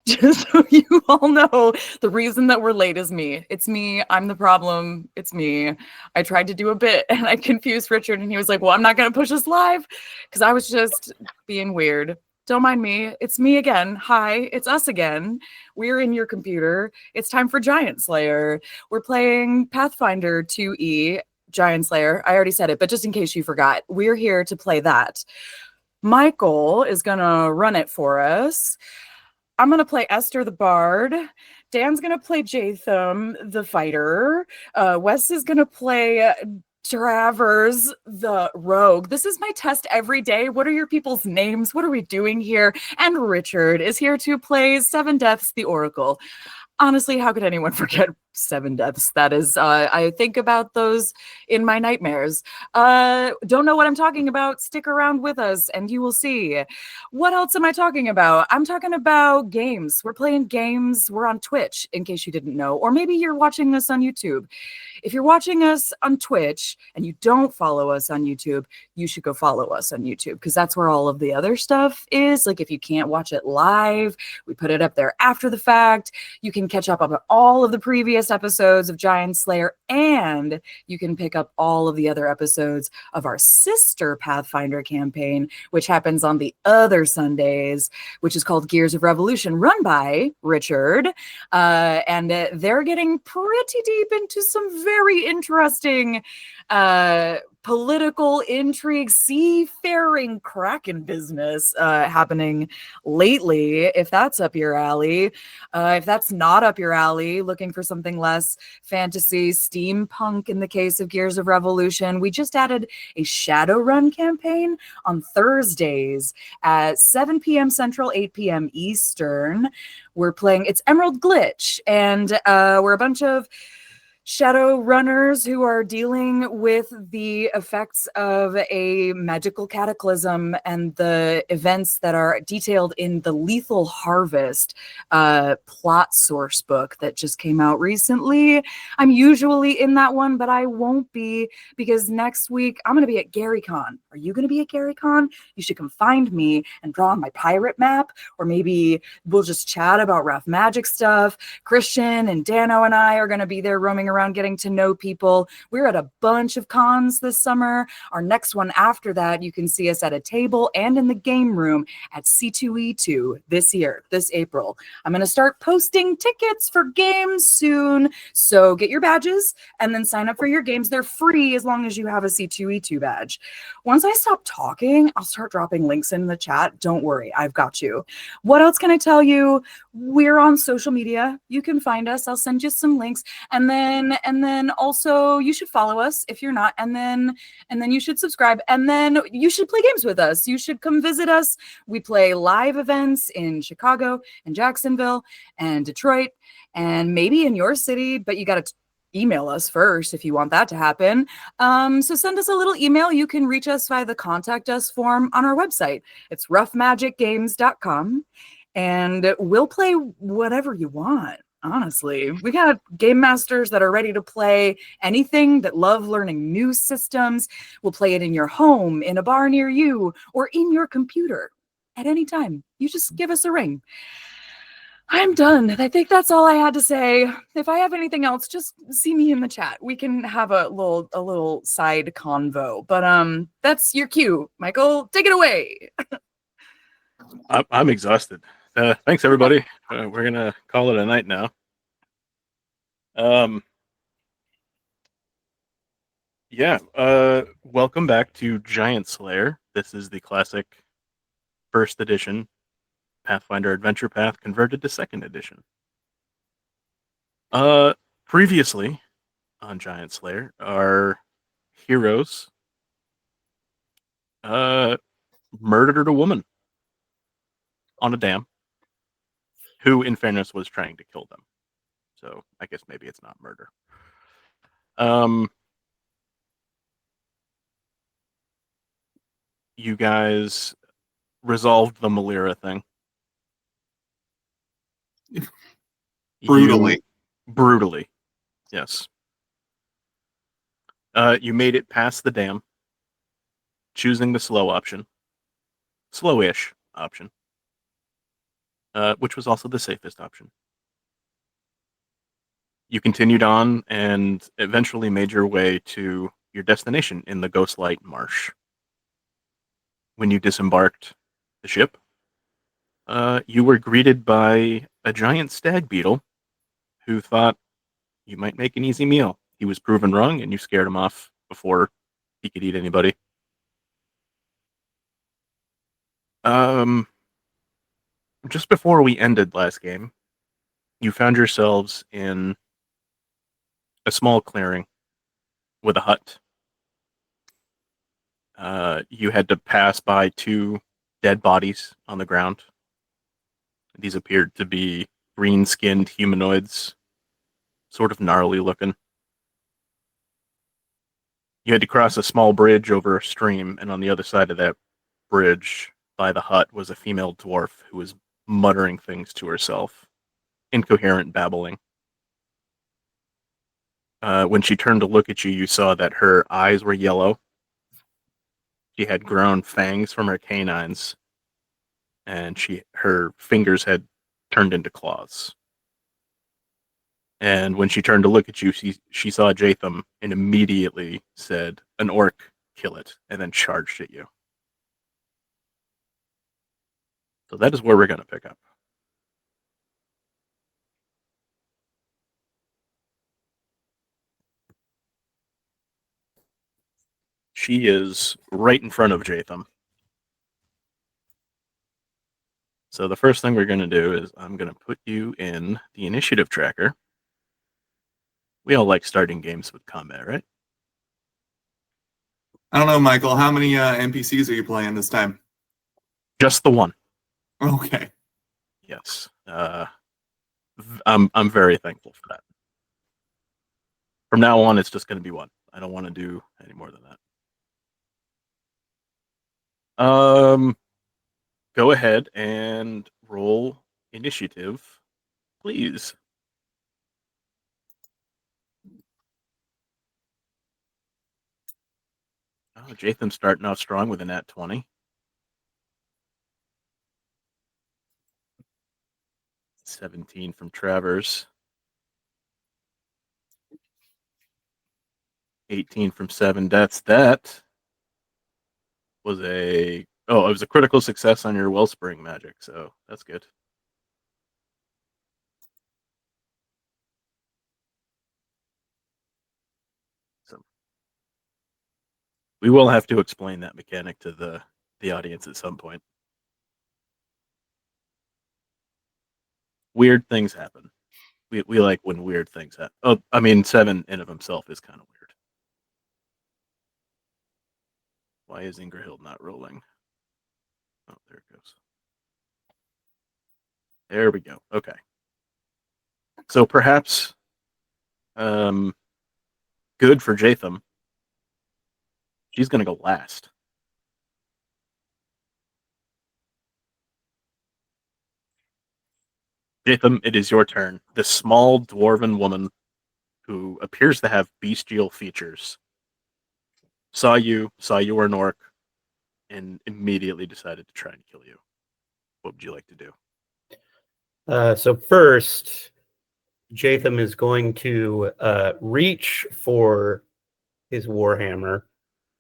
Just so you all know, the reason that we're late is me. It's me. I'm the problem. It's me. I tried to do a bit and I confused Richard, and he was like, well, I'm not going to push us live because I was just being weird. Don't mind me. It's me again. Hi, it's us again. We're in your computer. It's time for Giantslayer. We're playing Pathfinder 2E Giantslayer. I already said it, but just in case you forgot, we're here to play that. Michael is going to run it for us. I'm going to play Esther the Bard. Dan's going to play Jaytham the Fighter. Wes is going to play Travers the Rogue. This is my test every day. What are your people's names? What are we doing here? And Richard is here to play Seven Deaths the Oracle. Honestly, how could anyone forget Seven Deaths? That is, I think about those in my nightmares. Don't know what I'm talking about? Stick around with us and you will see. What else am I talking about? I'm talking about games. We're playing games. We're on Twitch, in case you didn't know. Or maybe you're watching us on YouTube. If you're watching us on Twitch and you don't follow us on YouTube, you should go follow us on YouTube, because that's where all of the other stuff is. Like, if you can't watch it live, we put it up there after the fact. You can catch up on all of the previous episodes of Giantslayer, and you can pick up all of the other episodes of our sister Pathfinder campaign, which happens on the other Sundays, which is called Gears of Revolution, run by Richard. And they're getting pretty deep into some very interesting political intrigue, seafaring kraken business happening lately, if that's up your alley. If that's not up your alley, looking for something less fantasy, steampunk in the case of Gears of Revolution, we just added a Shadowrun campaign on Thursdays at 7 p.m. Central, 8 p.m. Eastern. We're playing, it's Emerald Glitch, and we're a bunch of shadow runners who are dealing with the effects of a magical cataclysm and the events that are detailed in the Lethal Harvest plot source book that just came out recently. I'm usually in that one, but I won't be, because next week I'm going to be at GaryCon. Are you going to be at GaryCon? You should come find me and draw on my pirate map, or maybe we'll just chat about rough magic stuff. Christian and Dano and I are going to be there roaming around getting to know people. We're at a bunch of cons this summer. Our next one after that, you can see us at a table and in the game room at C2E2 this year, this April. I'm going to start posting tickets for games soon, so get your badges and then sign up for your games. They're free as long as you have a C2E2 badge. Once I stop talking, I'll start dropping links in the chat. Don't worry, I've got you. What else can I tell you? We're on social media. You can find us. I'll send you some links. And then also you should follow us if you're not. And then you should subscribe. And then you should play games with us. You should come visit us. We play live events in Chicago and Jacksonville and Detroit and maybe in your city, but you got to email us first if you want that to happen. So send us a little email. You can reach us via the contact us form on our website. It's roughmagicgames.com. And we'll play whatever you want, honestly. We got game masters that are ready to play anything, that love learning new systems. We'll play it in your home, in a bar near you, or in your computer at any time. You just give us a ring. I'm done. I think that's all I had to say. If I have anything else, just see me in the chat. We can have a little side convo. But that's your cue. Michael, take it away. I'm exhausted. Thanks, everybody. We're going to call it a night now. Welcome back to Giantslayer. This is the classic first edition Pathfinder Adventure Path converted to second edition. Previously on Giantslayer, our heroes murdered a woman on a dam, who, in fairness, was trying to kill them. So I guess maybe it's not murder. You guys resolved the Malira thing. Brutally, yes. You made it past the dam, choosing the slow option. Slowish option. which was also the safest option. You continued on and eventually made your way to your destination in the Ghostlight Marsh. When you disembarked the ship, you were greeted by a giant stag beetle who thought you might make an easy meal. He was proven wrong, and you scared him off before he could eat anybody. Um, just before we ended last game, you found yourselves in a small clearing with a hut. You had to pass by two dead bodies on the ground. These appeared to be green-skinned humanoids, sort of gnarly looking. You had to cross a small bridge over a stream, and on the other side of that bridge, by the hut, was a female dwarf who was muttering things to herself, incoherent babbling. When she turned to look at you, you saw that her eyes were yellow. She had grown fangs from her canines, and her fingers had turned into claws. And when she turned to look at you, she saw Jaytham and immediately said, "An orc, kill it," and then charged at you. So that is where we're going to pick up. She is right in front of Jaytham. So the first thing we're going to do is I'm going to put you in the initiative tracker. We all like starting games with combat, right? I don't know, Michael. How many NPCs are you playing this time? Just the one. Okay. Yes. I'm very thankful for that. From now on, it's just going to be one. I don't want to do any more than that. Go ahead and roll initiative, please. Oh, Jaytham's starting off strong with a nat 20. 17 from Travers. 18 from 7 deaths. That was it was a critical success on your wellspring magic, so that's good. So we will have to explain that mechanic to the audience at some point. Weird things happen. We like when weird things happen. Oh, I mean, 7 in of himself is kind of weird. Why is Ingrahild not rolling? Oh, there it goes. There we go. Okay. So perhaps good for Jaytham. She's going to go last. Jaytham, it is your turn. This small dwarven woman who appears to have bestial features saw you were an orc, and immediately decided to try and kill you. What would you like to do? So first, Jaytham is going to reach for his warhammer,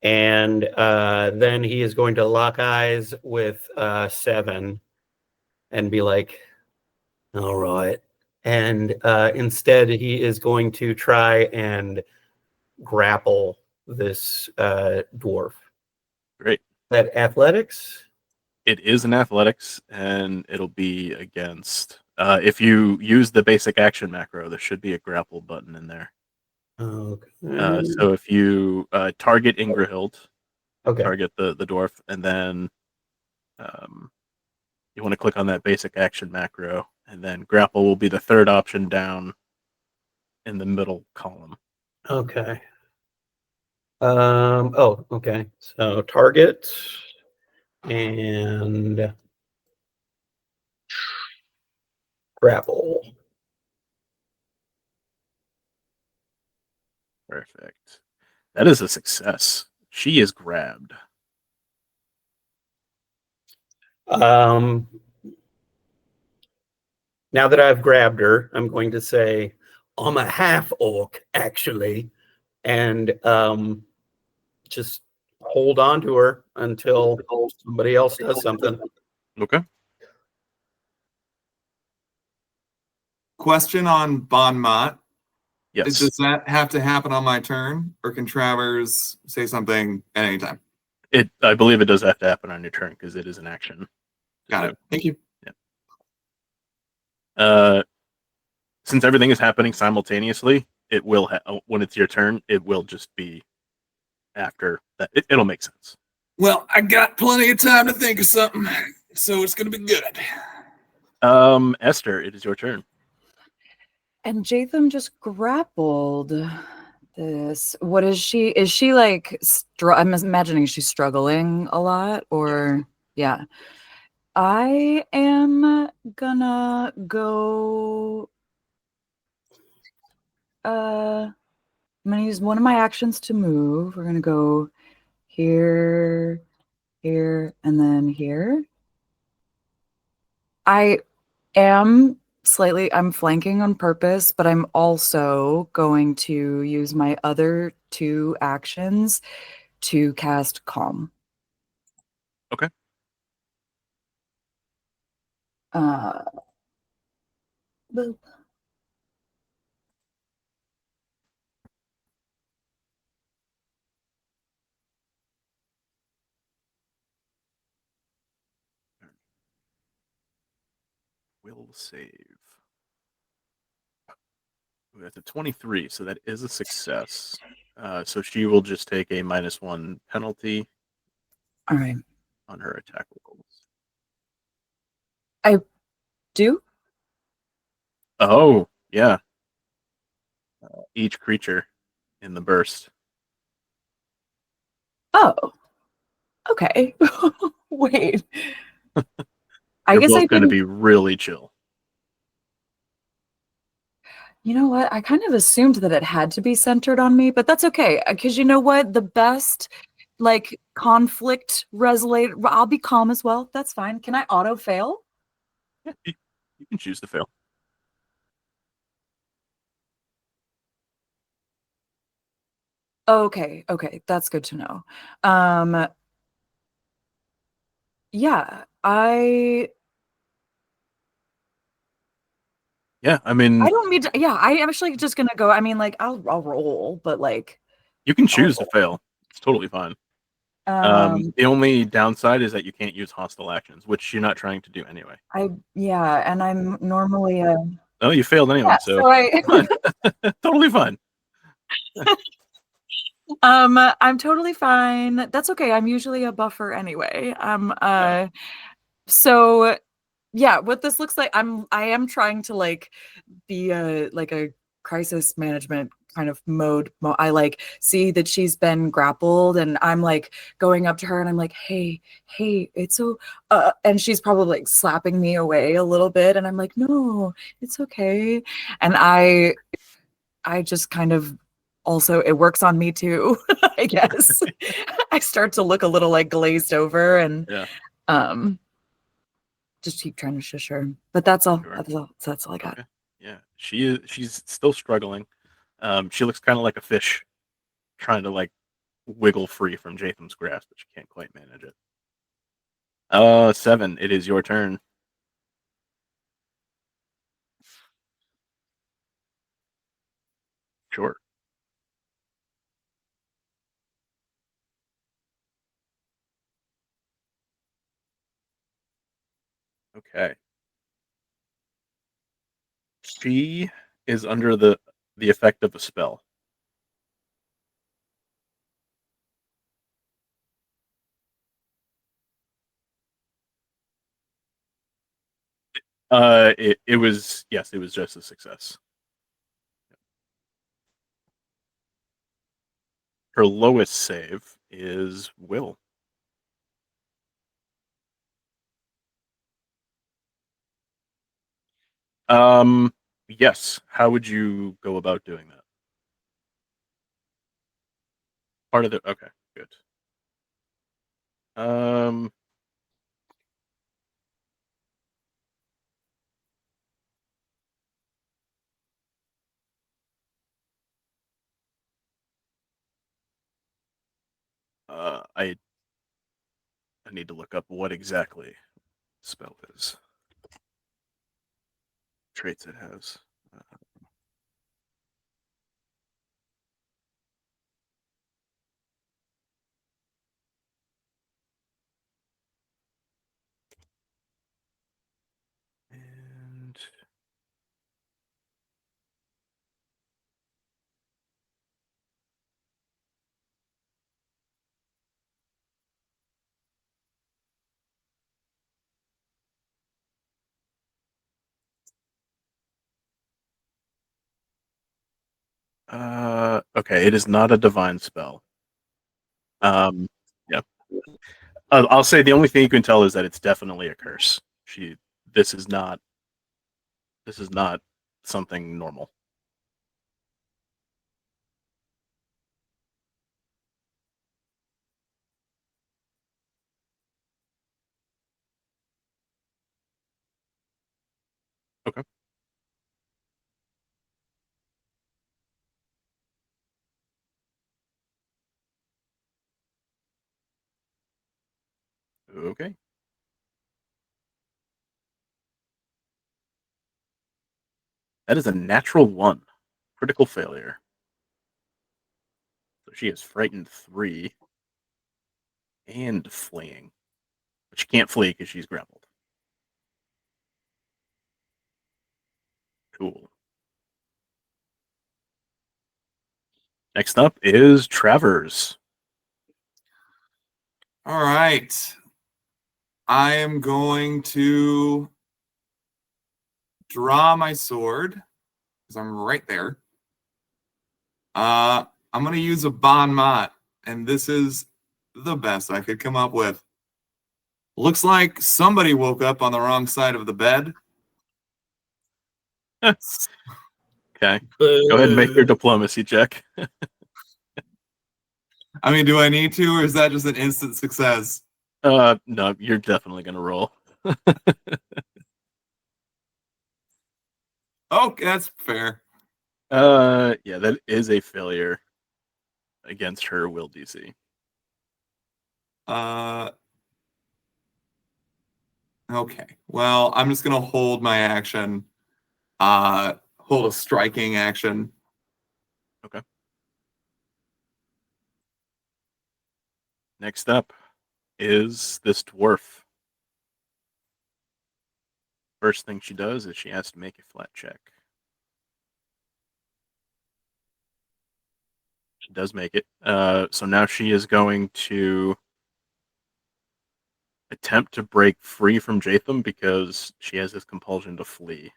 and then he is going to lock eyes with 7 and be like, all right. And instead, he is going to try and grapple this dwarf. Great. That athletics? It is an athletics, and it'll be against. If you use the basic action macro, there should be a grapple button in there. Okay. So if you target Ingrahild, Okay. target the dwarf, and then you want to click on that basic action macro, and then grapple will be the third option down in the middle column. Okay. Okay. So target and grapple. Perfect. That is a success. She is grabbed. Um, Now that I've grabbed her, I'm going to say, I'm a half orc, actually, and just hold on to her until somebody else does something. Okay. Question on Bon Mott. Yes. Does that have to happen on my turn, or can Travers say something at any time? I believe it does have to happen on your turn because it is an action. Got it. Thank you. Since everything is happening simultaneously, it will when it's your turn, it will just be after that. It'll make sense. Well, I got plenty of time to think of something, so it's going to be good. Esther, it is your turn. And Jaytham just grappled this. What is she? Is she like, I'm imagining she's struggling a lot, or yeah. I am gonna go. I'm gonna use one of my actions to move. We're gonna go here, here, and then here. I'm flanking on purpose, but I'm also going to use my other 2 actions to cast Calm. Okay. Boop. Will save. That's a 23, so that is a success. So she will just take a -1 penalty All right. on her attack rolls. I do? Oh, yeah. Each creature in the burst. Oh, okay. Wait. I They're guess I both going to didn't. be really chill. You know what? I kind of assumed that it had to be centered on me, but that's okay. Because you know what? The best, like, conflict resolution, I'll be calm as well. That's fine. Can I auto fail? Yeah, you can choose to fail. Okay. Okay. That's good to know. Um, yeah, Yeah, I I mean, don't mean to, yeah, I am actually just gonna go. I mean, like, I'll roll, but like, you can I'll choose to roll. fail. It's totally fine. Um, The only downside is that you can't use hostile actions, which you're not trying to do anyway. yeah, and I'm normally Oh, you failed yeah, anyway, so so I fine. Totally fine. I'm totally fine. That's okay. I'm usually a buffer anyway. Yeah. So yeah, what this looks like, I am trying to like be like a crisis management kind of mode. I like see that she's been grappled and I'm like going up to her and I'm like, hey, it's so and she's probably like slapping me away a little bit and I'm like, no, it's okay. And I just kind of also, it works on me too, I guess. I start to look a little like glazed over and Yeah. um just keep trying to shush her. But that's all. Sure. That's all I got. Okay. Yeah. She's still struggling. She looks kind of like a fish trying to like wiggle free from Jatham's grasp, but she can't quite manage it. 7. It is your turn. Sure. Okay. She is under the effect of a spell. It was, yes, it was just a success. Her lowest save is will. Yes. How would you go about doing that? Part of the okay, good. Um, I need to look up what exactly spell is. Traits it has. And okay, it is not a divine spell. Yeah. I'll say the only thing you can tell is that it's definitely a curse. This is not something normal. Okay. Okay. That is a natural 1. Critical failure. So she is frightened 3 and fleeing. But she can't flee because she's grappled. Cool. Next up is Travers. All right. I am going to draw my sword because I'm right there. I'm going to use a bon mot, and this is the best I could come up with. Looks like somebody woke up on the wrong side of the bed. Okay. Go ahead and make your diplomacy check. I mean, do I need to, or is that just an instant success? No, you're definitely gonna roll. Oh, that's fair. Yeah, that is a failure against her will DC. Okay. Well, I'm just gonna hold my action. Hold a striking action. Okay. Next up is this dwarf. First thing she does is she has to make a flat check. She does make it. So now she is going to attempt to break free from Jaytham because she has this compulsion to flee.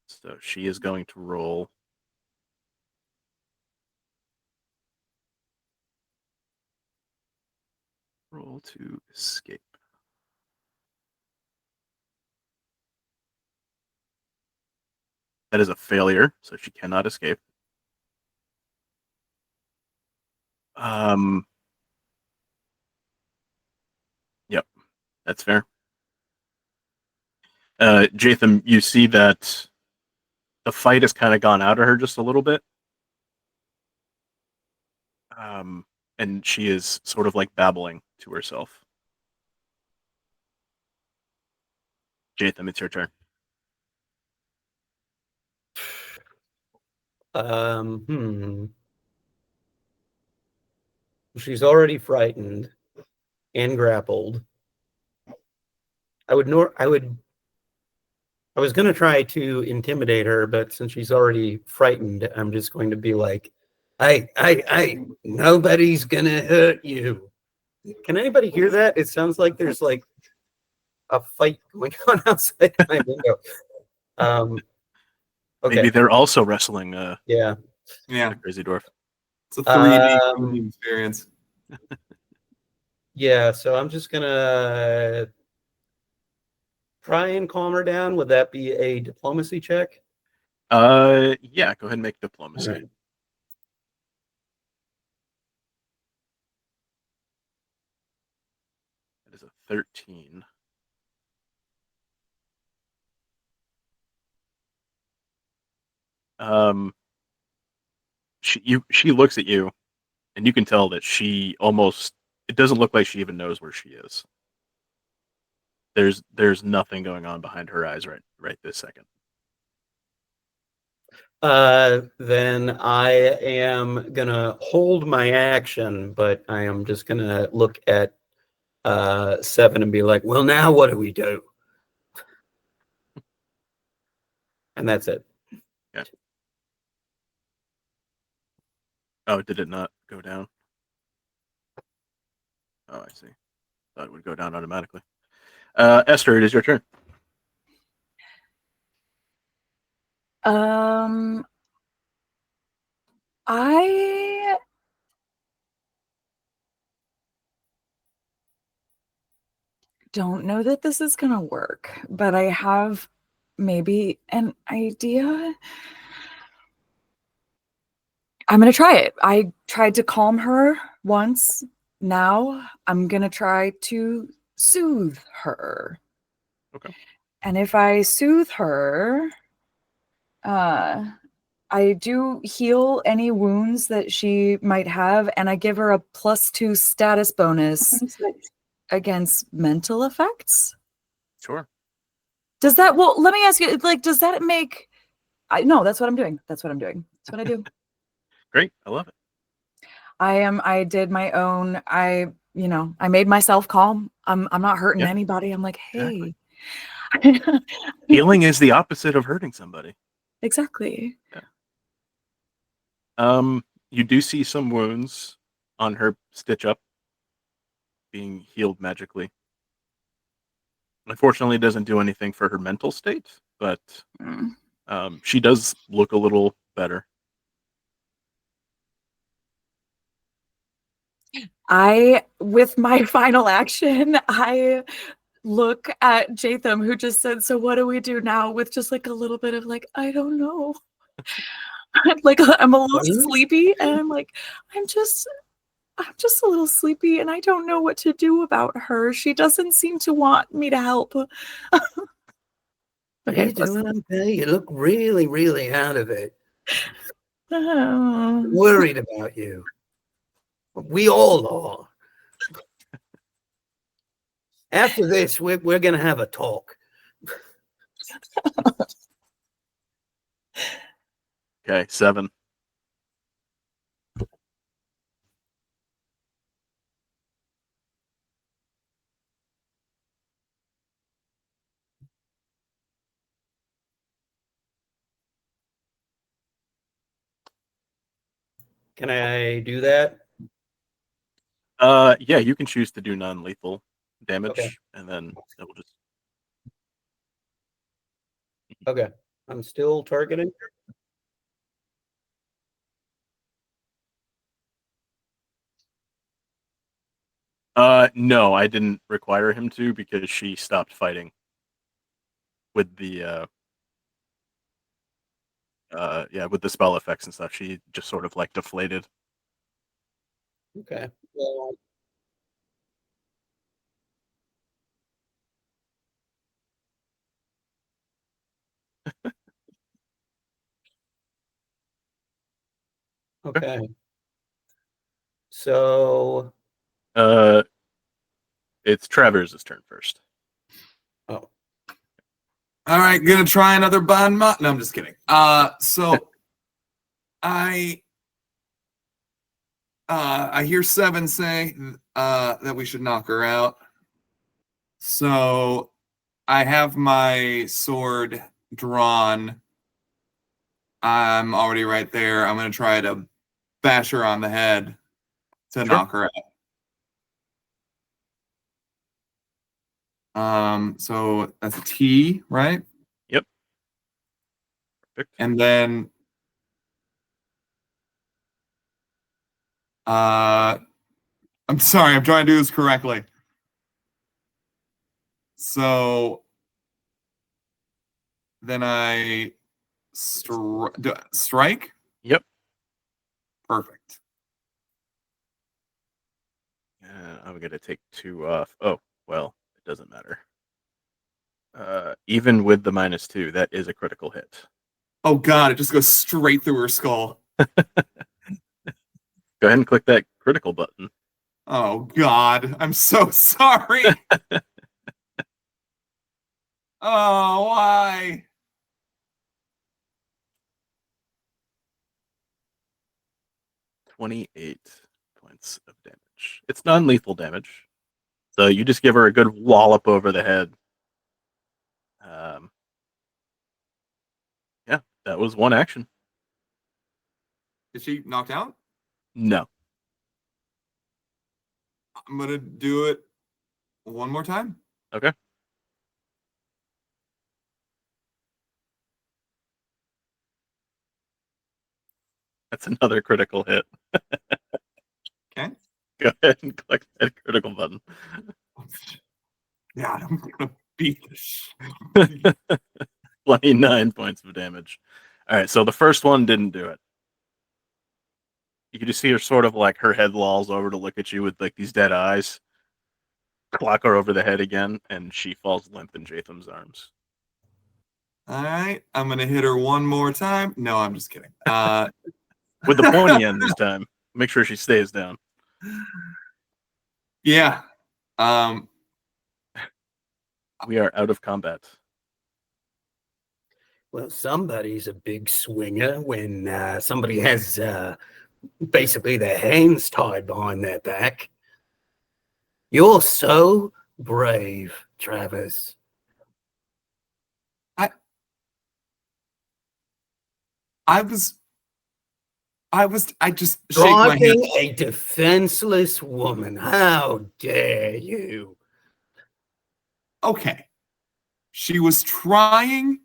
So she is going to roll to escape. That is a failure, so she cannot escape. Yep, that's fair. Jaytham, you see that the fight has kind of gone out of her just a little bit. And she is sort of like babbling to herself. Jaytham, it's your turn. She's already frightened and grappled. I was going to try to intimidate her, but since she's already frightened, I'm just going to be like, I, nobody's going to hurt you. Can anybody hear that? It sounds like there's like a fight going on outside my window. Okay. Maybe they're also wrestling Yeah. the crazy dwarf. It's a 3D experience. Yeah, so I'm just gonna try and calm her down. Would that be a diplomacy check? Yeah, go ahead and make diplomacy. Right. That is a 13. She looks at you And you can tell that it doesn't look like she even knows where she is. There's nothing going on behind her eyes right this second. Then I am gonna hold my action, but I am just gonna look at 7 and be like, well, now what do we do? And that's it. Yeah. Oh, did it not go down? Oh, I see. Thought it would go down automatically. Esther, it is your turn. I don't know that this is gonna work, but I have maybe an idea. I'm gonna try it. I tried to calm her once. Now I'm gonna try to soothe her. Okay. And if I soothe her, I do heal any wounds that she might have, and I give her a +2 status bonus against mental effects. Sure. Does that, well, let me ask you, like, does that make, no, that's what I'm doing. That's what I'm doing. That's what I do. Great. I love it. I did my own, I made myself calm. I'm not hurting Yeah, anybody. I'm like, hey. exactly. Healing is the opposite of hurting somebody. Exactly. Yeah. You do see some wounds on her stitch up being healed magically. Unfortunately, it doesn't do anything for her mental state, but she does look a little better. With my final action, I look at Jaytham, who just said, so what do we do now? With just like a little bit of like, I don't know. Like, I'm a little sleepy, and I'm like, I'm just a little sleepy, and I don't know what to do about her. She doesn't seem to want me to help. Okay, doing okay. You look really, really out of it. I'm worried about you. We all are. After this, we're gonna have a talk. Okay, 7. Can I do that? Yeah, you can choose to do non-lethal damage, Okay. and then it will just. Okay. I'm still targeting. No, I didn't require him to because she stopped fighting with the with the spell effects and stuff. She just sort of like deflated. Okay. Well, okay. So It's Travers' turn first. oh. All right, gonna try another bond mod. No, I'm just kidding. So I hear 7 say that we should knock her out. So I have my sword drawn. I'm already right there. I'm gonna try to bash her on the head to knock her out. So that's a T, right? Yep. Perfect. And then I'm sorry, I'm trying to do this correctly. So then I strike? Yep. Perfect. I'm gonna take 2 off. Oh, well, it doesn't matter. Even with the -2, that is a critical hit. Oh god, it just goes straight through her skull. Go ahead and click that critical button. Oh God, I'm so sorry. Oh, why? 28 points of damage. It's non-lethal damage. So you just give her a good wallop over the head. Yeah, that was one action. Is she knocked out? No. I'm gonna do it one more time. Okay. That's another critical hit. Okay. Go ahead and click that critical button. Yeah, I'm gonna beat this. 29 points of damage. All right, so the first one didn't do it. You can just see her sort of like her head lolls over to look at you with like these dead eyes. Clock her over the head again, and she falls limp in Jatham's arms. All right, I'm gonna hit her one more time. No, I'm just kidding. With the pointy end this time. Make sure she stays down. Yeah. We are out of combat. Well, somebody's a big swinger when somebody has basically their hands tied behind their back. You're so brave, Travers. I just shake my head. Driving a defenseless woman. How dare you? Okay. She was trying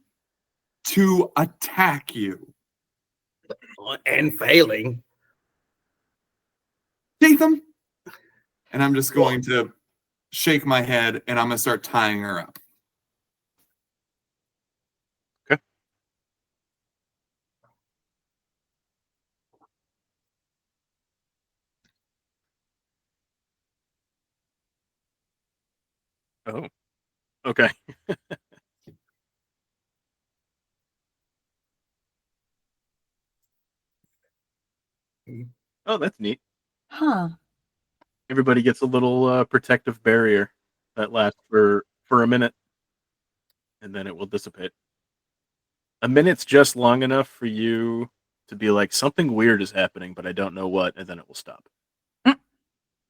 to attack you. And failing. Jaytham. And I'm just going to shake my head and I'm going to start tying her up. Okay. Oh. Okay. Oh, that's neat. Huh. Everybody gets a little protective barrier that lasts for a minute, and then it will dissipate. A minute's just long enough for you to be like, something weird is happening, but I don't know what, and then it will stop.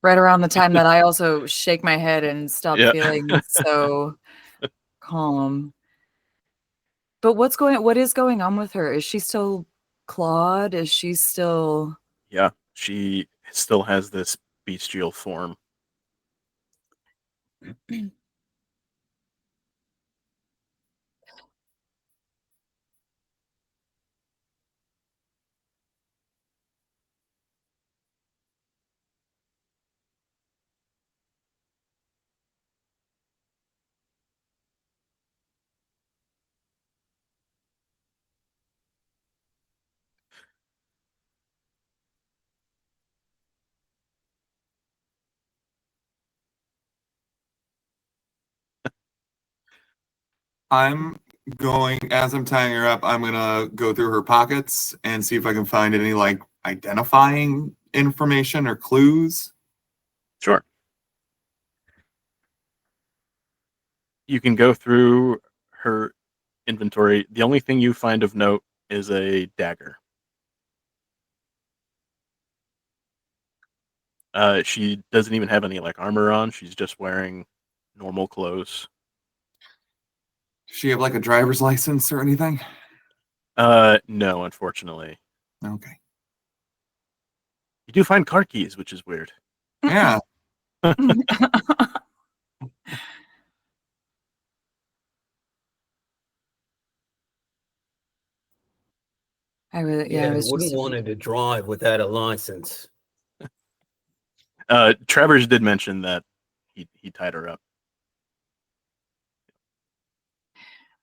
Right around the time that I also shake my head and stop Yeah. feeling so calm. But what is going on with her? Is she still clawed? Is she still Yeah, she still has this bestial form. As I'm tying her up, I'm going to go through her pockets and see if I can find any like identifying information or clues. Sure. You can go through her inventory. The only thing you find of note is a dagger. She doesn't even have any like armor on. She's just wearing normal clothes. Does she have like a driver's license or anything? No, unfortunately. Okay. You do find car keys, which is weird. Yeah. I was wouldn't just want her to drive without a license. Travers did mention that he tied her up.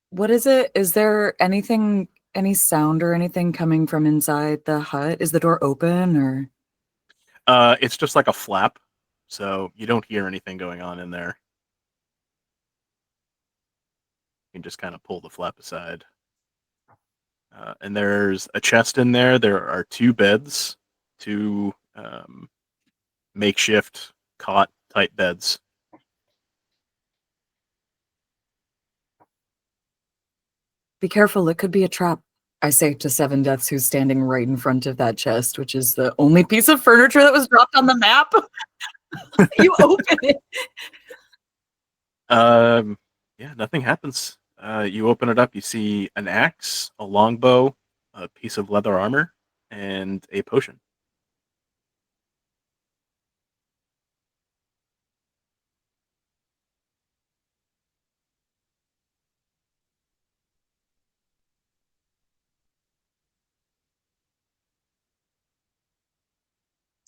What is it? Is there anything, any sound or anything coming from inside the hut? Is the door open or? It's just like a flap, so you don't hear anything going on in there. You can just kind of pull the flap aside. And there's a chest in there. There are two beds, two makeshift cot type beds. Be careful, it could be a trap. I say to Seven Deaths, who's standing right in front of that chest, which is the only piece of furniture that was dropped on the map. You open it. Yeah, nothing happens. You open it up, you see an axe, a longbow, a piece of leather armor, and a potion.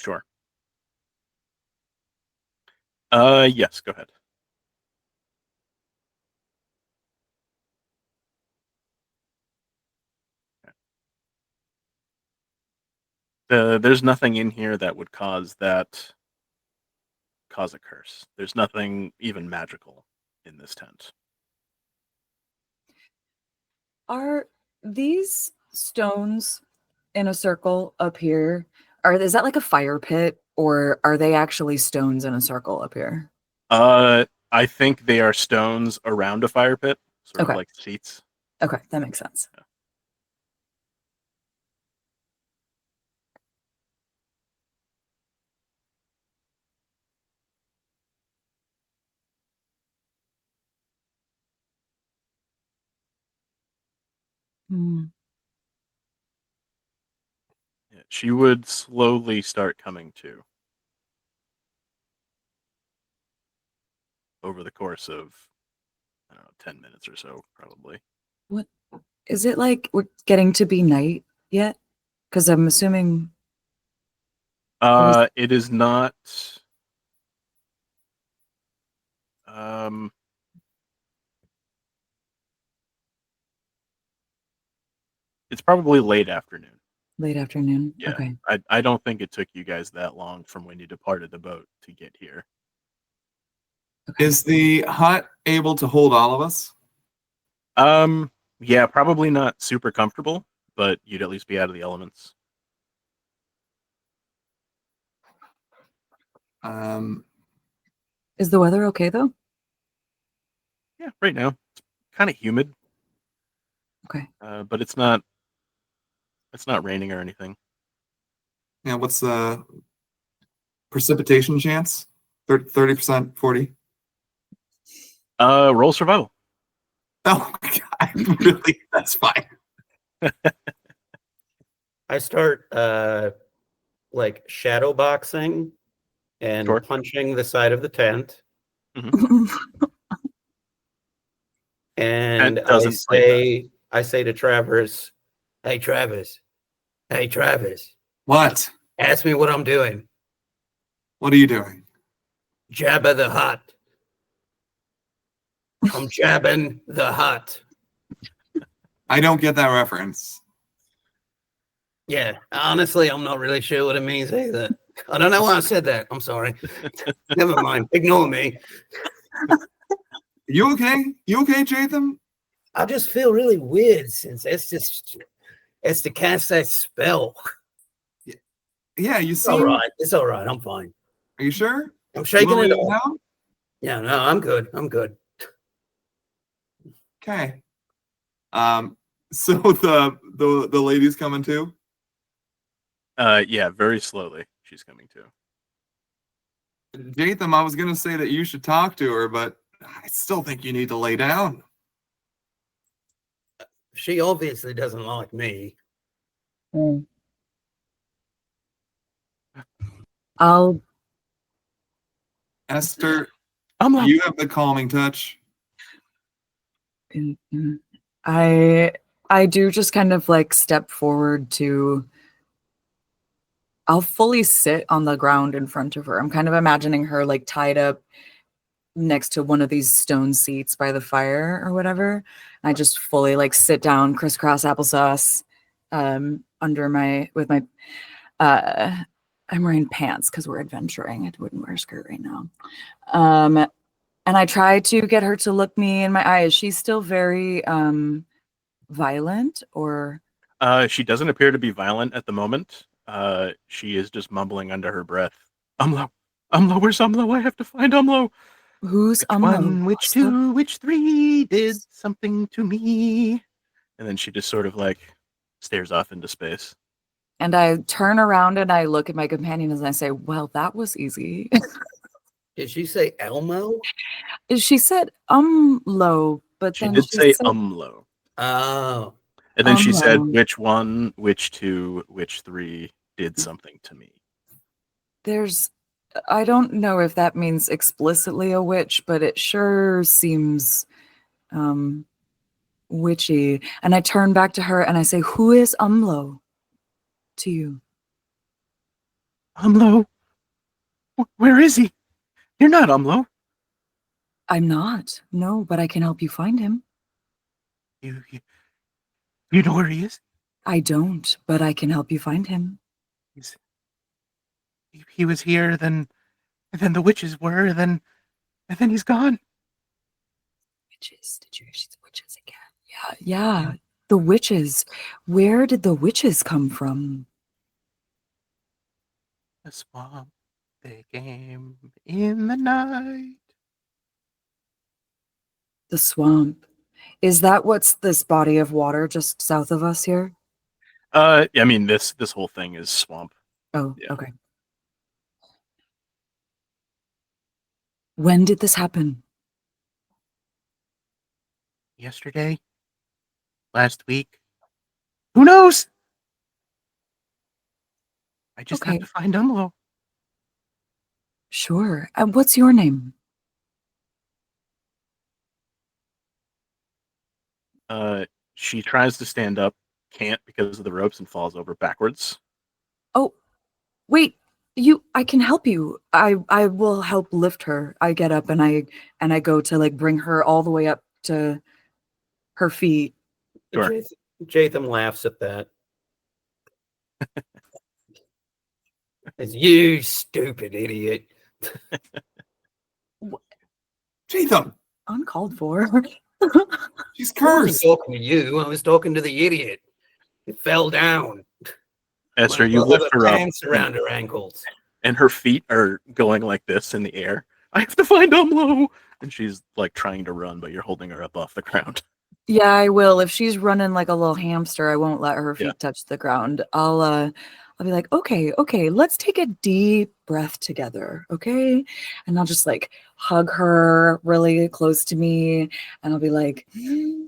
Sure. Yes, go ahead. There's nothing in here that would cause a curse. There's nothing even magical in this tent. Are these stones in a circle up here? Is that like a fire pit, or are they actually stones in a circle up here? I think they are stones around a fire pit, sort Okay. of like seats. Okay, that makes sense. Hmm. Yeah, she would slowly start coming to over the course of, I don't know, 10 minutes or so, probably. What is it like? We're getting to be night yet? Because I'm assuming. It is not. Um, it's probably late afternoon. Late afternoon. Yeah. Okay. I don't think it took you guys that long from when you departed the boat to get here. Okay. Is the hut able to hold all of us? Yeah, probably not super comfortable, but you'd at least be out of the elements. Is the weather okay though? Yeah, right now it's kind of humid. Okay. But it's not raining or anything. Yeah, what's the precipitation chance? 30%, 40? Roll survival. Oh my god, really? That's fine. I start like shadow boxing and Sure. punching the side of the tent. And Tent doesn't play I say to Travers, hey Travers, What? ask me what I'm doing. What are you doing? Jabba the Hutt. I'm jabbing the Hutt. I don't get that reference. Yeah, honestly, I'm not really sure what it means either. I don't know why I said that. I'm sorry. Never mind. Ignore me. You okay? You okay, Jaytham? I just feel really weird since Esther cast that spell. Yeah, you It's seem... all right. It's all right. I'm fine. Are you sure? I'm shaking You it want me to off. know? Yeah, no, I'm good. I'm good. Okay. So the lady's coming too? Yeah, very slowly she's coming to. Jaytham, I was gonna say that you should talk to her, but I still think you need to lay down. She obviously doesn't like me. I'll. Esther, I'm not. you have the calming touch. I do just kind of like step forward to. I'll fully sit on the ground in front of her. I'm kind of imagining her like tied up next to one of these stone seats by the fire or whatever. I just fully like sit down, crisscross applesauce, under my with my. I'm wearing pants because we're adventuring. I wouldn't wear a skirt right now. And I try to get her to look me in my eyes. She's still very violent, or She doesn't appear to be violent at the moment. She is just mumbling under her breath. Umlo, Umlo, where's Umlo? I have to find Umlo. Who's Which one, which Asta? two, which three did something to me? And then she just sort of like stares off into space. And I turn around and I look at my companions and I say, well, that was easy. Did she say Elmo? She said, low, but She then did she say said, Umlo. Oh. And then she said, Umlo. which one, which two, which three did something to me? I don't know if that means explicitly a witch, but it sure seems witchy. And I turn back to her and I say, who is Umlo to you? Umlo? Where is he? You're not Umlo. I'm not. No, but I can help you find him. You know where he is? I don't, but I can help you find him. He was here, then the witches were, and then he's gone. Witches? Did you hear she's witches again? Yeah. The witches. Where did the witches come from? The swamp, they came in the night. The swamp. Is that what's this body of water just south of us here? I mean, this whole thing is swamp. Oh, Yeah. okay. When did this happen? Yesterday? Last week? Who knows? I just have Okay. to find Umlo. Sure. And what's your name? She tries to stand up, can't because of the ropes, and falls over backwards. Oh, wait. I can help you. I will help lift her. I get up and I go to like bring her all the way up to her feet. Sure. Jaytham laughs at that. As you stupid idiot. Jaytham, Uncalled for. she's I wasn't cursed. talking to you. I was talking to the idiot. It fell down. Esther, Might you as well have lift a her up, pants around her ankles. and her feet are going like this in the air. I have to find Umlo! And she's like trying to run, but you're holding her up off the ground. Yeah, I will. If she's running like a little hamster, I won't let her feet Yeah. touch the ground. I'll be like, okay, let's take a deep breath together, okay? And I'll just like hug her really close to me, and I'll be like, mm.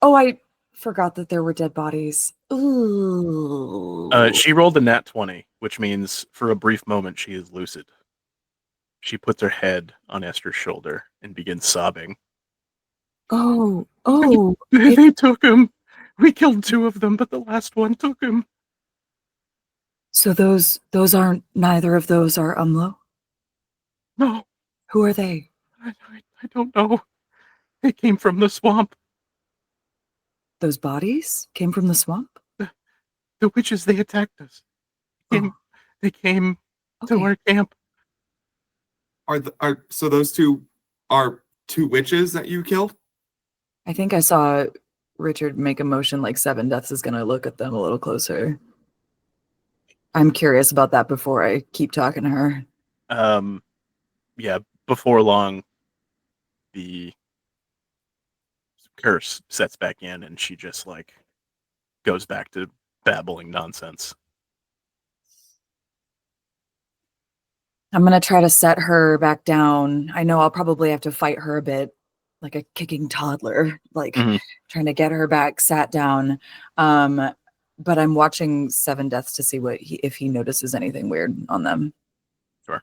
Oh, I forgot that there were dead bodies. Ooh. She rolled a nat 20, which means for a brief moment she is lucid. She puts her head on Esther's shoulder and begins sobbing. Oh, They took him. We killed 2 of them, but the last one took him. so those aren't, neither of those are Umlo? No, Who are they? I don't know. They came from the swamp. Those bodies came from the swamp? The witches, they attacked us. They came to Okay. our camp. So those two are 2 witches that you killed? I think I saw Richard make a motion like Seven Deaths is going to look at them a little closer. I'm curious about that before I keep talking to her. Yeah, before long, the curse sets back in and she just like goes back to babbling nonsense. I'm going to try to set her back down. I know I'll probably have to fight her a bit, like a kicking toddler, like trying to get her back sat down. But I'm watching Seven Deaths to see if he notices anything weird on them. Sure.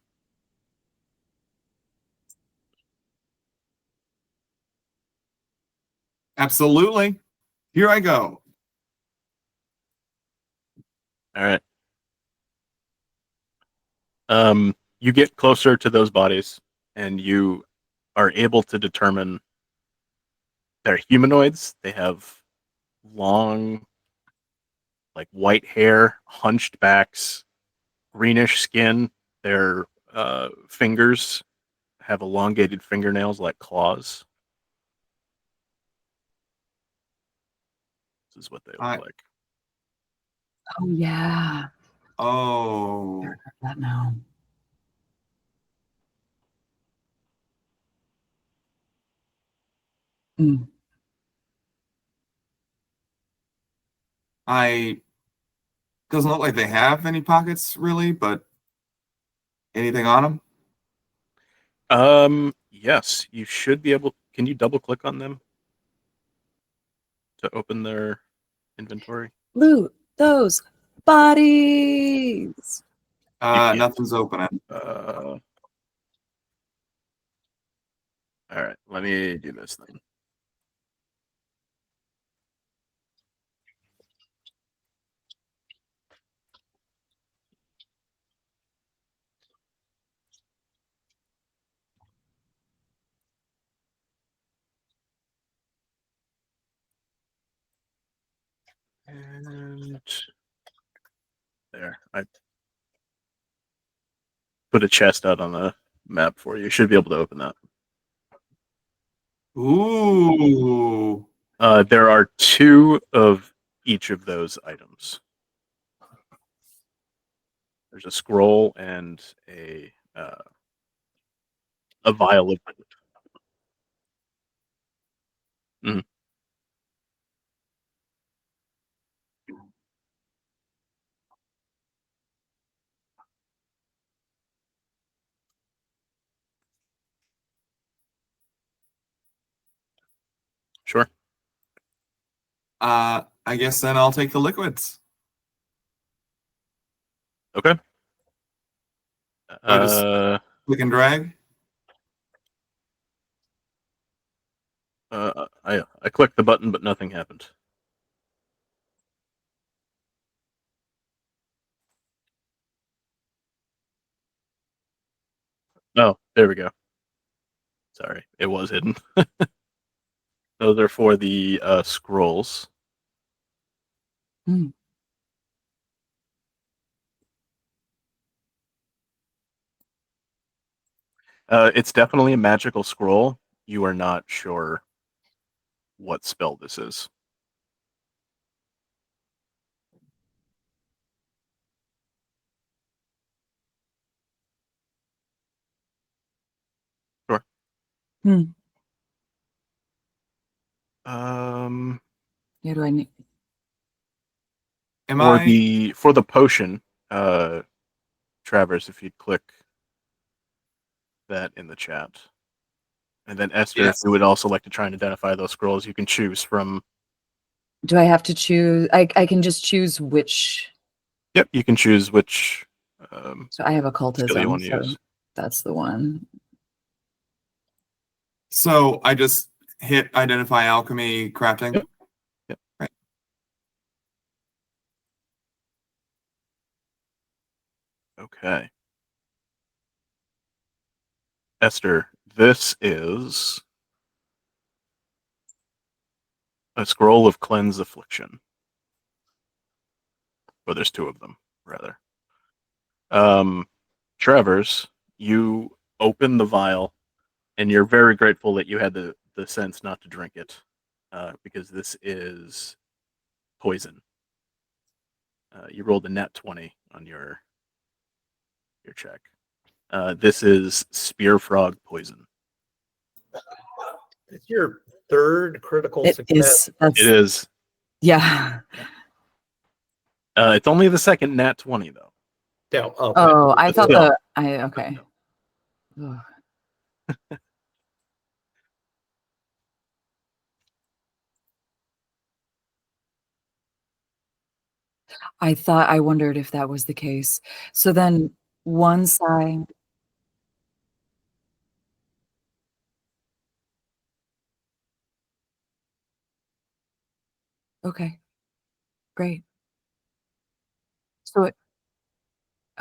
Absolutely. Here I go. All right. You get closer to those bodies and you are able to determine they're humanoids. They have long like white hair, hunched backs, greenish skin. Their fingers have elongated fingernails like claws. This is what they look like. Oh yeah. Oh. That now. Mm. Doesn't look like they have any pockets really, but anything on them? Yes, you should be able. Can you double click on them to open their inventory? Loot those bodies. can't. Nothing's opening. All right, let me do this then. And there, I put a chest out on the map for you. You should be able to open that. Ooh. There are 2 of each of those items. There's a scroll and a vial of. Mhm. Sure. I guess then I'll take the liquids. Okay. I just click and drag. I clicked the button, but nothing happened. Oh, there we go. Sorry, it was hidden. Those are for the scrolls. Mm. It's definitely a magical scroll. You are not sure what spell this is. Sure. Hmm. Yeah, do I need? Am For I? the potion, Travers, if you'd click that in the chat. And then Esther, Yes. if you would also like to try and identify those scrolls, you can choose from. Do I have to choose? I can just choose which. Yep, you can choose which So I have skill you occultism. want to So use. that's the one. So I just hit identify alchemy crafting. Yep. Yep. Right. Okay. Esther, this is a scroll of cleanse affliction. Or there's 2 of them, rather. Travers, you open the vial, and you're very grateful that you had the sense not to drink it, because this is poison. You rolled a nat 20 on your check. This is spear frog poison. It's your 3rd critical It success. is. That's, It is. yeah. It's only the 2nd nat 20 though. Yeah, okay. Oh, I But thought still. okay. Ugh. I wondered if that was the case. So then once okay, great. So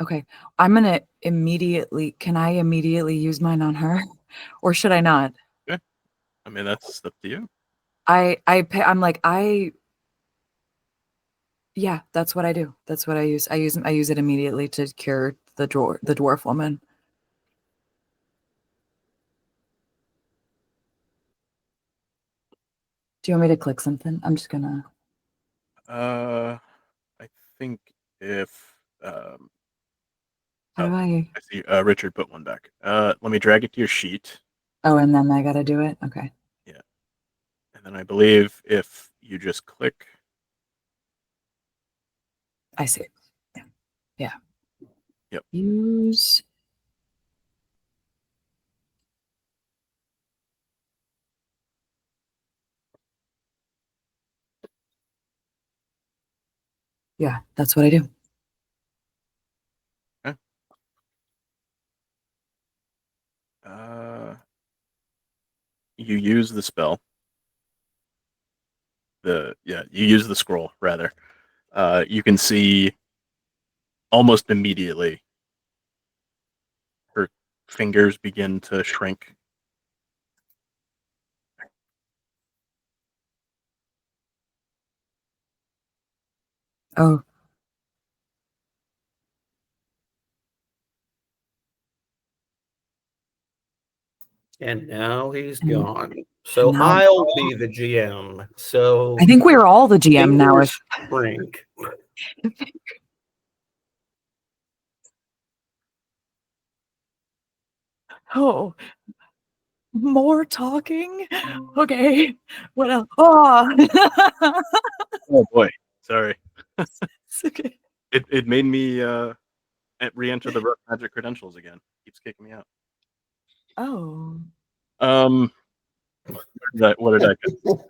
okay, I'm gonna can I immediately use mine on her? Or should I not? Okay. I mean, that's up to you. I'm like, Yeah, that's what I do. That's what I use. I use it immediately to cure the dwarf woman. Do you want me to click something? I'm just gonna. I think if How do I? I see Richard put one back. Let me drag it to your sheet. Oh, and then I gotta do it. Okay. Yeah, and then I believe if you just click. I see it. Yeah. Yeah. Yep. Use. Yeah, that's what I do. Okay. You use the spell. You use the scroll rather. You can see almost immediately her fingers begin to shrink. Oh, And now he's And- gone. So now- I'll be the GM. So I think we're all the GM now. fingers shrink. Oh, more talking. Okay. What else? Oh, Oh boy, sorry. it's okay. It made me re-enter the rough magic credentials again. Keeps kicking me out. Oh, What did I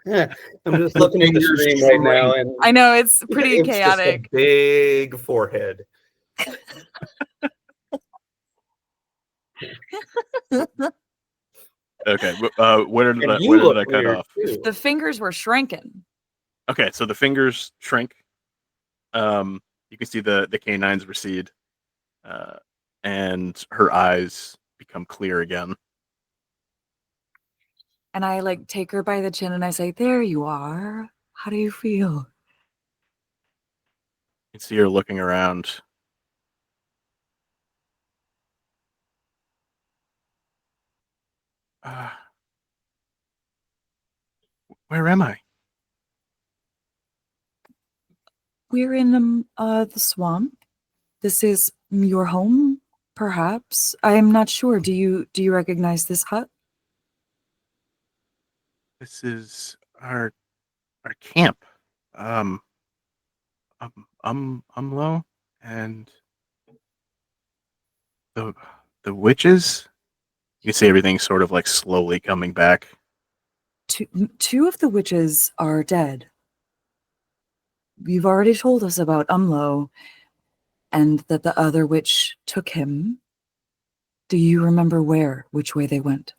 get? I'm just looking at the Fingers screen right now, shrink. and I know it's pretty it's just a chaotic. big forehead. Okay, And where you did look I cut weird off? too. The fingers were shrinking. Okay, so the fingers shrink. You can see the canines recede, uh, and her eyes become clear again. And I like take her by the chin and I say, "There you are. How do you feel?" You can see her looking around. Uh, where am I? We're in the swamp. This is your home, perhaps. I'm not sure. Do you recognize this hut? This is our camp. Um, I'm low, and the the witches. You see everything sort of like slowly coming back. Two of the witches are dead. You've already told us about Umlo and that the other witch took him. Do you remember which way they went?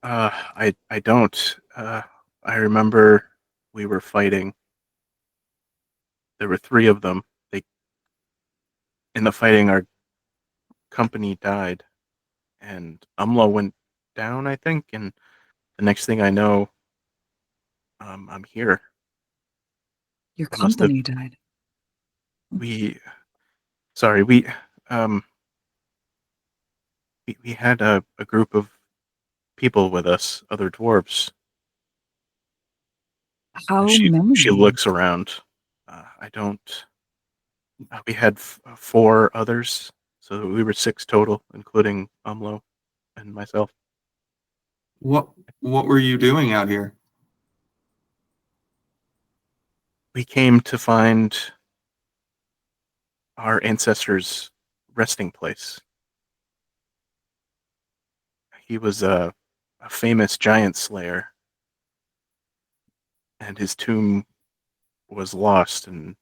I don't. I remember we were fighting. There were three of them. They in the fighting, our company died, and Umlo went down, I think. And the next thing I know, I'm here. Your I must have company died. we. Sorry, um we had a group of people with us, other dwarves. How She many? looks around. I don't. We had four others, so we were six total, including Umlo and myself. What were you doing out here? We came to find our ancestors' resting place. He was a famous Giantslayer, and his tomb was lost, and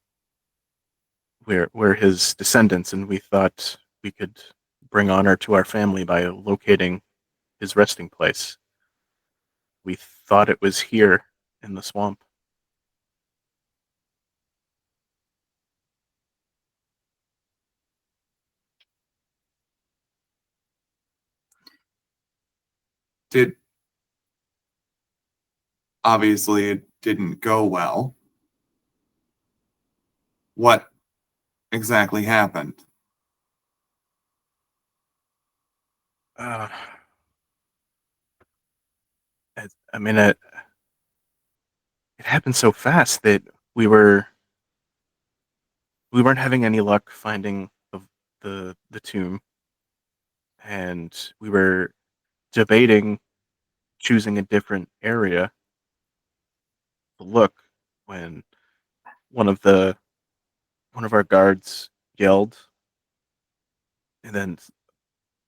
we're his descendants, and we thought we could bring honor to our family by locating his resting place. We thought it was here in the swamp. Did Obviously it didn't go well. what exactly happened. Uh, I mean, it happened so fast that we weren't having any luck finding the tomb, and we were debating choosing a different area to look when one of the one of our guards yelled, and then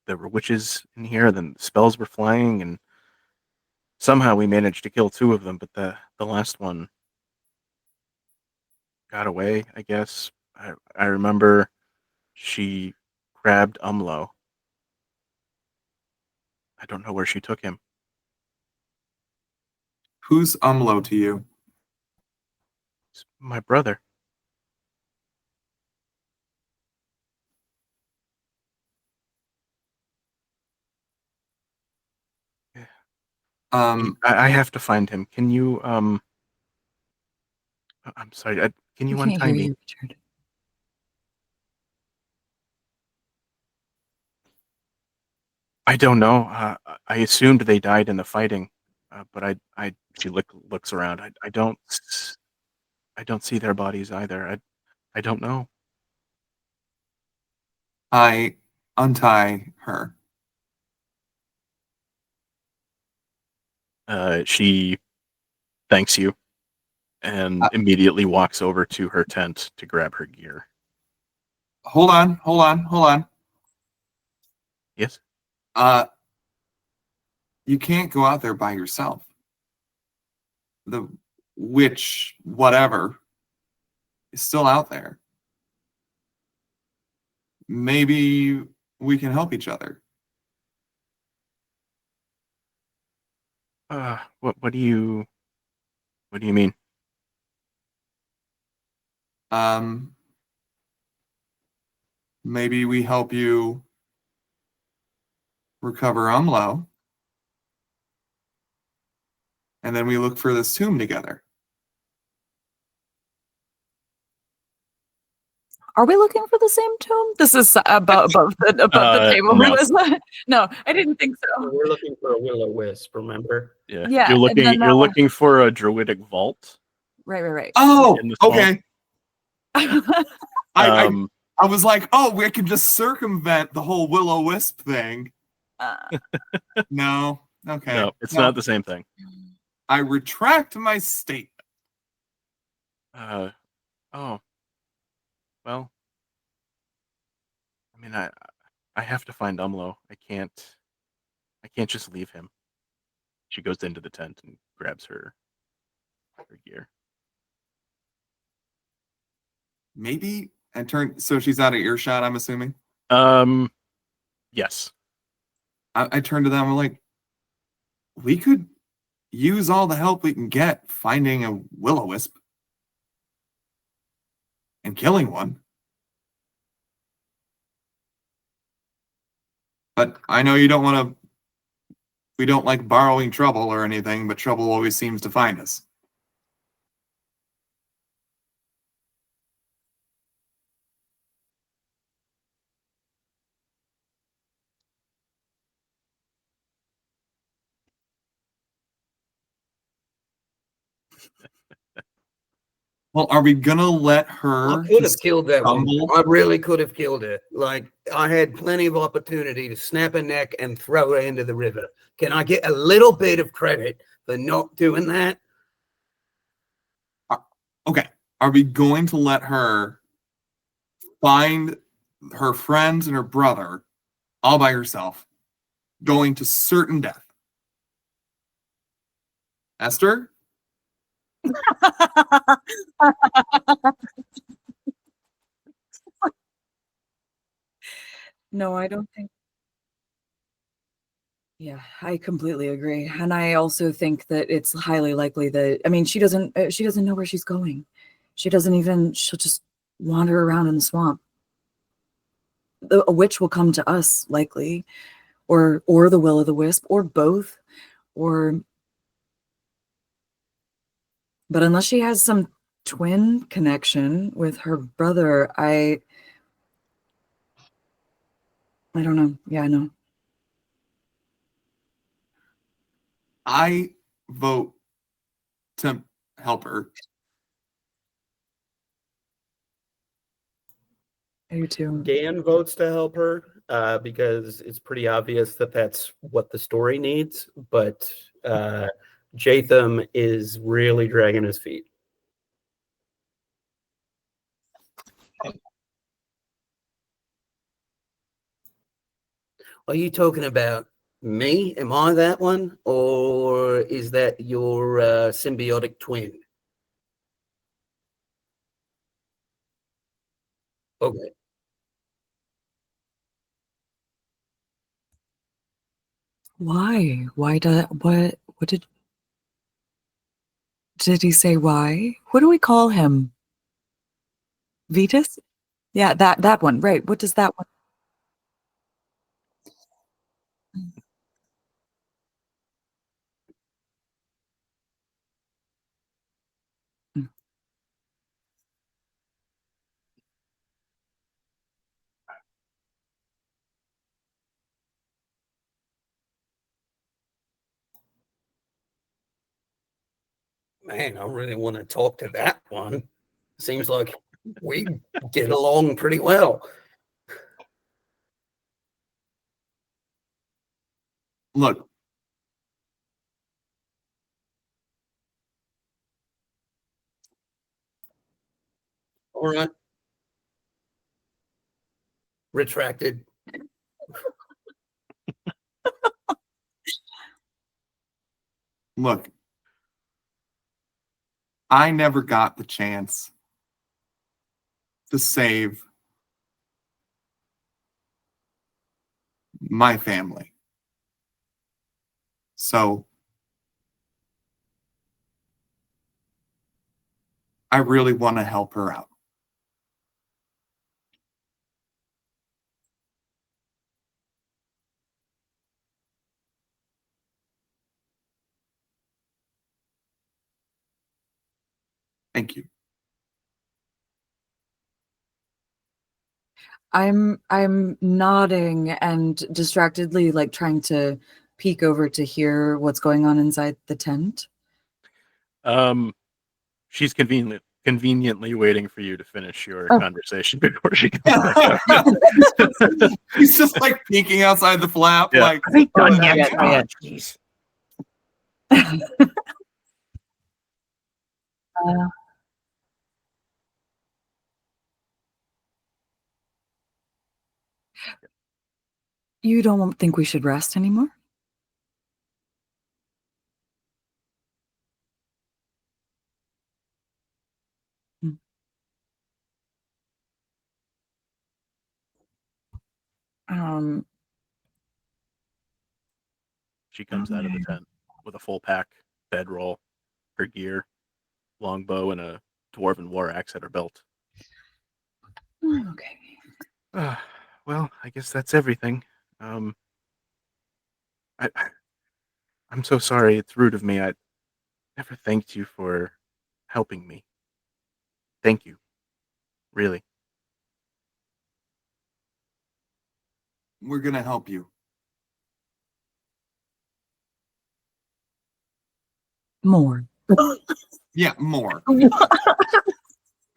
there were witches in here, then spells were flying, and somehow we managed to kill two of them, but the last one got away, I guess. I remember she grabbed Umlo. I don't know where she took him. Who's Umlo to you? It's my brother. I have to find him. Can you I'm sorry. Can you I can't untie hear me? you, Richard. I don't know. I assumed they died in the fighting, but she looks around. I don't see their bodies either. I don't know. I untie her. She thanks you and Uh, immediately walks over to her tent to grab her gear. hold on. Yes. You can't go out there by yourself. The witch, whatever, is still out there. Maybe we can help each other. What do you mean? Maybe we help you recover Umlo, and then we look for this tomb together. Are we looking for the same tomb? This is above the table. No. No, I didn't think so. We're looking for a will-o-wisp, remember? Yeah. Yeah, You're and then, looking for a druidic vault. Right. Oh, In the swamp. okay. Um, I was like, oh, we can just circumvent the whole will-o-wisp thing. No. Okay. No, it's not the same thing. I retract my statement. Oh. Well, I mean, I have to find Umlo. I can't just leave him. She goes into the tent and grabs her gear. Maybe and turn so she's out of earshot, I'm assuming. Yes. I turn to them. I'm like, we could use all the help we can get finding a will-o-wisp and killing one. But I know you don't want to. We don't like borrowing trouble or anything, but trouble always seems to find us. Well, are we gonna let her? I could have killed that one. stumble? I really could have killed it. Like, I had plenty of opportunity to snap a neck and throw her into the river. Can I get a little bit of credit for not doing that? Okay. Are we going to let her find her friends and her brother all by herself, going to certain death? Esther? No, I don't think. Yeah, I completely agree, and I also think that it's highly likely that she doesn't know where she's going. She'll just wander around in the swamp. A witch will come to us likely, or the will-o'-the-wisp, or both, or. But unless she has some twin connection with her brother. I don't know. Yeah, I know. I vote to help her. I do too. Dan votes to help her because it's pretty obvious that that's what the story needs. But Jaytham is really dragging his feet. Are you talking about me? Am I that one? Or is that your symbiotic twin? Okay. Why? Why what did he say why? What do we call him? Vetus? Yeah, that one. Right. What does that one? Mm. Man, I really want to talk to that one. Seems like we get along pretty well. Look, All right. Retracted. look. I never got the chance to save my family. So I really want to help her out. Thank you. I'm nodding and distractedly like trying to peek over to hear what's going on inside the tent. She's conveniently waiting for you to finish your Oh. conversation before she comes back up. He's just like peeking outside the flap, Yeah. like Done not yet. yet, not yet. Jeez. You don't think we should rest anymore? Um, She comes out of the tent with a full pack, bedroll, her gear, longbow, and a dwarven war axe at her belt. okay. Well, I guess that's everything. I'm so sorry. It's rude of me. I never thanked you for helping me. Thank you. Really. we're gonna help you. More. Yeah, more.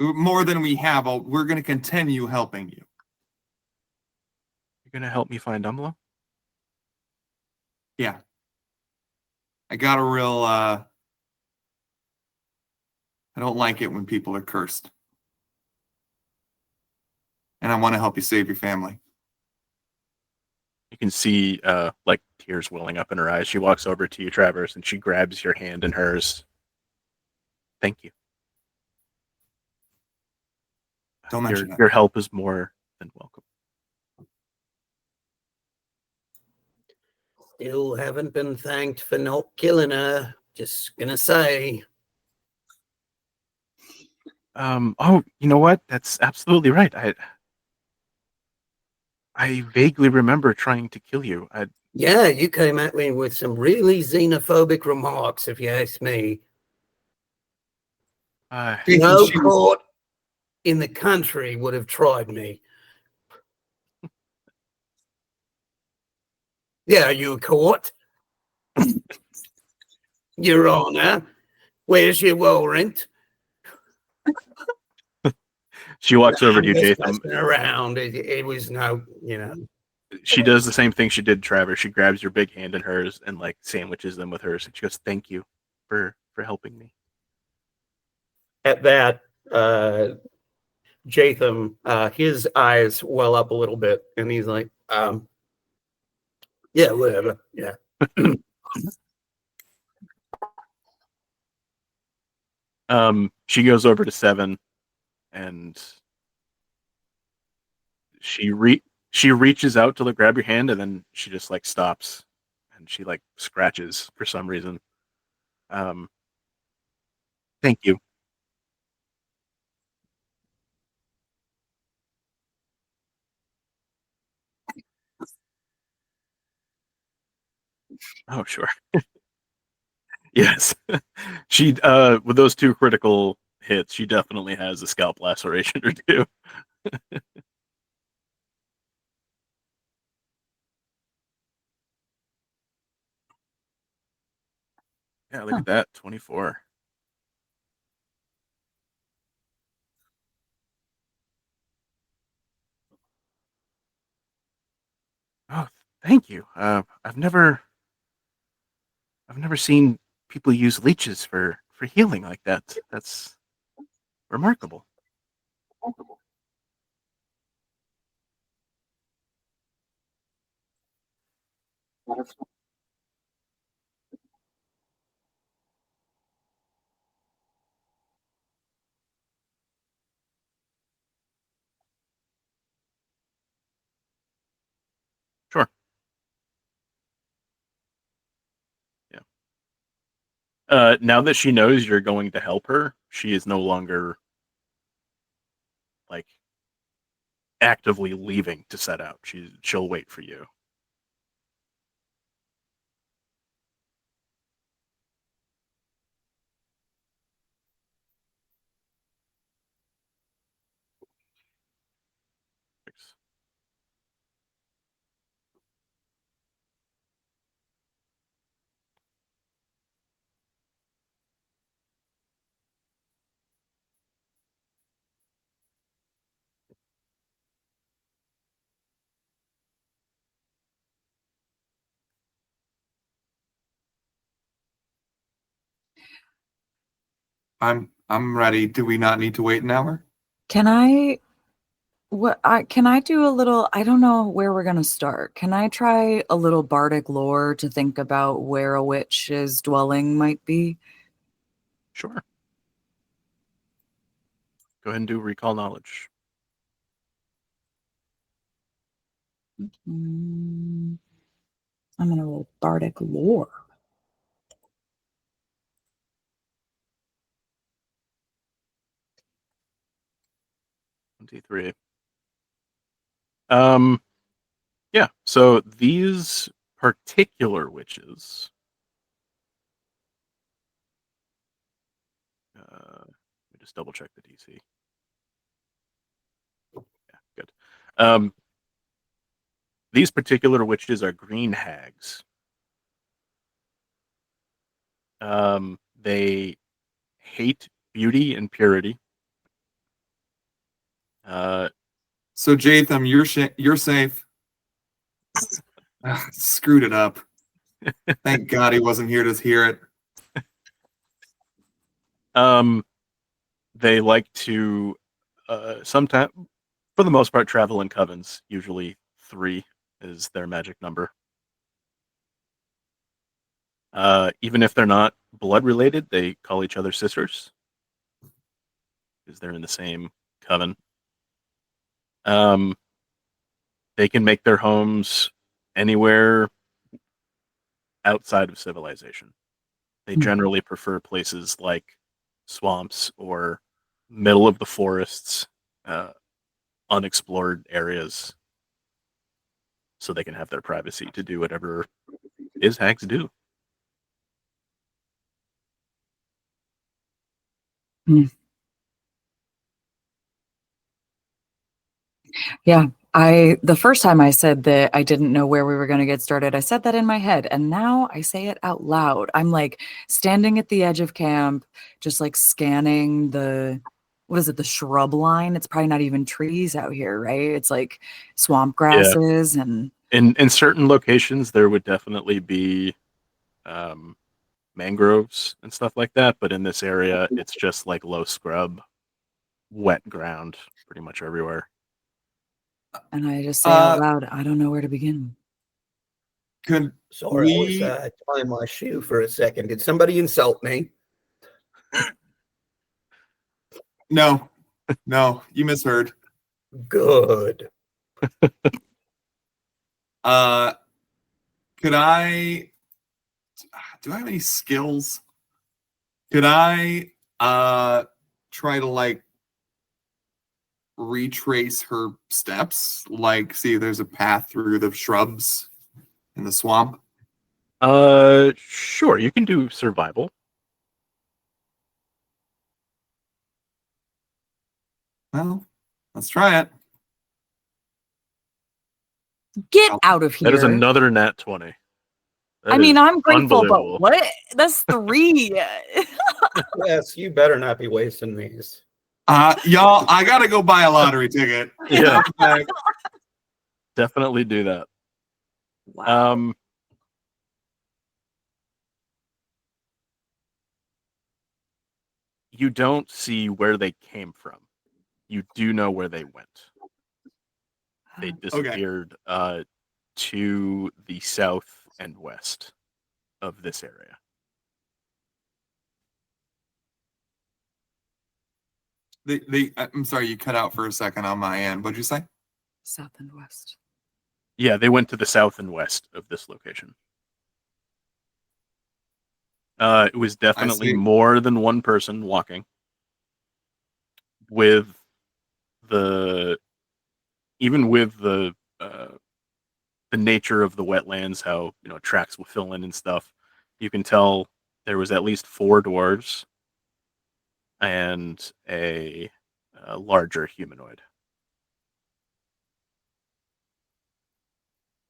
More than we have. We're gonna continue helping you. You're gonna help me find Umlo? Yeah. I got a real I don't like it when people are cursed. And I want to help you save your family. You can see like tears welling up in her eyes. She walks over to you, Travers, and she grabs your hand in hers. Thank you. Don't mention that. Your help is more than welcome. Still haven't been thanked for not killing her. Just gonna say. Oh, you know what? That's absolutely right. I vaguely remember trying to kill you. Yeah, you came at me with some really xenophobic remarks, if you ask me. Jaytham, No she was- court in the country would have tried me. Yeah, you court. Your Honor, where's your warrant? She walks over to you, I'm just Jaytham. messing around. It was no, She does the same thing she did Travers. She grabs your big hand in hers and like sandwiches them with hers. And she goes, "Thank you for helping me." At that, Jaytham, his eyes well up a little bit, and he's like, yeah, whatever. Yeah. She goes over to Seven, and she reaches out to grab your hand, and then she just like stops, and she like scratches for some reason. Thank you. Oh, sure. Yes. She with those 2 critical hits, she definitely has a scalp laceration or 2. Yeah, look at that. 24. Oh, thank you. I've never seen people use leeches for healing like that. That's remarkable. Sure. Yeah. Now that she knows you're going to help her, she is no longer like actively leaving to set out. She'll wait for you. I'm ready. Do we not need to wait an hour? Can I do a little, I don't know where we're gonna start. Can I try a little bardic lore to think about where a witch's dwelling might be? Sure. Go ahead and do recall knowledge. I'm gonna roll bardic lore. 23. Yeah, so these particular witches let me just double check the DC. Yeah, good. These particular witches are green hags. They hate beauty and purity. So Jaytham, you're safe. Screwed it up. Thank God he wasn't here to hear it. They like to sometimes, for the most part, travel in covens. Usually 3 is their magic number. Even if they're not blood related, they call each other sisters because they're in the same coven. They can make their homes anywhere outside of civilization. They generally prefer places like swamps or middle of the forests, unexplored areas, so they can have their privacy to do whatever is hags do. Yeah. The first time I said that I didn't know where we were going to get started, I said that in my head, and now I say it out loud. I'm like standing at the edge of camp, just like scanning the shrub line. It's probably not even trees out here, right? It's like swamp grasses and in certain locations there would definitely be mangroves and stuff like that, but in this area it's just like low scrub, wet ground pretty much everywhere. and I just say out loud, I don't know where to begin. Could Sorry, I we? was tying my shoe for a second. Did somebody insult me? No, you misheard. Good. Could I? Do I have any skills? Could I try to like retrace her steps? Like, see if there's a path through the shrubs in the swamp? Sure, you can do survival. Well, let's try it. Get out of here. That is another nat 20. That I mean, is I'm grateful, but unbelievable. what? That's 3. Yes, you better not be wasting these. Y'all, I gotta go buy a lottery ticket. Yeah, definitely do that. Wow. You don't see where they came from. You do know where they went. They disappeared to the south and west of this area. I'm sorry, you cut out for a second on my end. What'd you say? South and west. Yeah, they went to the south and west of this location. It was definitely more than one person walking. Even with the nature of the wetlands, how tracks will fill in and stuff, you can tell there was at least 4 dwarves and a larger humanoid.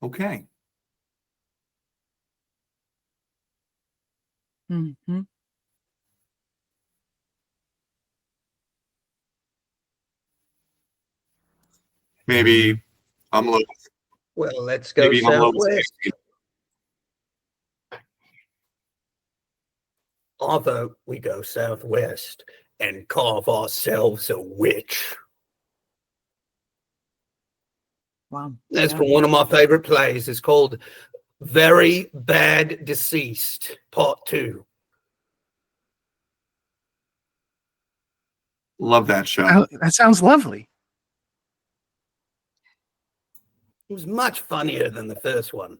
Okay. Mm-hmm. Maybe I'm a little. Well, let's go Maybe I'm a little southwest. mistaken. I vote we go southwest and carve ourselves a witch. Wow. That's from one of my favorite plays. It's called Very Bad Deceased, Part 2. Love that show. Oh, that sounds lovely. It was much funnier than the first one.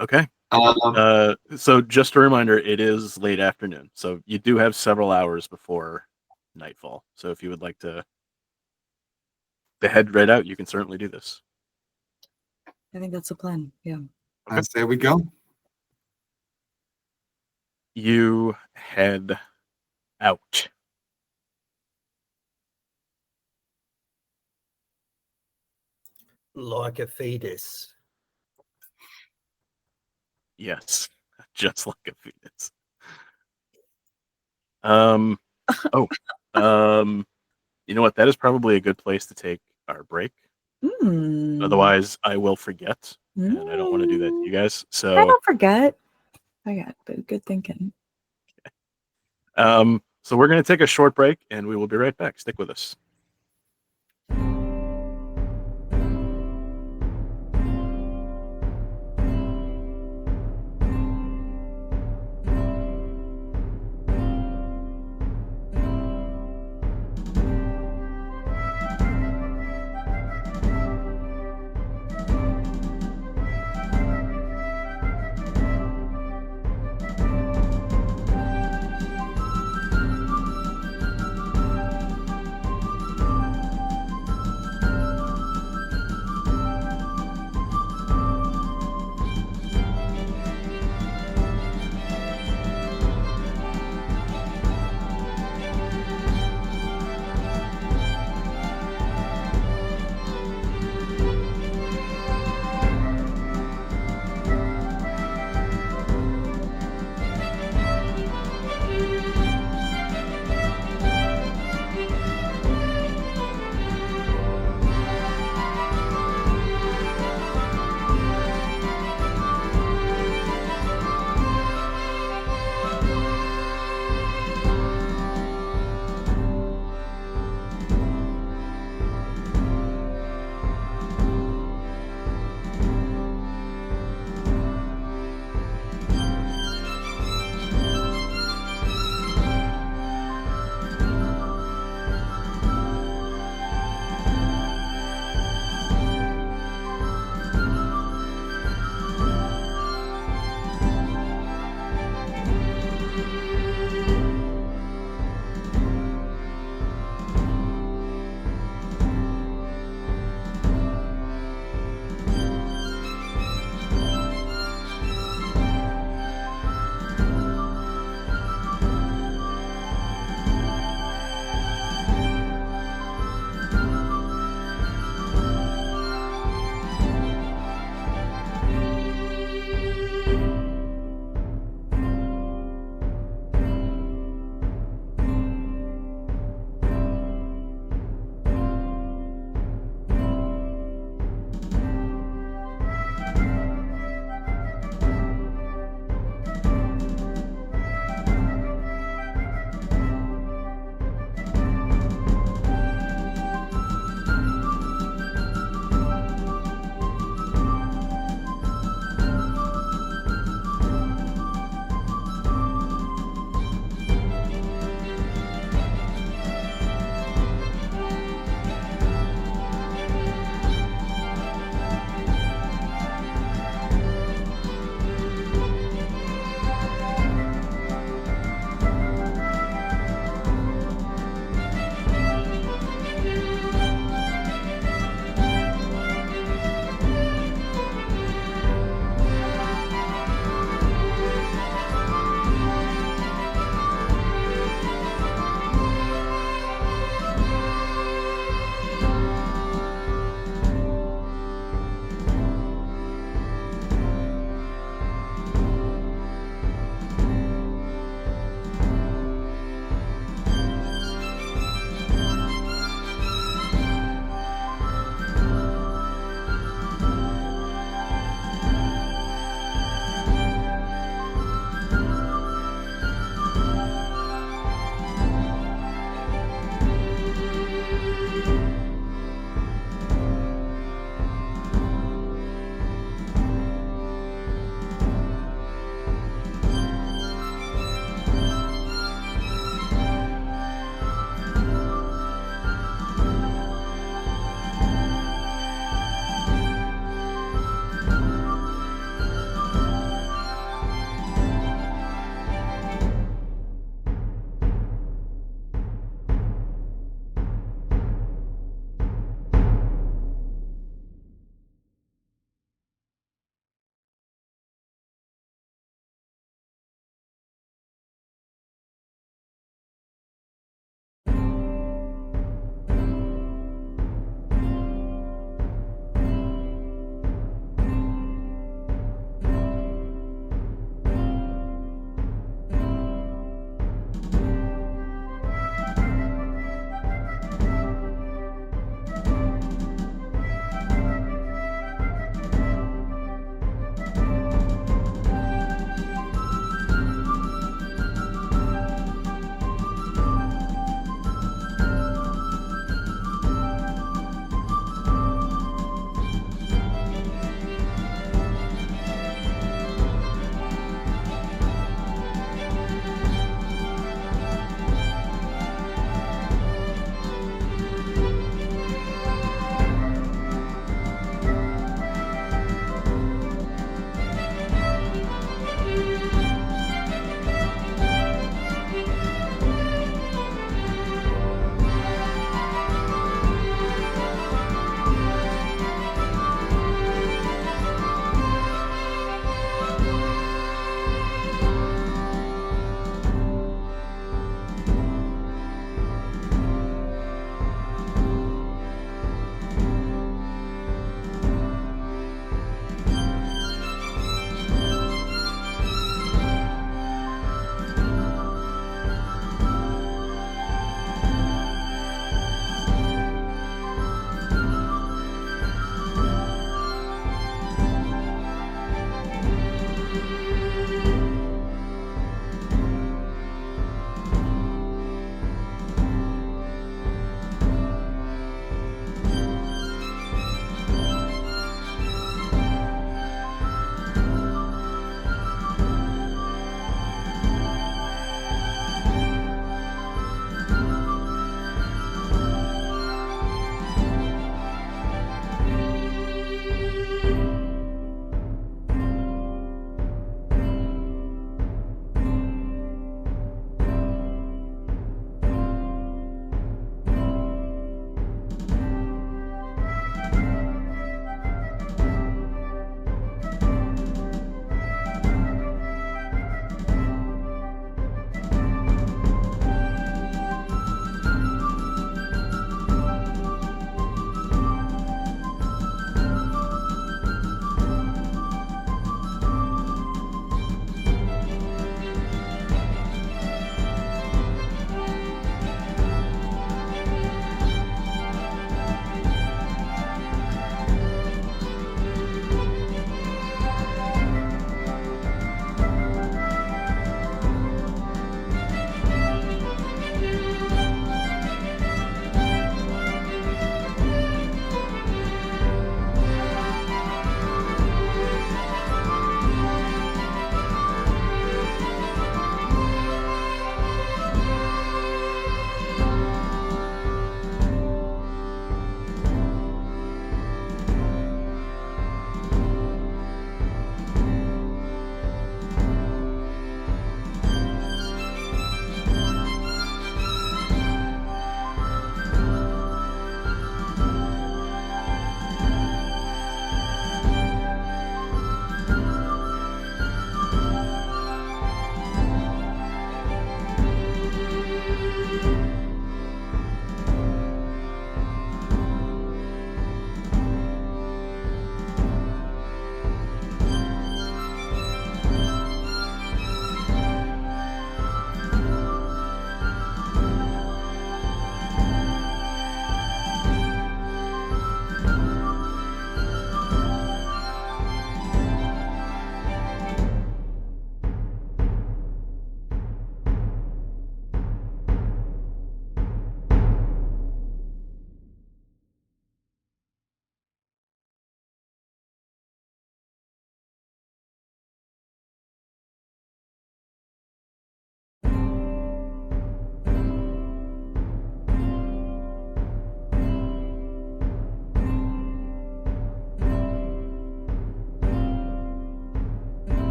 Okay. So just a reminder, it is late afternoon, so you do have several hours before nightfall. So if you would like to head right out, you can certainly do this. I think that's the plan. Yeah. I say we go. You head out. Like a fetus. Yes, just like a fetus. You know what? That is probably a good place to take our break. Mm. Otherwise, I will forget, and I don't want to do that to you guys. So I don't forget. I got good thinking. So we're going to take a short break, and we will be right back. Stick with us.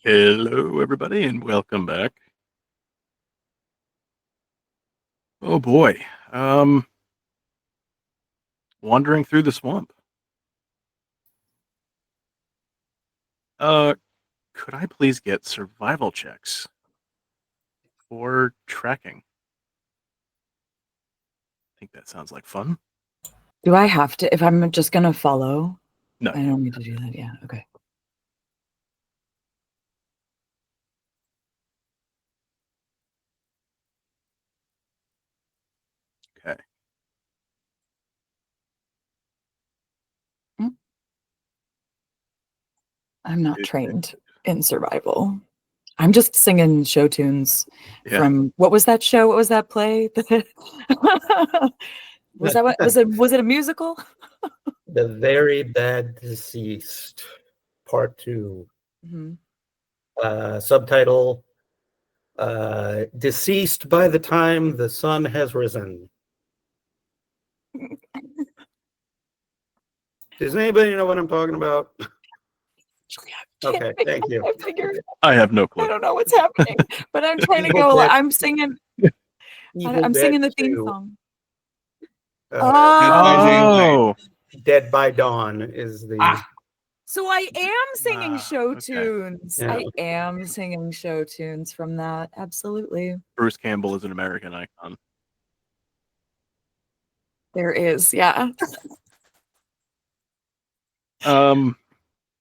Hello, everybody, and welcome back. Oh boy, wandering through the swamp. Could I please get survival checks for tracking? I think that sounds like fun. Do I have to, if I'm just going to follow? No, I don't need to do that. Yeah. Okay. okay. I'm not trained in survival. I'm just singing show tunes Yeah. from what was that show? What was that play? Was it a musical? The Very Bad Deceased, Part 2. Mm-hmm. Subtitle, Deceased by the Time the Sun Has Risen. Does anybody know what I'm talking about? Okay, thank you. I have no clue. I don't know what's happening, but I'm trying to Evil go. Dead. I'm singing. Evil I'm Dead singing the theme 2. song. Oh, Dead by Dawn is the. So I am singing show okay. tunes. Yeah. I am singing show tunes from that. Absolutely. Bruce Campbell is an American icon. There is, yeah.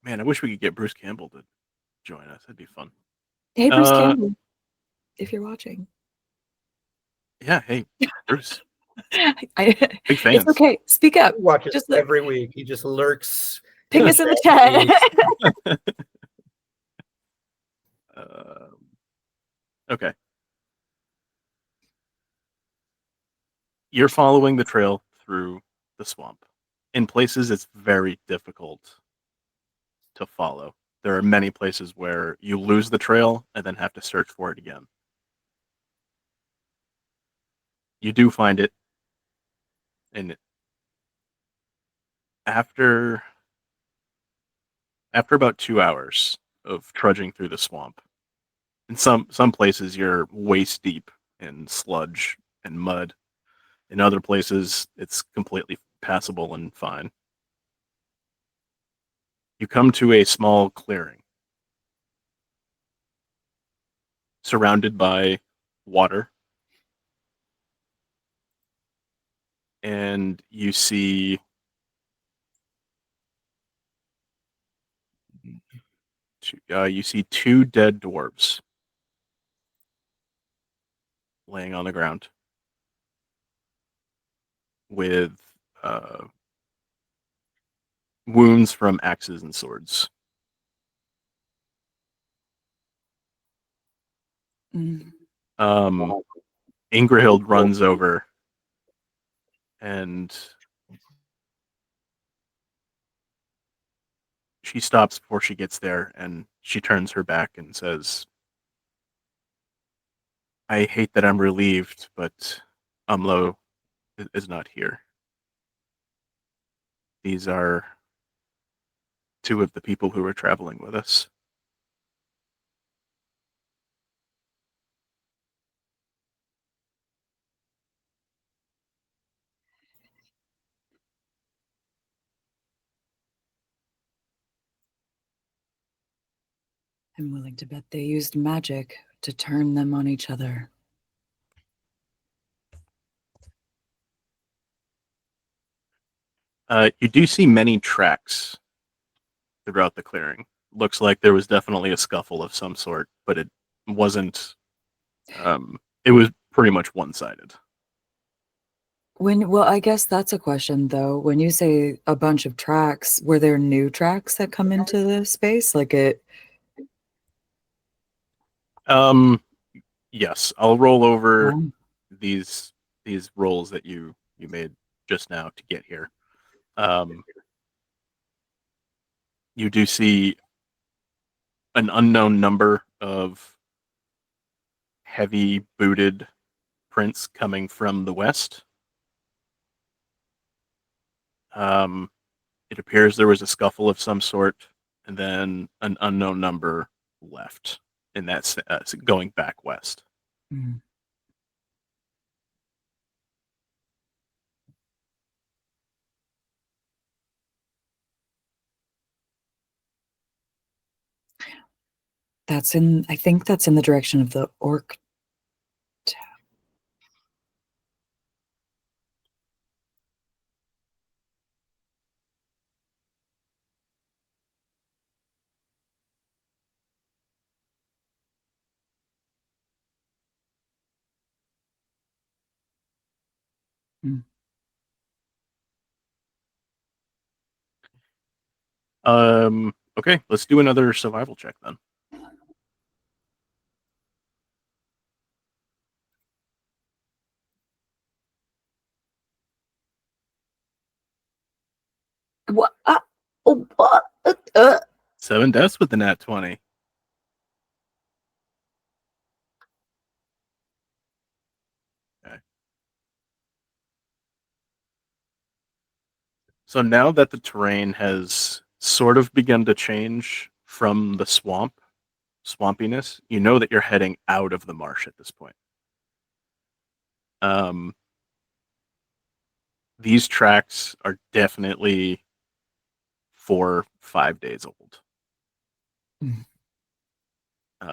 Man, I wish we could get Bruce Campbell to join us. That'd be fun. Hey, Bruce Campbell, if you're watching. Yeah, hey, Bruce. Big fans. It's okay. Speak up. He watches Just every week. He just lurks. ping us in the chat. Okay. You're following the trail through the swamp. In places, it's very difficult to follow. There are many places where you lose the trail and then have to search for it again. You do find it, and after about 2 hours of trudging through the swamp, in some places you're waist deep in sludge and mud. In other places, it's completely passable and fine. You come to a small clearing surrounded by water, and you see two dead dwarves laying on the ground with wounds from axes and swords. Ingrihild runs over and she stops before she gets there, and she turns her back and says, I hate that I'm relieved, but Umlo is not here. These are two of the people who are traveling with us. I'm willing to bet they used magic to turn them on each other. You do see many tracks throughout the clearing. Looks like there was definitely a scuffle of some sort, but it wasn't. It was pretty much one-sided. Well, I guess that's a question though. When you say a bunch of tracks, were there new tracks that come into the space? Like it. Yes, I'll roll over Oh. these rolls that you made just now to get here. You do see an unknown number of heavy booted prints coming from the west. It appears there was a scuffle of some sort, and then an unknown number left in that going back west. Mm. I think that's in the direction of the orc. Mm. Okay, let's do another survival check then. What? What? 7 deaths with the nat 20. Okay. So now that the terrain has sort of begun to change from the swampiness, you know that you're heading out of the marsh at this point. These tracks are definitely 4-5 days old. Mm.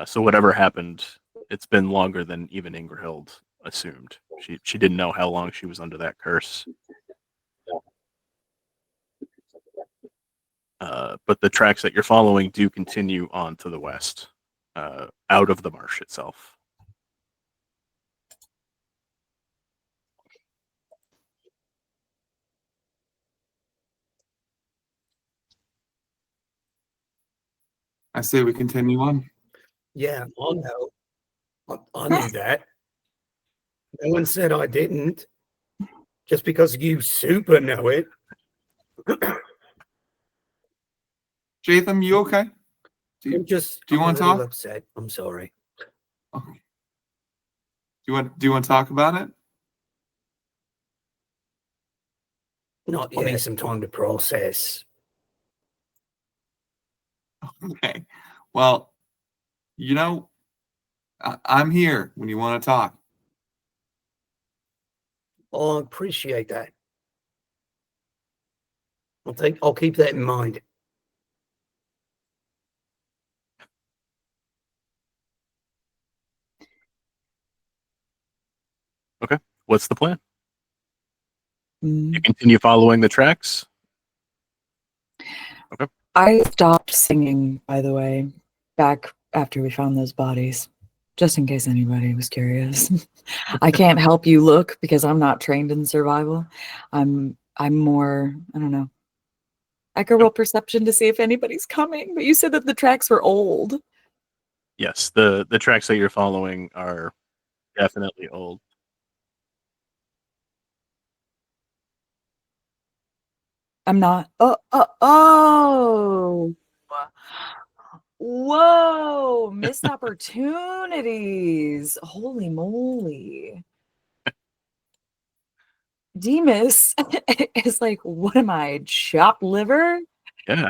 So whatever happened, it's been longer than even Ingrahild assumed. She didn't know how long she was under that curse. But the tracks that you're following do continue on to the west, out of the marsh itself. I say we continue on. Yeah, I know. I knew that. No one said I didn't. Just because you super know it. Jaytham, you okay? Do I'm you want to a little talk? upset. I'm sorry. Okay. Do you want to talk about it? Not yet. I need some time to process. Okay. Well, I'm here when you want to talk. I appreciate that. I'll keep that in mind. Okay, what's the plan? Mm. You continue following the tracks? Okay. I stopped singing, by the way, back after we found those bodies, just in case anybody was curious. I can't help you look because I'm not trained in survival. I'm more, I don't know. I could roll perception to see if anybody's coming, but you said that the tracks were old. Yes, the tracks that you're following are definitely old. I'm not. Oh. Whoa, missed opportunities. Holy moly. Demas is like, what am I, chopped liver? Yeah.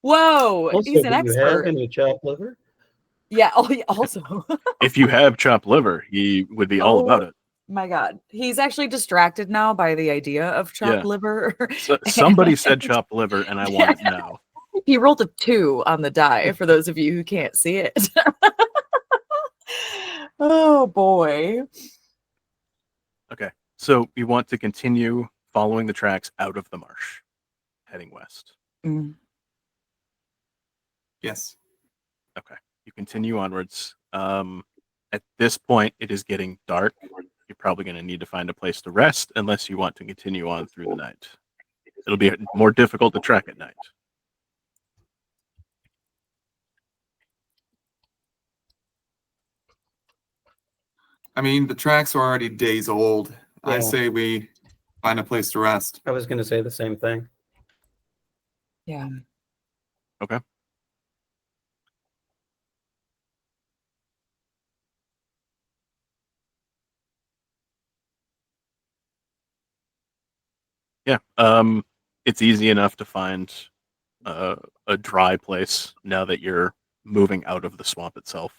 Whoa, Also, he's an do you have expert. any chopped liver? Yeah, also. If you have chopped liver, he would be all about it. My God. He's actually distracted now by the idea of chopped Yeah. liver. So, somebody said chopped liver, and I want it now. He rolled a 2 on the die, for those of you who can't see it. Oh, boy. Okay, so you want to continue following the tracks out of the marsh, heading west. Mm. Yes. Okay, you continue onwards. At this point, it is getting dark. You're probably going to need to find a place to rest unless you want to continue on through the night. It'll be more difficult to track at night. I mean, the tracks are already days old. I Yeah. say we find a place to rest. I was going to say the same thing. Yeah. Okay. Yeah. It's easy enough to find a dry place now that you're moving out of the swamp itself.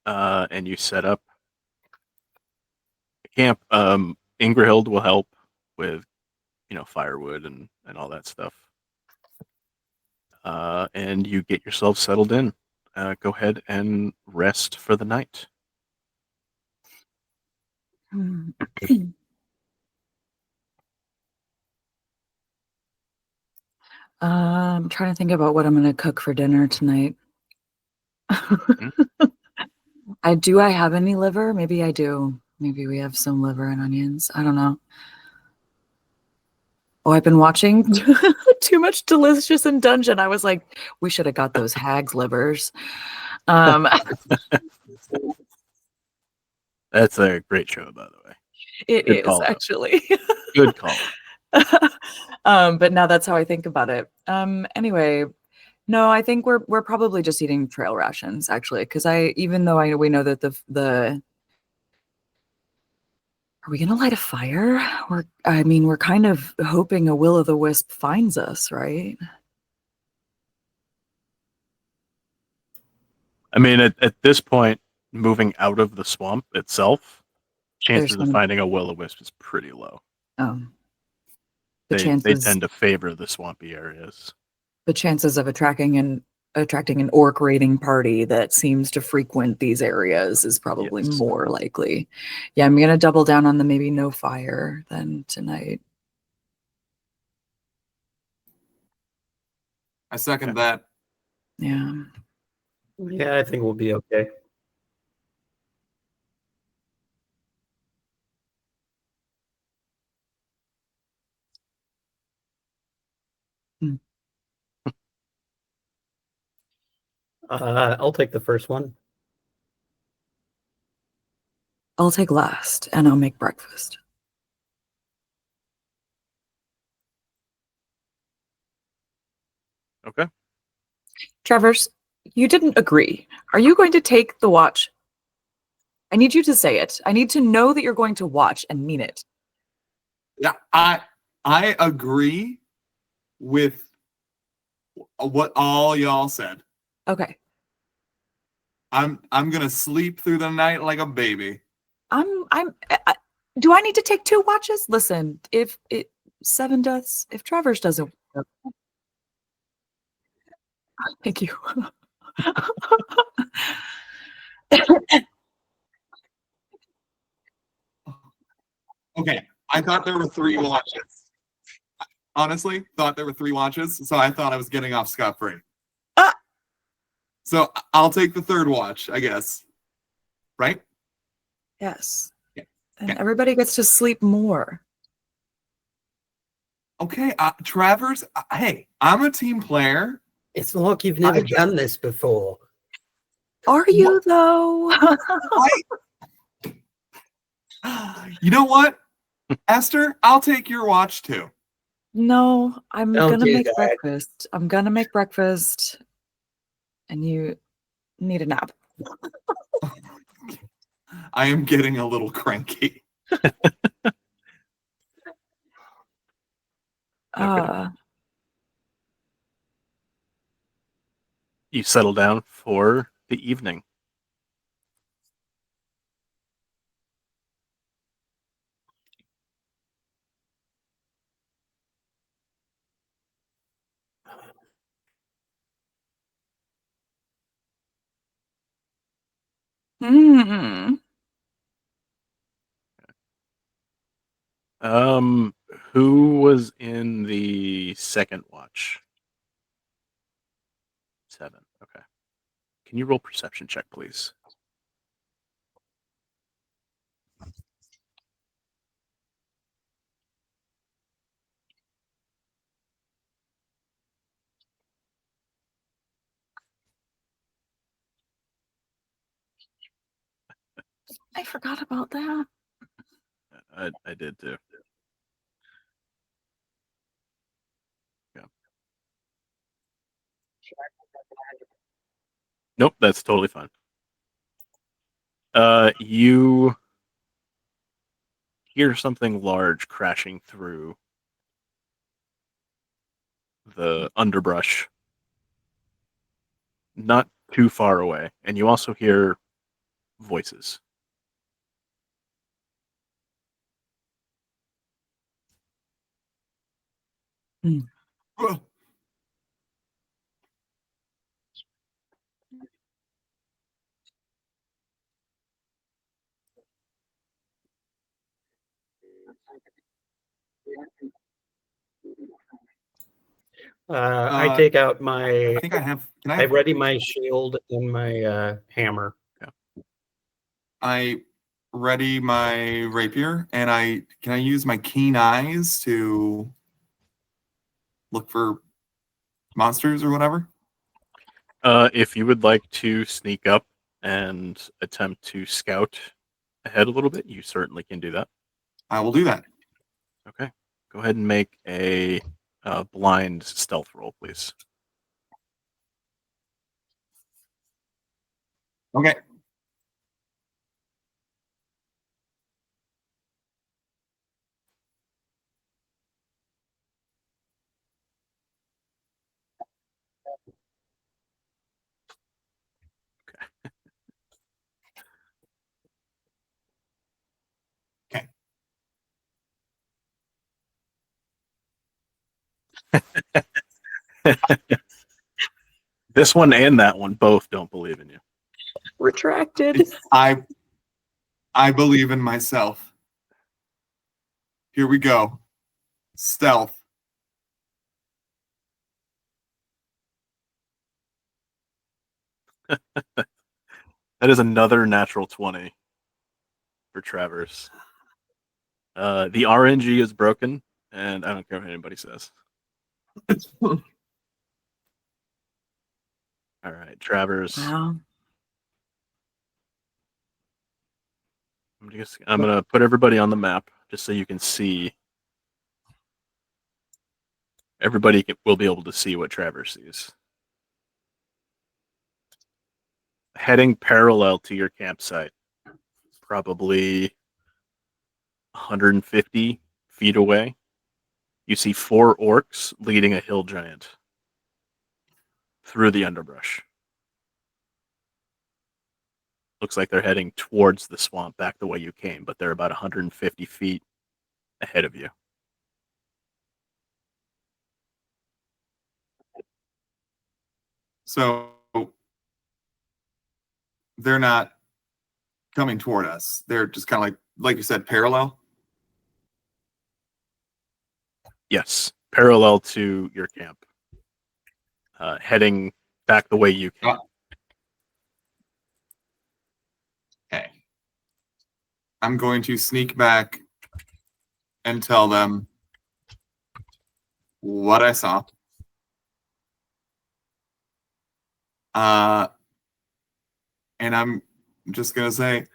And you set up camp. Ingrahild will help with, firewood and all that stuff. And you get yourself settled in. Go ahead and rest for the night. I'm trying to think about what I'm going to cook for dinner tonight. Do I have any liver? Maybe I do. Maybe we have some liver and onions. I don't know. Oh, I've been watching too much Delicious in Dungeon. I was like, we should have got those hags' livers. That's a great show, by the way. It Good is call, actually. Good call. But now that's how I think about it. Anyway, no, I think we're probably just eating trail rations actually, because even though we know that the are we gonna light a fire? We're kind of hoping a will-o'-the-wisp finds us, right? I mean, at this point, moving out of the swamp itself, chances of finding a will-o'-wisp is pretty low. They tend to favor the swampy areas. The chances of attracting an orc raiding party that seems to frequent these areas is probably more likely. Yeah, I'm gonna double down on the maybe no fire then tonight. I second that. Yeah. Yeah, I think we'll be okay. I'll take the first one. I'll take last and I'll make breakfast. Okay. Travers, you didn't agree. Are you going to take the watch? I need you to say it. I need to know that you're going to watch and mean it. Yeah, I agree with what all y'all said. Okay. I'm gonna sleep through the night like a baby. Do I need to take 2 watches? Listen, if Travers doesn't. Thank you. Okay, I thought there were 3 watches. Honestly, thought there were 3 watches, so I thought I was getting off scot-free. So I'll take the 3rd watch, I guess. Right? Yes. Yeah. And everybody gets to sleep more. Okay, Travers, hey, I'm a team player. It's like you've never done this before. Are you, though? You know what? Esther, I'll take your watch too. No, I'm Don't gonna do make that. breakfast. I'm gonna make breakfast. And you need a nap. I am getting a little cranky. You settle down for the evening. Mm-hmm. Who was in the second watch? 7. Okay. Can you roll perception check, please? I forgot about that. I did too. Yeah. Nope, that's totally fine. You hear something large crashing through the underbrush not too far away, and you also hear voices. I take out my. I think I have. Can I? I Have, ready my shield and my hammer. I ready my rapier, and can I use my keen eyes to look for monsters or whatever? If you would like to sneak up and attempt to scout ahead a little bit, you certainly can do that. I will do that. Okay. Go ahead and make a blind stealth roll, please. Okay. Okay. This one and that one both don't believe in you. Retracted. I believe in myself. Here we go. Stealth. That is another natural 20 for Travers. The RNG is broken, and I don't care what anybody says. All right, Travers. Wow. I'm gonna put everybody on the map just so you can see. Everybody will be able to see what Travers sees. Heading parallel to your campsite, probably 150 feet away, you see 4 orcs leading a hill giant through the underbrush. Looks like they're heading towards the swamp back the way you came, but they're about 150 feet ahead of you. So they're not coming toward us. They're just kind of like you said, parallel. Yes, parallel to your camp. Heading back the way you came. Okay. I'm going to sneak back and tell them what I saw. And I'm just going to say,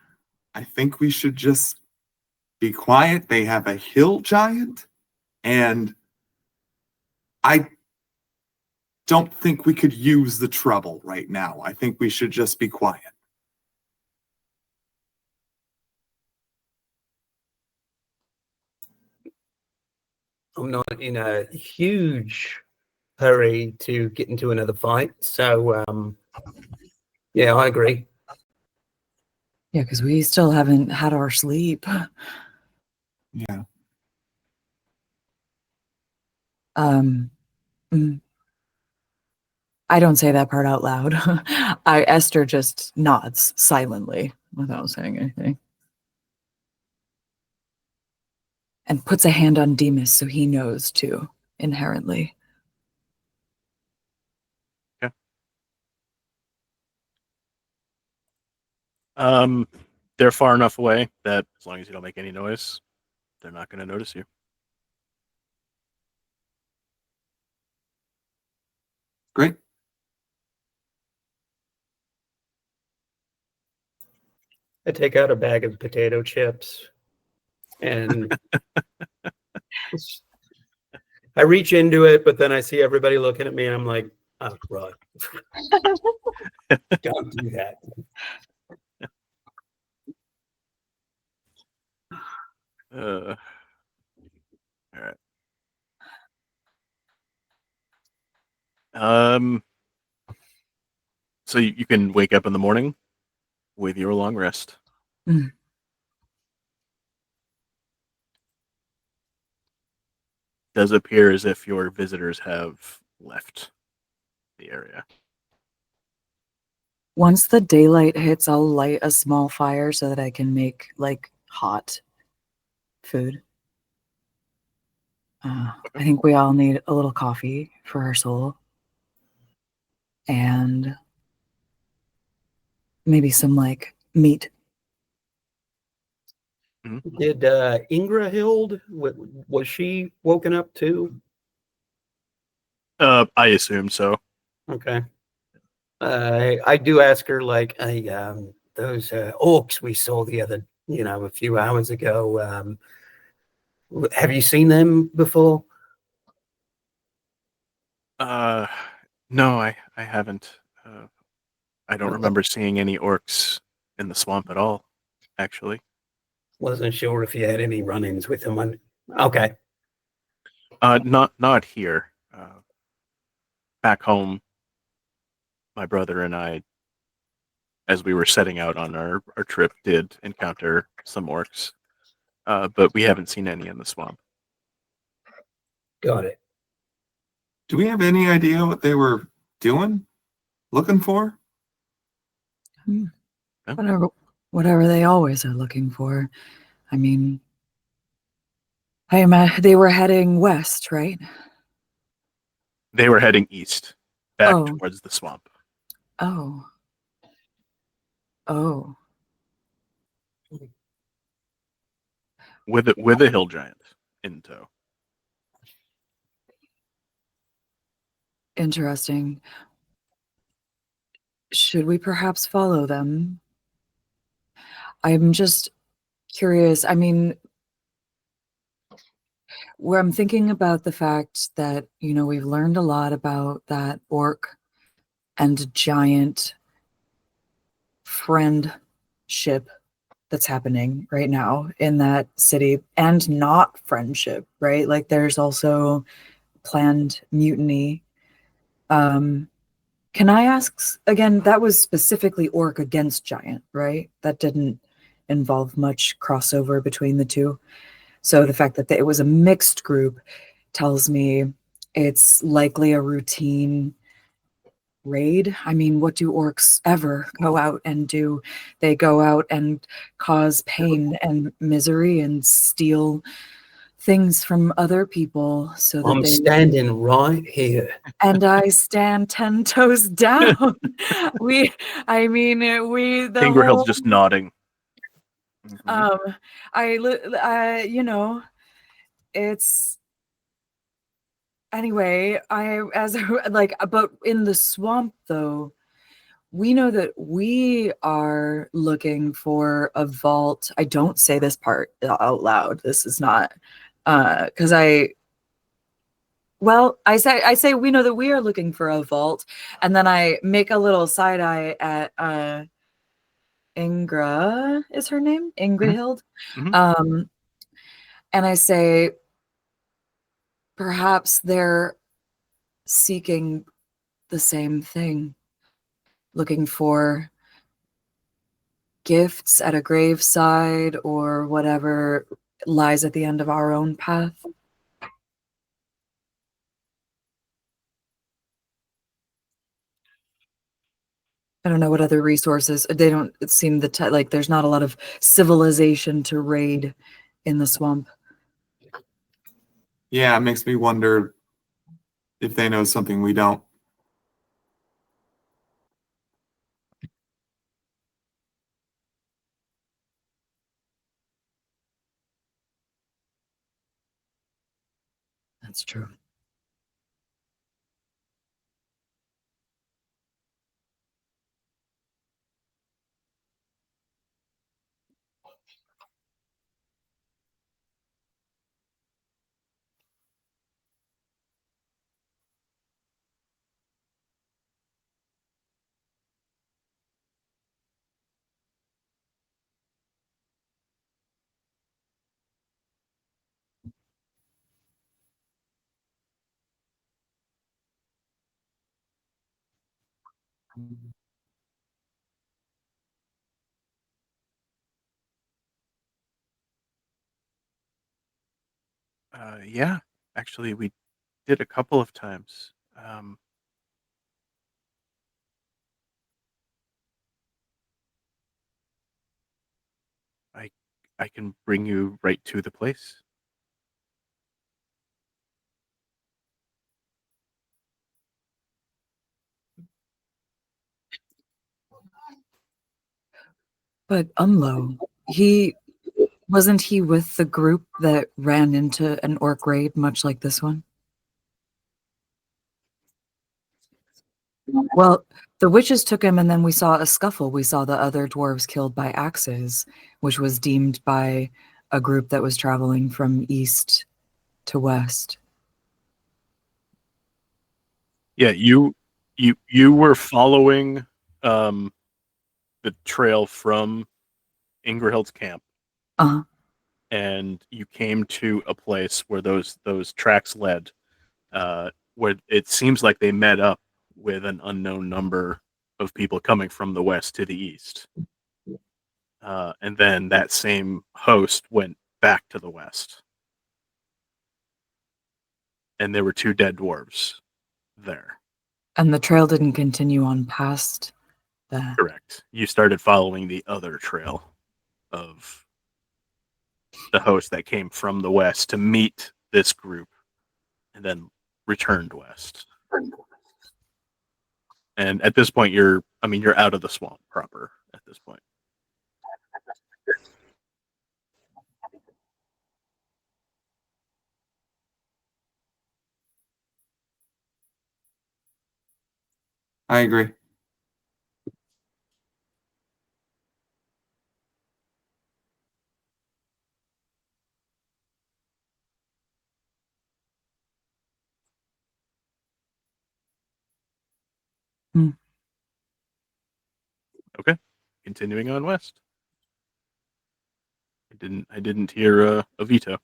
I think we should just be quiet. They have a hill giant, and I don't think we could use the trouble right now. I think we should just be quiet. I'm not in a huge hurry to get into another fight, so yeah, I agree. Yeah, because we still haven't had our sleep. Yeah. I don't say that part out loud. Esther just nods silently without saying anything. And puts a hand on Demas so he knows too, inherently. Okay. They're far enough away that as long as you don't make any noise, they're not going to notice you. Great. I take out a bag of potato chips and I reach into it, but then I see everybody looking at me and I'm like, oh, right. Don't do that. All right. So you can wake up in the morning with your long rest. Mm. Does appear as if your visitors have left the area. Once the daylight hits, I'll light a small fire so that I can make like hot food. I think we all need a little coffee for our soul. And maybe some like meat. Did Ingrahild, was she woken up too? I assume so. Okay. I do ask her, like, those orcs we saw a few hours ago. Have you seen them before? No, I haven't. I don't remember seeing any orcs in the swamp at all, actually. Wasn't sure if you had any run-ins with them. Okay. Not here. Back home, my brother and I, as we were setting out on our trip, did encounter some orcs, but we haven't seen any in the swamp. Got it. Do we have any idea what they were doing? Looking for? Whatever they always are looking for. I mean, they were heading west, right? They were heading east, back Oh. towards the swamp. Oh. With a hill giant in tow. Interesting. Should we perhaps follow them? I'm just curious. I mean, where I'm thinking about the fact that, we've learned a lot about that orc and giant friendship that's happening right now in that city, and not friendship, right? Like there's also planned mutiny. Can I ask again, that was specifically orc against giant, right? That didn't involve much crossover between the two. So the fact that it was a mixed group tells me it's likely a routine raid. I mean, what do orcs ever go out and do? They go out and cause pain and misery and steal things from other people so that I'm standing right here. And I stand 10 toes down. The Fingerhill's just nodding. It's anyway, but in the swamp though, we know that we are looking for a vault. I don't say this part out loud. This is not because I say we know that we are looking for a vault, and then I make a little side eye at Ingra, is her name? Ingrahild. Mm-hmm. And I say perhaps they're seeking the same thing, looking for gifts at a graveside or whatever lies at the end of our own path. I don't know what other resources. They don't seem like there's not a lot of civilization to raid in the swamp. Yeah, it makes me wonder if they know something we don't. That's true. Yeah, actually, we did a couple of times. I I can bring you right to the place. But wasn't he with the group that ran into an orc raid much like this one? Well, the witches took him, and then we saw a scuffle. We saw the other dwarves killed by axes, which was deemed by a group that was traveling from east to west. Yeah, you were following the trail from Ingerhild's camp, Uh-huh. and you came to a place where those tracks led, where it seems like they met up with an unknown number of people coming from the west to the east. And then that same host went back to the west. And there were 2 dead dwarves there. And the trail didn't continue on past that. Correct. You started following the other trail of the host that came from the west to meet this group and then returned west. And at this point you're out of the swamp proper at this point. I agree. Okay. Continuing on west. I didn't hear a veto.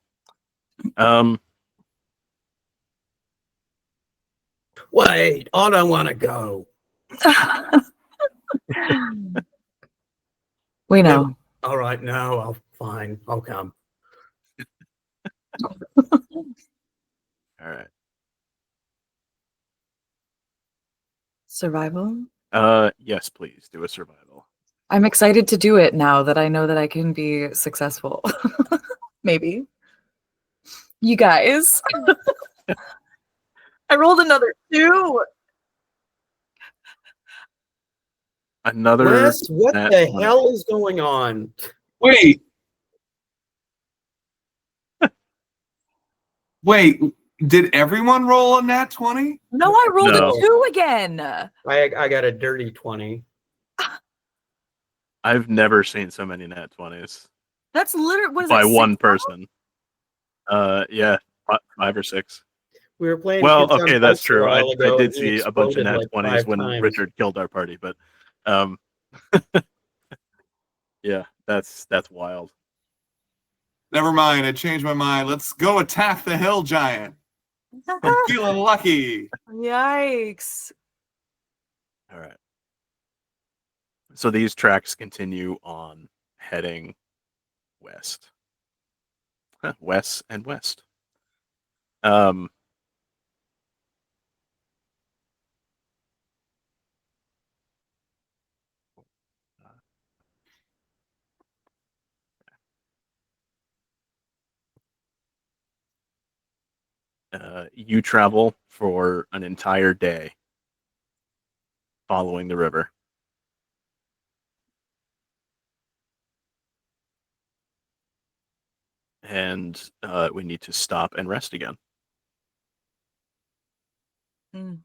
Wait, I don't want to go. We know. All right, no, fine. I'll come. All right. Survival? Yes, please do a survival. I'm excited to do it now that I know that I can be successful. Maybe. You guys. I rolled another 2. Another. Wes, what the hell is going on? Wait. Wait, did everyone roll a nat 20? No, I rolled No. a 2 again. I got a dirty 20. I've never seen so many nat 20s. That's literally by one person. Yeah, 5 or 6. We were playing. Well, Kids on okay, that's Bikes true. I ago, did and he see a bunch of exploded nat like 20s 5 when times. Richard killed our party, but yeah, that's wild. Never mind, I changed my mind. Let's go attack the hill giant. I'm feeling lucky. Yikes. All right. So these tracks continue on heading west. West and west. You travel for an entire day following the river. And we need to stop and rest again. You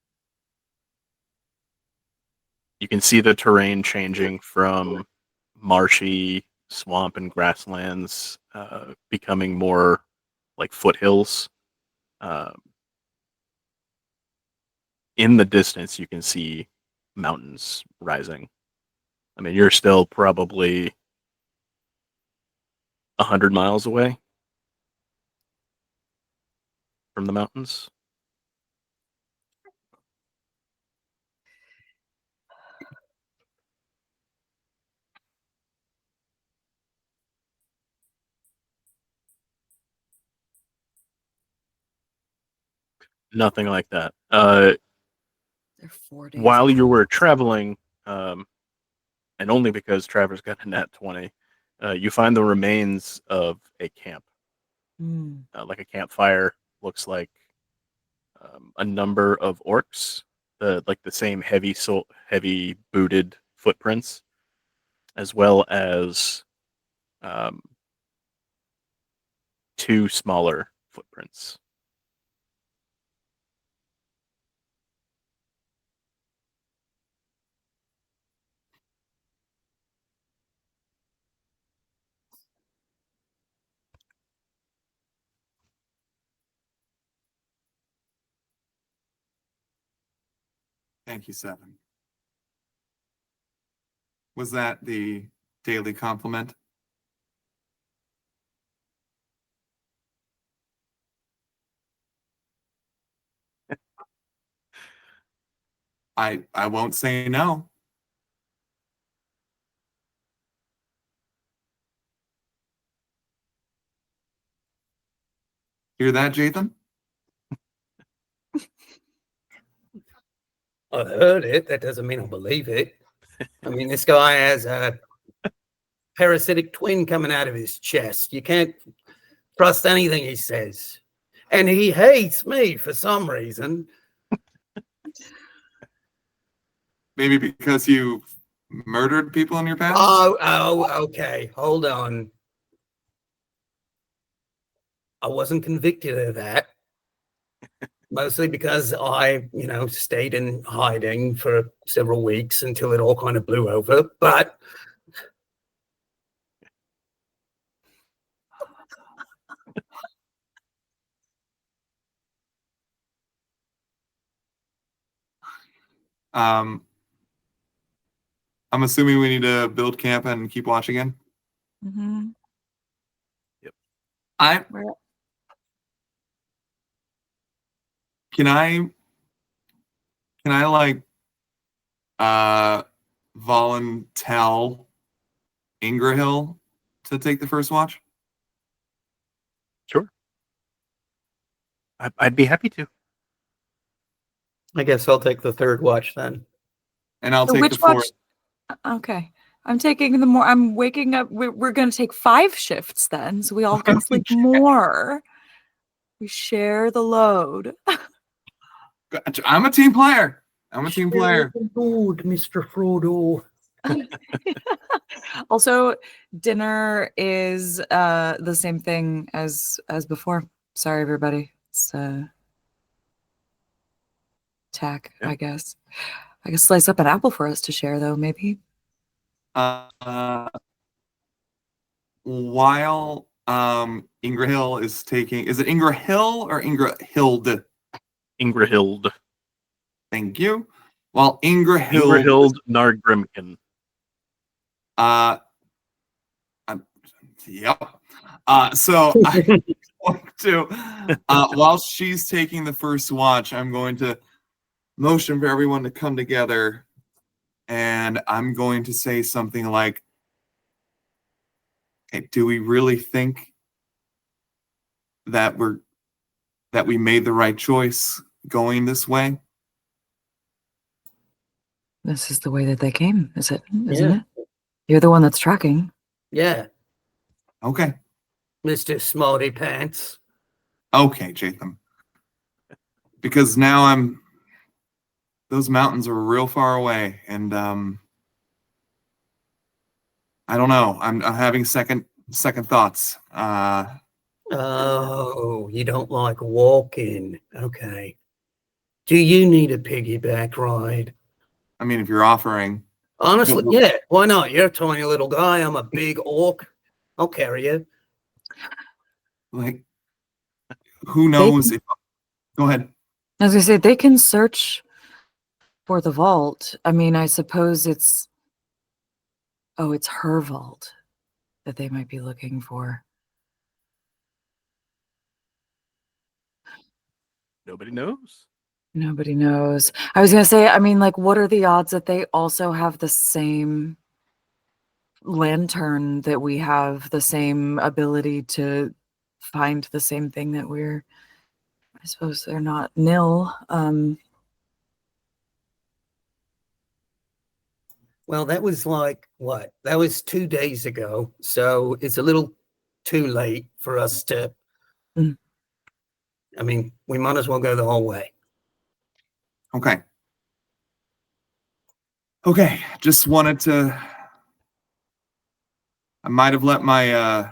can see the terrain changing from marshy swamp and grasslands, becoming more like foothills. In the distance, you can see mountains rising. I mean, you're still probably 100 miles away from the mountains. Nothing like that. They're 4 days. While you out. were traveling, and only because Travers got a nat 20, you find the remains of a camp. Hmm. Like a campfire. Looks like a number of orcs, like the same heavy booted footprints, as well as um, 2 smaller footprints. Thank you, Seven. Was that the daily compliment? I won't say no. Hear that, Jaytham? I heard it. That doesn't mean I believe it. I mean, this guy has a parasitic twin coming out of his chest. You can't trust anything he says. And he hates me for some reason. Maybe because you murdered people in your past? Oh, okay. Hold on. I wasn't convicted of that. Mostly because I, stayed in hiding for several weeks until it all kind of blew over. But I'm assuming we need to build camp and keep watch again. Mm-hmm. I Where- can I like volunteer Ingrahill to take the first watch? Sure. I'd be happy to. I guess I'll take the third watch then. And I'll So take which the fourth. watch? Okay. I'm waking up. We're going to take 5 shifts then, so we all can sleep more. We share the load. Gotcha. I'm a team player. Good, Mr. Frodo. Also, dinner is the same thing as before. Sorry, everybody. It's tack, Yeah. I guess. I could slice up an apple for us to share, though, maybe. While Ingrahill is taking, is it Ingrahill or Ingrahild? Ingrahild. Thank you. While Ingrahill, Ingrahild Nargrimkin. Yep. So I'm going to, while she's taking the first watch, I'm going to motion for everyone to come together, and I'm going to say something like, "Hey, do we really think that we made the right choice going this way?" This is the way that they came, isn't Yeah. it? You're the one that's tracking. Yeah, Okay. Mr. Smarty Pants. Okay, Jaytham. Because now those mountains are real far away, and I don't know. I'm having second thoughts. Oh, you don't like walking. Okay. Do you need a piggyback ride? I mean, if you're offering, Honestly, yeah. Why not? You're a tiny little guy. I'm a big orc. I'll carry you. like, who knows if? Go ahead. As I say, they can search for the vault. I mean, I suppose it's her vault that they might be looking for. Nobody knows. Nobody knows. I was going to say, I mean, like, what are the odds that they also have the same lantern that we have, the same ability to find the same thing that we're I suppose they're not nil. Well, that was like what? That was 2 days ago. So it's a little too late for us to. Mm. I mean, we might as well go the whole way. Okay. Okay. Just wanted to. I might have let my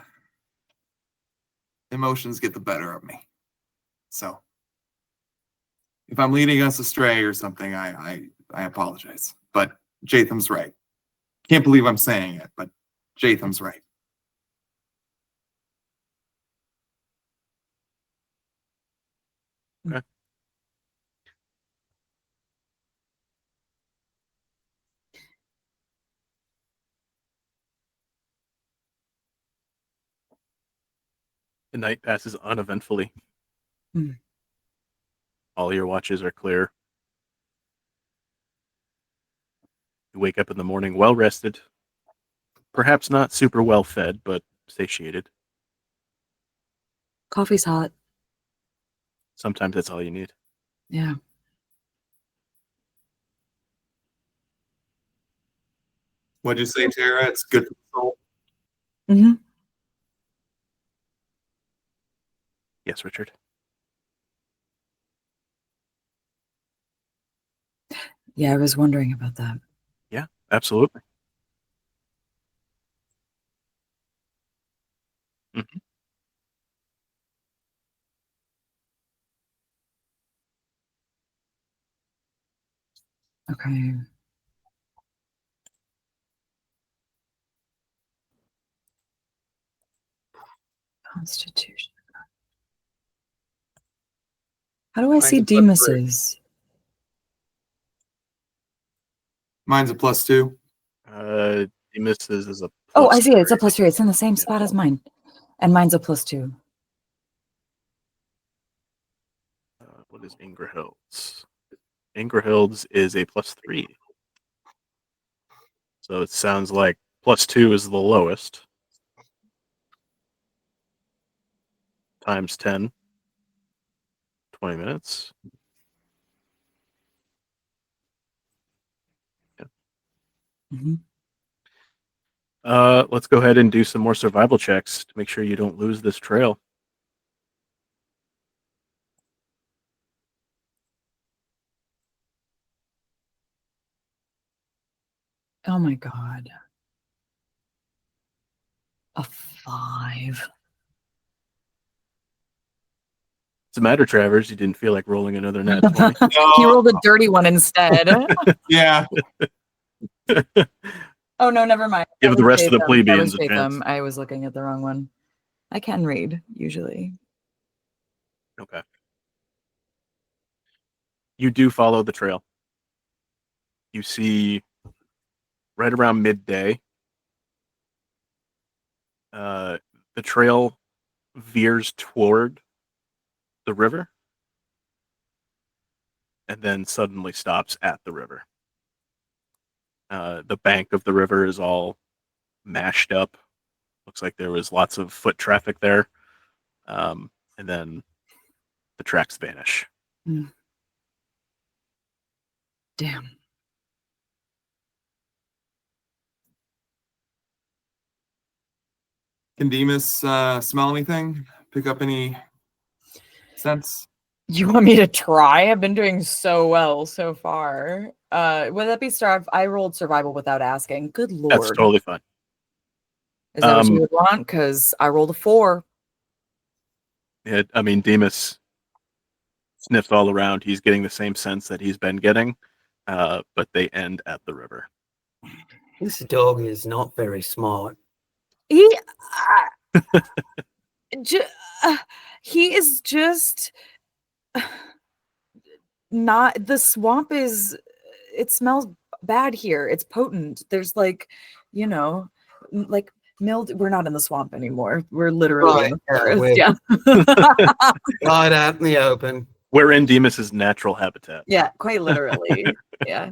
emotions get the better of me. So if I'm leading us astray or something, I apologize. But Jaytham's right. Can't believe I'm saying it, but Jaytham's right. Okay. The night passes uneventfully. Mm. All your watches are clear. You wake up in the morning well rested. Perhaps not super well fed, but satiated. Coffee's hot. Sometimes that's all you need. Yeah. What'd you say, Tara? It's good for the soul. Mm-hmm. Yes, Richard. Yeah, I was wondering about that. Yeah, absolutely. Mhm. Okay. Constitution. How do I see Mine's a +3. Demas's? Mine's a +2. Demis's is a Oh, plus I see it. It's a three. +3. It's in the same Yeah. spot as mine. And mine's a +2. What is Ingrahild's? Ingrahild's is a +3. So it sounds like +2 is the lowest. Times 10. 20 minutes. Yeah. Mm-hmm. Let's go ahead and do some more survival checks to make sure you don't lose this trail. Oh my God. A 5. What's the matter, Travers? You didn't feel like rolling another nat 20? He rolled a dirty one instead. Yeah. Oh no, never mind. Give That the was rest of the Jaytham. That plebeians was a chance. Jaytham. I was looking at the wrong one. I can read usually. Okay. You do follow the trail. You see right around midday, the trail veers toward the river and then suddenly stops at the river. The bank of the river is all mashed up. Looks like there was lots of foot traffic there. And then the tracks vanish. Mm. Damn. Can Demas smell anything? Pick up any sense? You want me to try? I've been doing so well so far. Would that be I rolled survival without asking. Good Lord. That's totally fine. Is that what you would want? Because I rolled a 4. Yeah, I mean, Demas sniffed all around. He's getting the same sense that he's been getting, but they end at the river. This dog is not very smart. He he is just not. The swamp is. It smells bad here. It's potent. There's like, like mild. We're not in the swamp anymore. We're literally in the forest. Yeah. Right out in the open. We're in Demas's natural habitat. Yeah, quite literally. Yeah.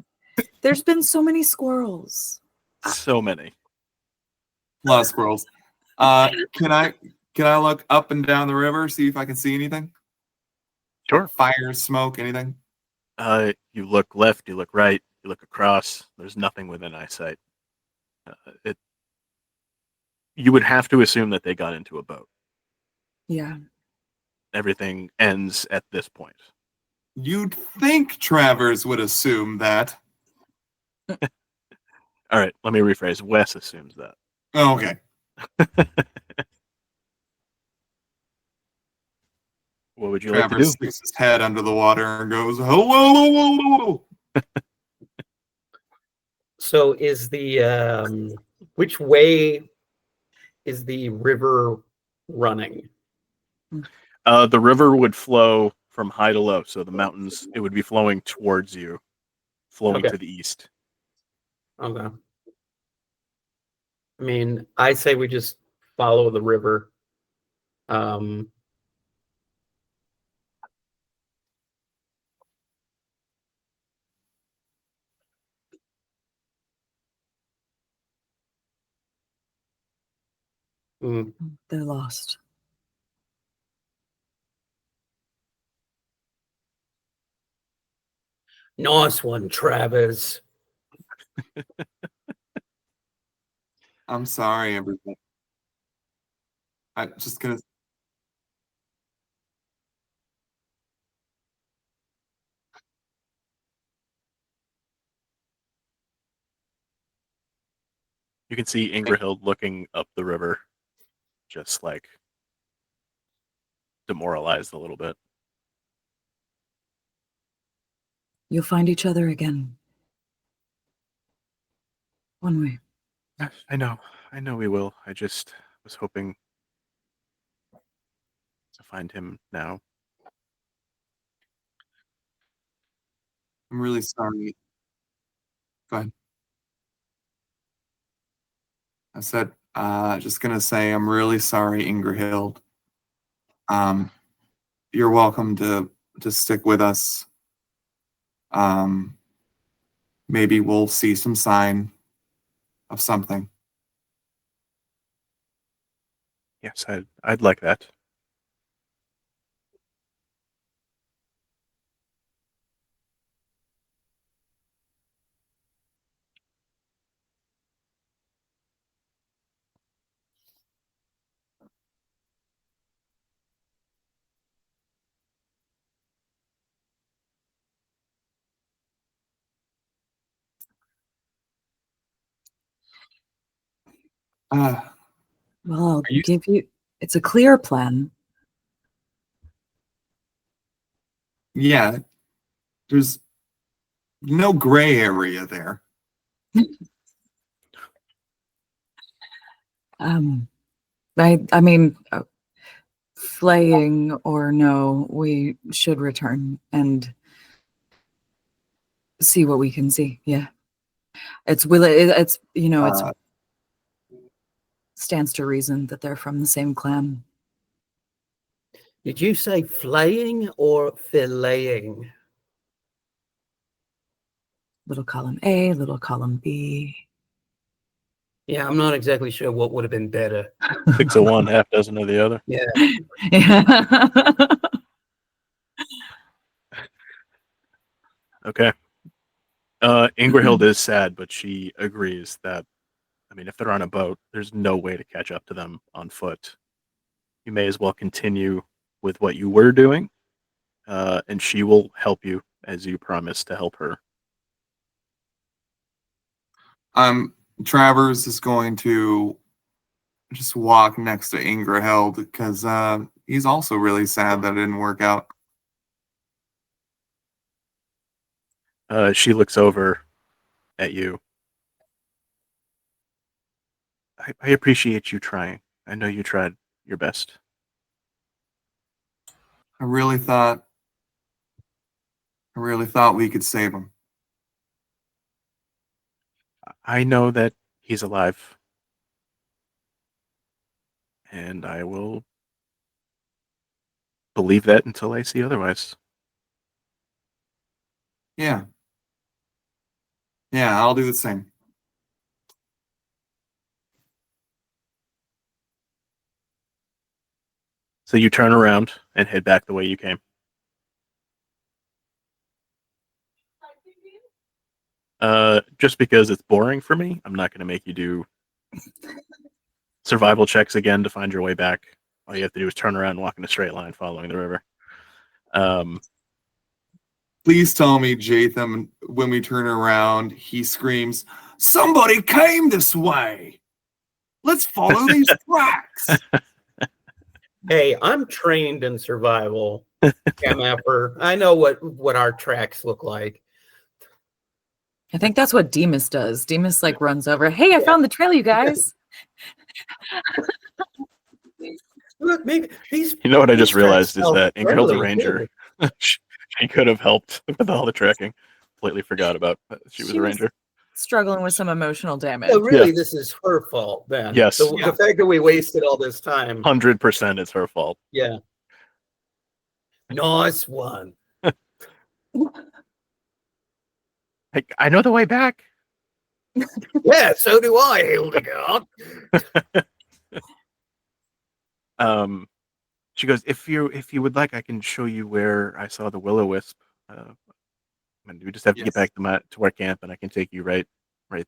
There's been so many squirrels. So many. A lot of squirrels. Can I look up and down the river, see if I can see anything? Sure. Fire, smoke, anything? You look left, you look right, you look across. There's nothing within eyesight. It. You would have to assume that they got into a boat. Yeah. Everything ends at this point. You'd think Travers would assume that. All right, let me rephrase. Wes assumes that. Oh, okay. What would you like to do? Travers sticks his head under the water and goes, hello. So is the which way is the river running? The river would flow from high to low, so the mountains, it would be flowing towards you, flowing Okay. to the east. Okay. I mean, I say we just follow the river. mm, They're lost. Nice one, Travers. I'm sorry, everybody. I'm just gonna. You can see Ingrahild looking up the river, just like demoralized a little bit. You'll find each other again. One way. I know we will. I just was hoping to find him now. I'm really sorry. Go ahead. I said, just gonna say, I'm really sorry, Ingrahild. You're welcome to stick with us. Maybe we'll see some sign of something. Yes, I'd like that. Uh, Well, I'll Are you- give you. It's a clear plan. yeah, there's no gray area there. I mean, flaying or no, we should return and see what we can see. Yeah, it's it's it's Uh, stands to reason that they're from the same clan. Did you say flaying or filleting? Little column A, little column B. Yeah, I'm not exactly sure what would have been better. 6 of one, half dozen of the other. Yeah. Yeah. Okay. Ingrahild is sad, but she agrees that, I mean, if they're on a boat, there's no way to catch up to them on foot. You may as well continue with what you were doing, and she will help you as you promised to help her. Travers is going to just walk next to Ingrahild because he's also really sad that it didn't work out. She looks over at you. I appreciate you trying. I know you tried your best. I really thought we could save him. I know that he's alive, and I will believe that until I see otherwise. Yeah. Yeah, I'll do the same. So you turn around and head back the way you came. Just because it's boring for me, I'm not going to make you do survival checks again to find your way back. All you have to do is turn around and walk in a straight line following the river. Please tell me, Jaytham, when we turn around, he screams, "Somebody came this way! Let's follow these tracks!" Hey, I'm trained in survival, Gamemaster. I know what our tracks look like. I think that's what Demas does. Demas like runs over. Hey, I found the trail, you guys. Look, maybe these. You know what I these just realized tracks is that smell Ingerhild's a friendly, ranger. too. She could have helped with all the trekking. Completely forgot about she was a ranger. Struggling with some emotional damage. So really, this is her fault then. Yes. The fact that we wasted all this time. 100% it's her fault. Yeah. Nice one. Hey, I know the way back. Yeah, so do I, Hildegard. She goes, if you would like, I can show you where I saw the will-o-wisp. And we just have to get back to our camp, and I can take you right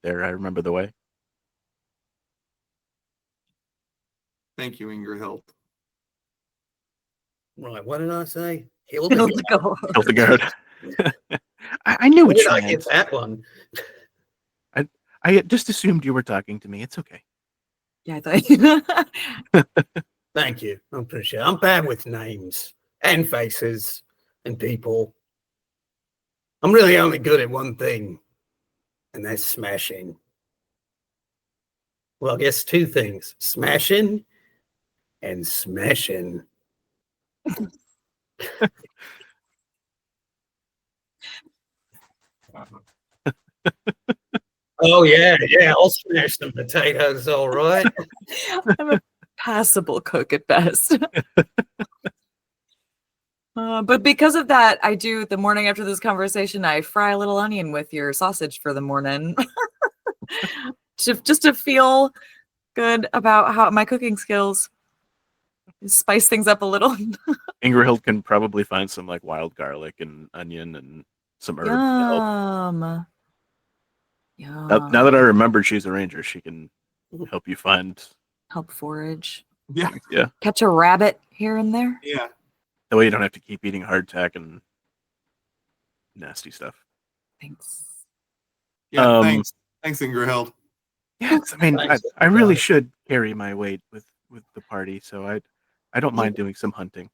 there. I remember the way. Thank you, Ingerhild. Right, what did I say? Hildegard. Hildegard. I knew what you meant. I get that one? I just assumed you were talking to me. It's okay. Yeah, I thought. Thank you. I appreciate it. I'm bad with names and faces and people. I'm really only good at one thing, and that's smashing. Well, I guess two things: smashing and smashing. Oh yeah, I'll smash some potatoes, all right. I'm a passable cook at best. But because of that, I do the morning after this conversation, I fry a little onion with your sausage for the morning. just to feel good about how my cooking skills. Spice things up a little. Ingerhild can probably find some like wild garlic and onion and some herbs. Yum. Now that I remembered she's a ranger, she can help you help forage. Yeah. Catch a rabbit here and there. Yeah. That way you don't have to keep eating hardtack and nasty stuff. Thanks. Yeah, thanks. Thanks, Ingerhild. Yeah, I mean, I really should carry my weight with the party, so I don't mind doing some hunting.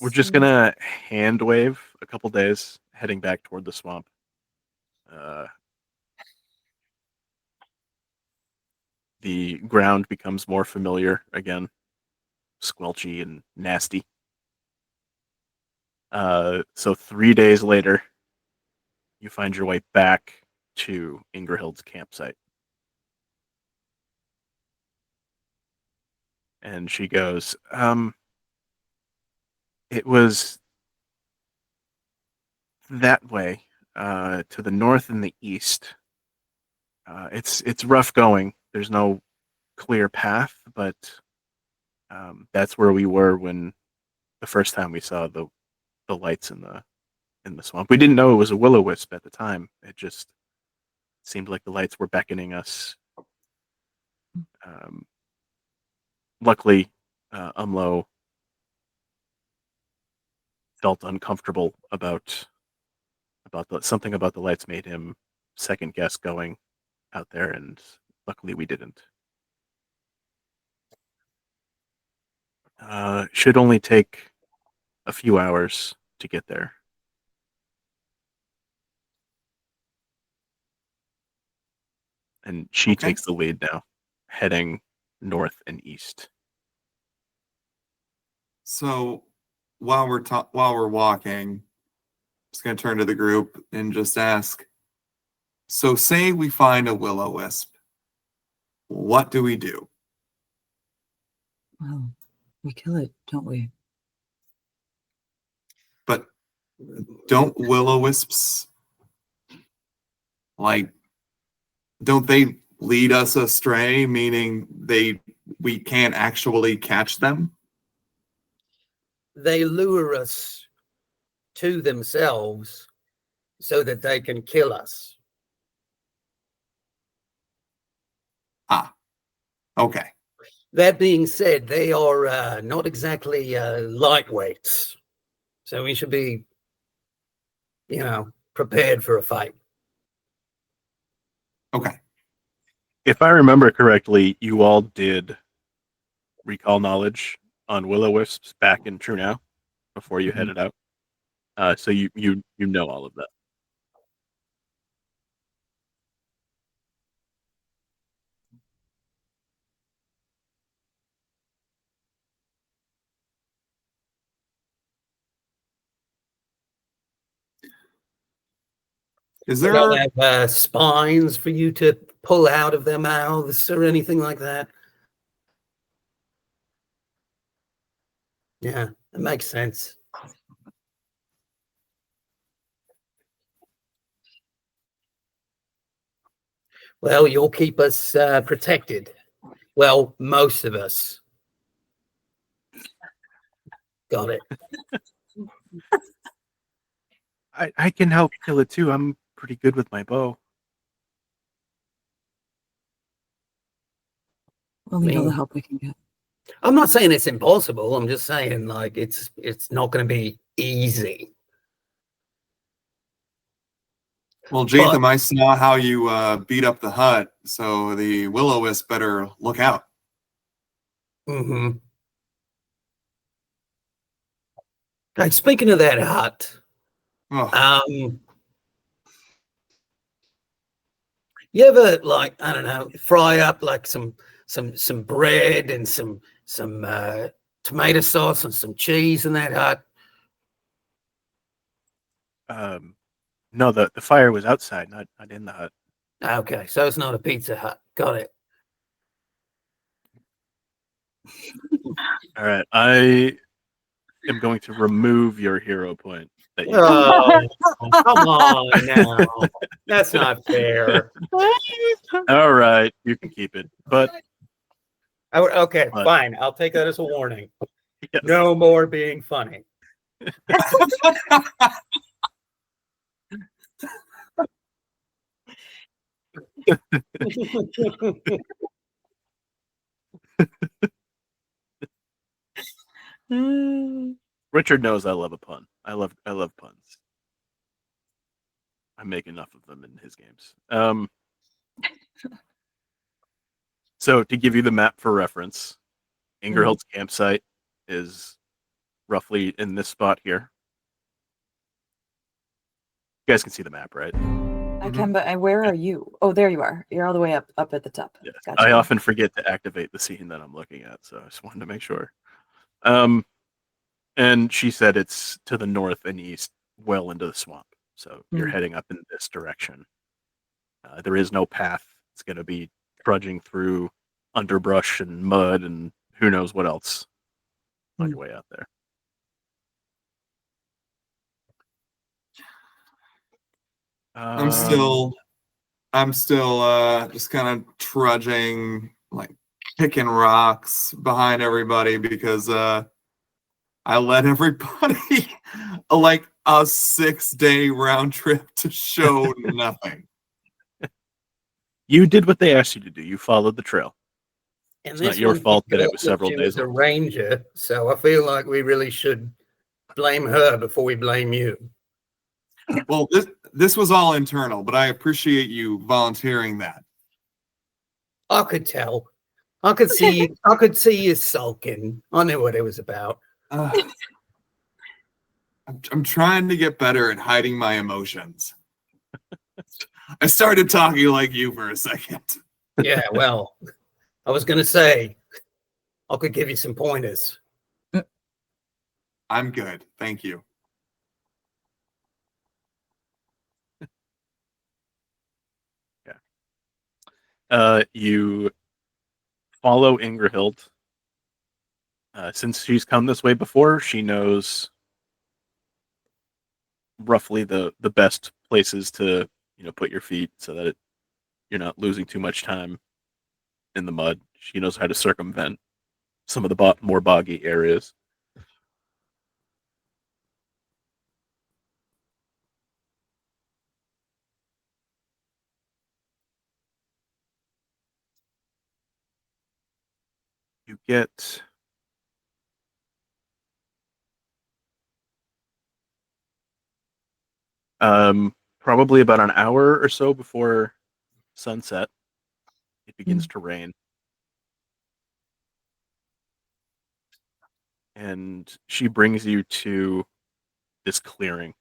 We're just gonna hand wave a couple days, heading back toward the swamp. The ground becomes more familiar again, squelchy and nasty. So 3 days later, you find your way back to Ingerhild's campsite. And she goes, it was that way, to the north and the east. It's rough going. There's no clear path, but that's where we were when the first time we saw the lights in the swamp. We didn't know it was a will-o-wisp at the time. It just seemed like the lights were beckoning us. Luckily, Umlo felt uncomfortable about something about the lights made him second guess going out there, and luckily we didn't. Should only take a few hours to get there. And she takes the lead now, heading north and east. So while we're walking, I'm just gonna turn to the group and just ask. So say we find a will-o-wisp. What do we do? Well, we kill it, don't we? But don't will-o-wisps, like, don't they lead us astray, meaning we can't actually catch them? they lure us to themselves so that they can kill us. Ah, okay. That being said, they are not exactly lightweights, so we should be, prepared for a fight. Okay. If I remember correctly, you all did recall knowledge on will-o-wisps back in True Now before you headed out. So you know all of that. Is They there don't have spines for you to pull out of their mouths or anything like that. Yeah, that makes sense. Well, you'll keep us protected. Well, most of us. Got it. I can help kill it too. I'm pretty good with my bow. We'll need all the help we can get. I'm not saying it's impossible. I'm just saying, like, it's not going to be easy. Well, Jaytham, I saw how you beat up the hut, so the will-o-wisp better look out. Mm-hmm. Like, speaking of that hut, Oh, you ever, like, I don't know, fry up like some bread and some tomato sauce and some cheese in that hut? No, the fire was outside, not in the hut. Okay, so it's not a Pizza Hut. Got it. All right, I am going to remove your hero point. That you Oh, come on now. That's not fair. All right, you can keep it. But Okay, fine. I'll take that as a warning. yes. No more being funny. Richard knows I love a pun. I love puns. I make enough of them in his games. So to give you the map for reference, Ingerhild's campsite is roughly in this spot here. You guys can see the map, right? I can, but where are you? Oh, there you are. You're all the way up at the top. Yes. Gotcha. I often forget to activate the scene that I'm looking at, so I just wanted to make sure. And she said it's to the north and east, well into the swamp. So you're heading up in this direction. There is no path. It's going to be trudging through underbrush and mud and who knows what else on your way out there. I'm still just kind of trudging, like kicking rocks behind everybody because I led everybody like a 6-day round trip to show nothing. You did what they asked you to do. You followed the trail. And it's not your fault that it was several days. She was a ranger, so I feel like we really should blame her before we blame you. Well, this was all internal, but I appreciate you volunteering that. I could tell. I could see you sulking. I knew what it was about. I'm trying to get better at hiding my emotions. I started talking like you for a second. Yeah, well, I was going to say, I could give you some pointers. I'm good. Thank you. Yeah. You follow Ingerhild. Since she's come this way before, she knows roughly the best places to put your feet so that you're not losing too much time in the mud. She knows how to circumvent some of the more boggy areas. You get probably about an hour or so before sunset. It begins to rain. And she brings you to this clearing.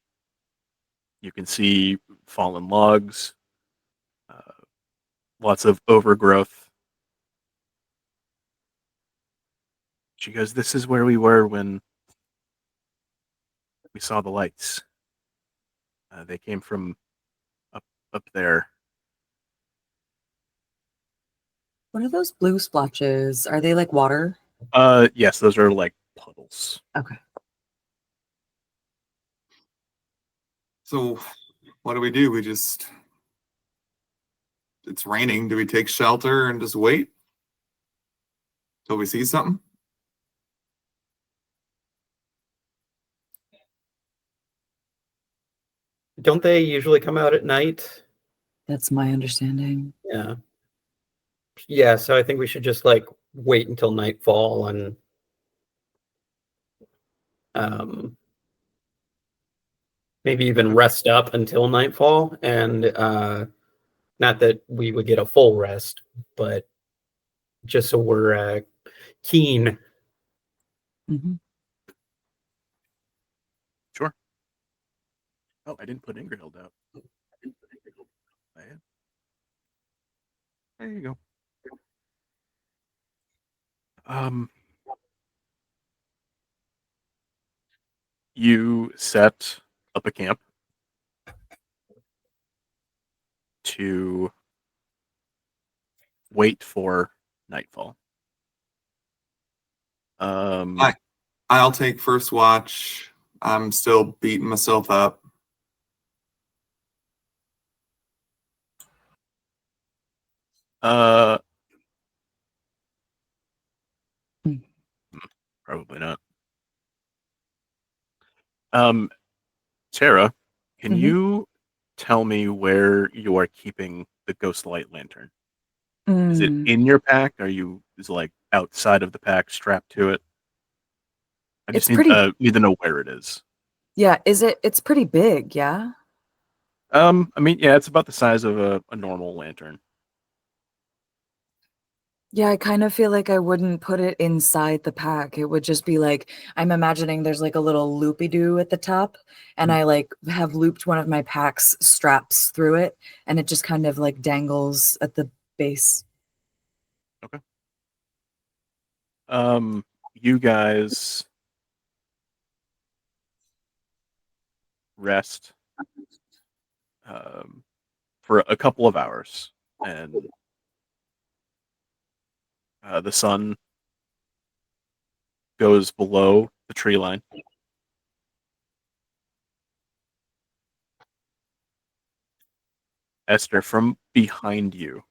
You can see fallen logs, lots of overgrowth. She goes, "This is where we were when we saw the lights. They came from up there." What are those blue splotches? Are they like water? Yes, those are like puddles. Okay. So, what do? We just. It's raining. Do we take shelter and just wait till we see something? Don't they usually come out at night? That's my understanding. Yeah. Yeah, so I think we should just like wait until nightfall and maybe even rest up until nightfall. And not that we would get a full rest, but just so we're keen. Mm-hmm. Sure. Oh, I didn't put Ingrid out. I am. There you go. You set up a camp to wait for nightfall. I'll take first watch. I'm still beating myself up. Probably not. Tara, can you tell me where you are keeping the Ghostlight Lantern? Is it in your pack? Is it like outside of the pack, strapped to it? I just need to know where it is. Yeah, it's pretty big, yeah? I mean, yeah, it's about the size of a normal lantern. Yeah, I kind of feel like I wouldn't put it inside the pack. It would just be like, I'm imagining there's like a little loopy-doo at the top, and I like have looped one of my pack's straps through it, and it just kind of like dangles at the base. Okay. You guys rest for a couple of hours, and the sun goes below the tree line. Esther, from behind you,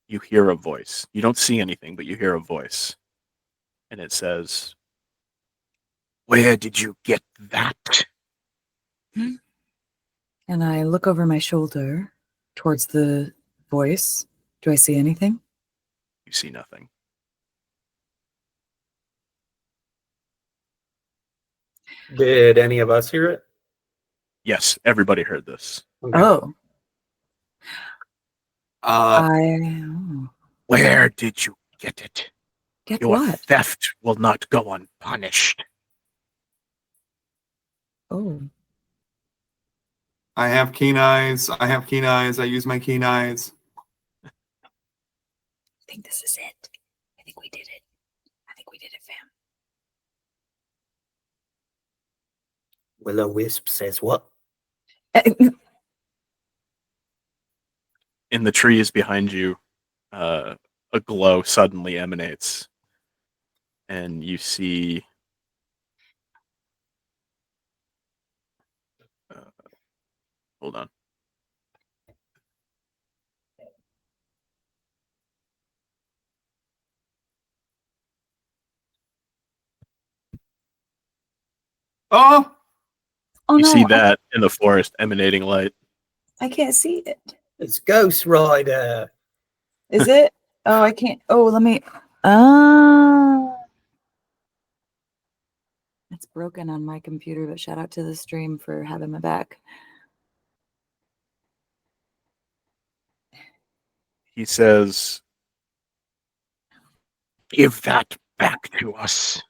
you hear a voice. You don't see anything, but you hear a voice. And it says, "Where did you get that?" And I look over my shoulder towards the voice. Do I see anything? You see nothing. Did any of us hear it? Yes, everybody heard this. Okay. Oh. Uh, Where did you get it? Get Your what? theft will not go unpunished. Oh. I have keen eyes. I use my keen eyes. I think this is it. I think we did it. I think we did it, fam. Will-o-wisp says what? In the trees behind you, a glow suddenly emanates, and you see hold on. Oh! Oh You no, see that in the forest emanating light. I can't see it. It's Ghost Rider. Is it? Oh, I can't. Oh, let me. It's broken on my computer, but shout out to the stream for having my back. He says, "Give that back to us.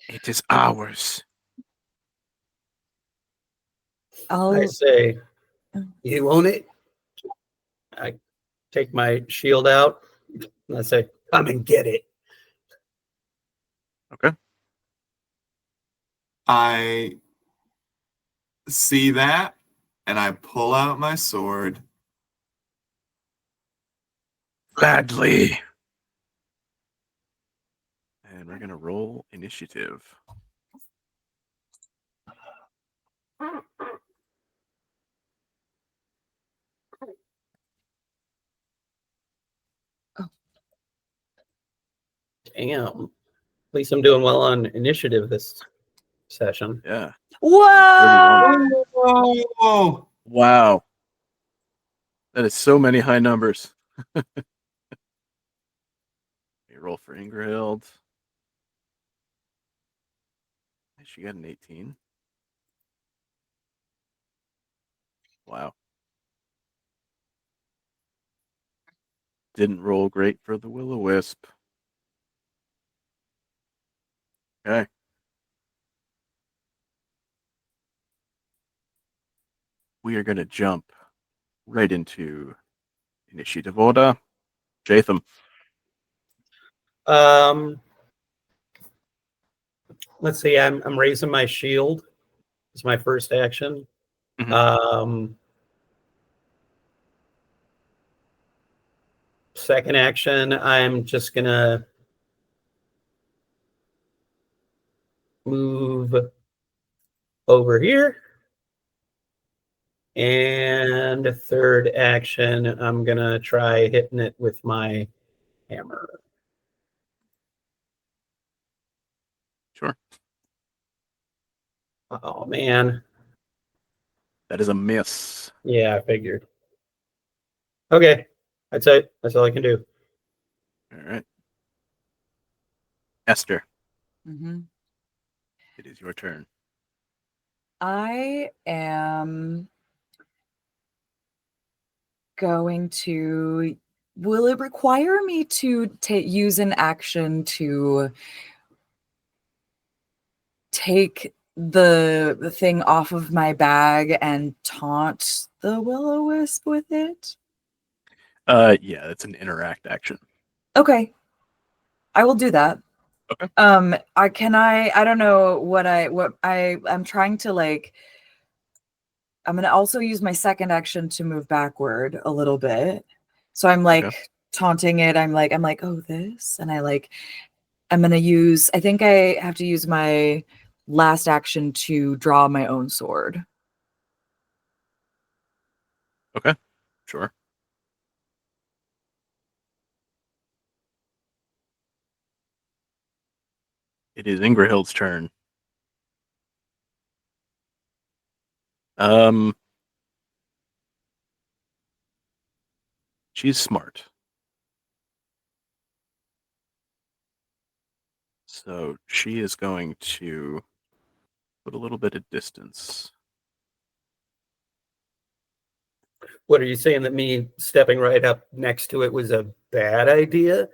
It is ours." I say, you own it. I take my shield out and I say, come and get it. Okay. I see that, and I pull out my sword. Gladly. And we're going to roll initiative. Damn. At least I'm doing well on initiative this session. Yeah. Whoa! 31. Whoa! Wow. That is so many high numbers. You roll for Ingrild. She got an 18. Wow. Didn't roll great for the will-o-wisp. Okay. We are going to jump right into initiative order. Jaytham. Let's see. I'm raising my shield. It's my first action. Mhm. Second action, I'm just gonna move over here. And third action, I'm gonna try hitting it with my hammer. Sure. Oh man. That is a miss. Yeah, I figured. Okay. That's it. That's all I can do. All right. Esther, Mm-hmm. it is your turn. I am going to. Will it require me to use an action to take the thing off of my bag and taunt the will-o-wisp with it? Yeah, it's an interact action. Okay. I will do that. Okay. I don't know I'm trying to like. I'm going to also use my second action to move backward a little bit. So I'm like taunting it. I'm like, oh, this. And I'm going to use, I think I have to use my last action to draw my own sword. Okay. Sure. It is Ingrahild's turn. She's smart. So she is going to put a little bit of distance. What are you saying, that me stepping right up next to it was a bad idea?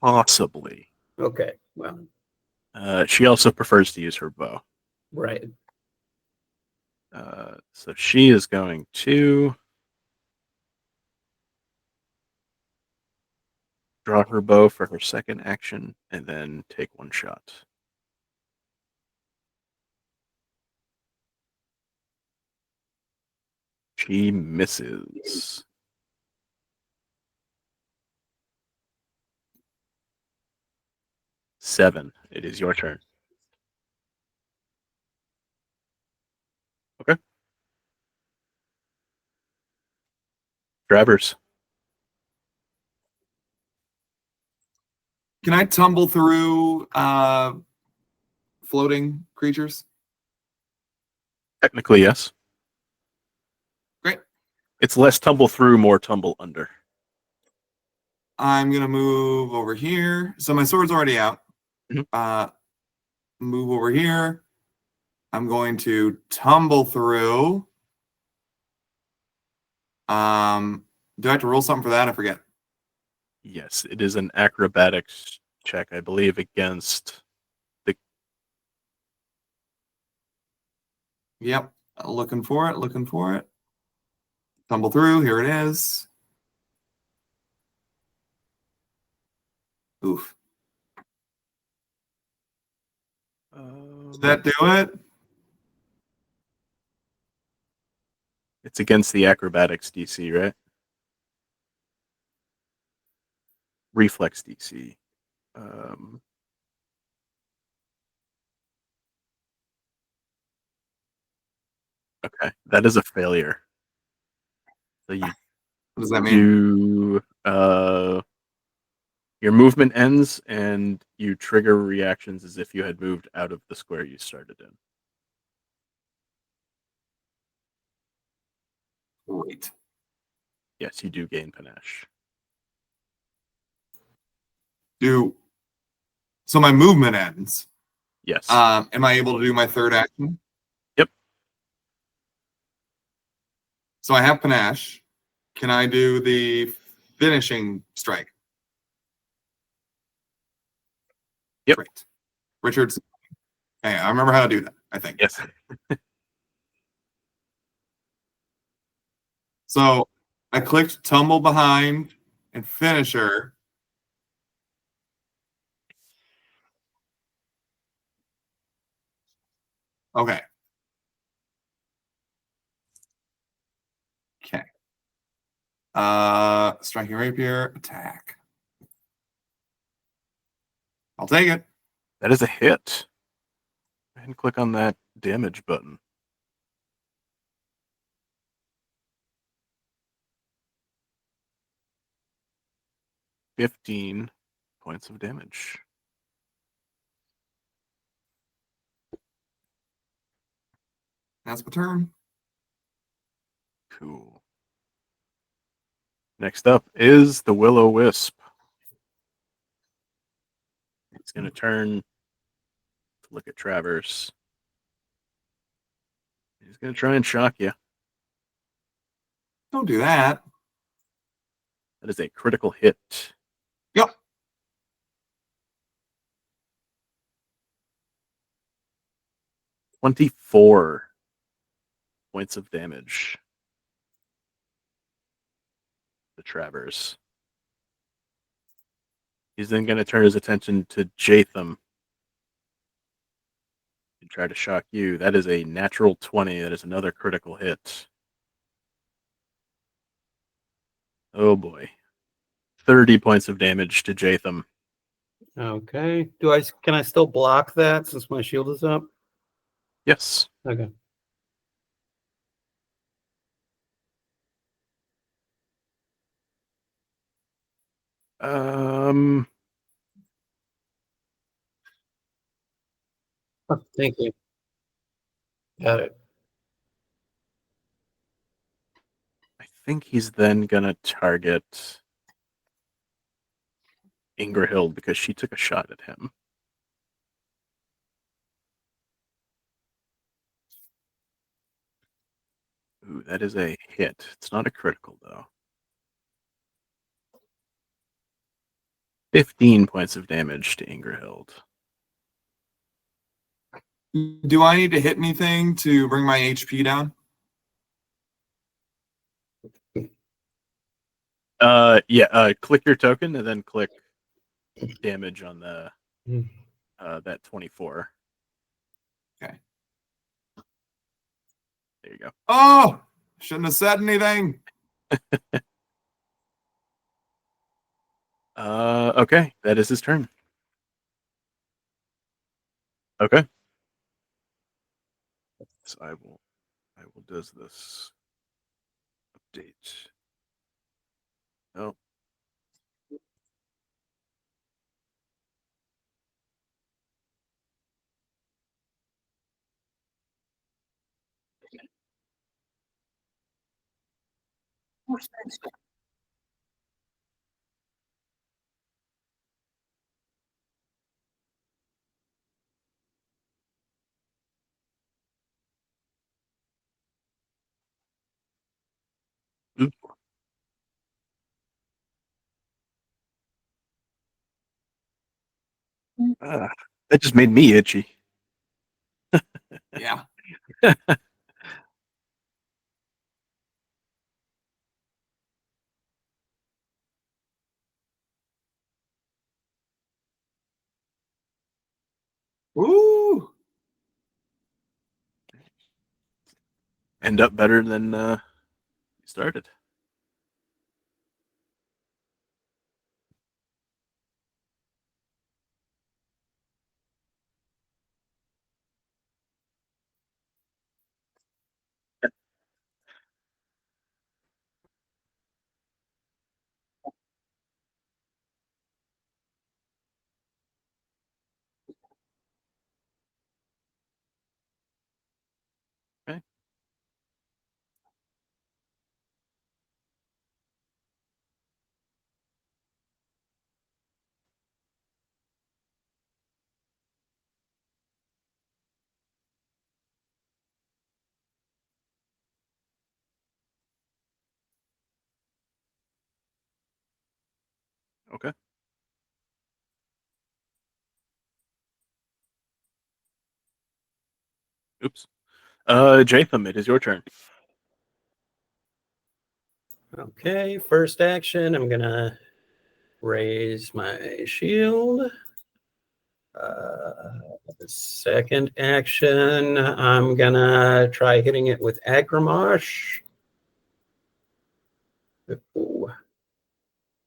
Possibly. Okay. Well, she also prefers to use her bow. right. So she is going to draw her bow for her second action and then take one shot. She misses. Seven. It is your turn. Okay. Travers. Can I tumble through floating creatures? Technically, yes. Great. It's less tumble through, more tumble under. I'm gonna move over here. So my sword's already out. Mhm. Move over here. I'm going to tumble through. Do I have to roll something for that? I forget. Yes, it is an acrobatics check, I believe, against the. Yep. Looking for it. Looking for it. Tumble through. Here it is. Oof. Does that do it? It's against the acrobatics DC, right? Reflex DC. Okay, that is a failure. So you What does that mean? do your movement ends and you trigger reactions as if you had moved out of the square you started in. Wait. Yes, you do gain panache. So my movement ends. Yes. Am I able to do my third action? Yep. So I have panache. Can I do the finishing strike? Yep. Great. Richard's. Hey, I remember how to do that, I think. Yes. So I clicked tumble behind and finisher. Okay. Okay. Striking rapier, attack. I'll take it. That is a hit. Go ahead and click on that damage button. 15 points of damage. That's my turn. Cool. Next up is the will-o-wisp. It's going to turn to look at Travers. He's going to try and shock you. Don't do that. That is a critical hit. Yep. 24 points of damage to Travers. He's then going to turn his attention to Jaytham and try to shock you. That is a natural 20. That is another critical hit. Oh boy. 30 points of damage to Jaytham. Okay. Can I still block that since my shield is up? Yes. Okay. Thank you. Got it. I think he's then gonna target Ingrahild because she took a shot at him. Ooh, that is a hit. It's not a critical though. 15 points of damage to Ingrahild. Do I need to hit anything to bring my HP down? Click your token and then click damage on the that 24. Okay. There you go. Oh, shouldn't have said anything. Okay, that is his turn. Okay. So I will does this update. Oh. Oop. Ah, that just made me itchy. Yeah. Woo! End up better than you started. Okay. Okay. Oops. Jaytham, it is your turn. Okay, first action, I'm gonna raise my shield. Second action, I'm gonna try hitting it with Agramash. Ooh.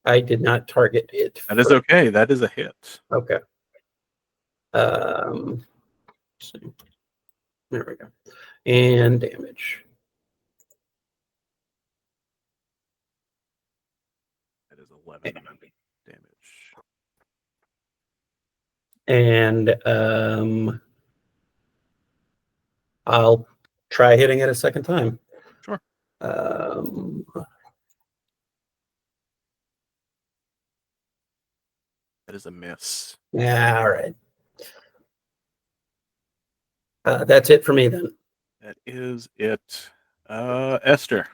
I did not target it. That is okay. That is a hit. Okay. See. There we go. And damage. That is 11 damage. And I'll try hitting it a second time. Sure. That is a miss. Yeah, all right. That's it for me then. That is it. Esther.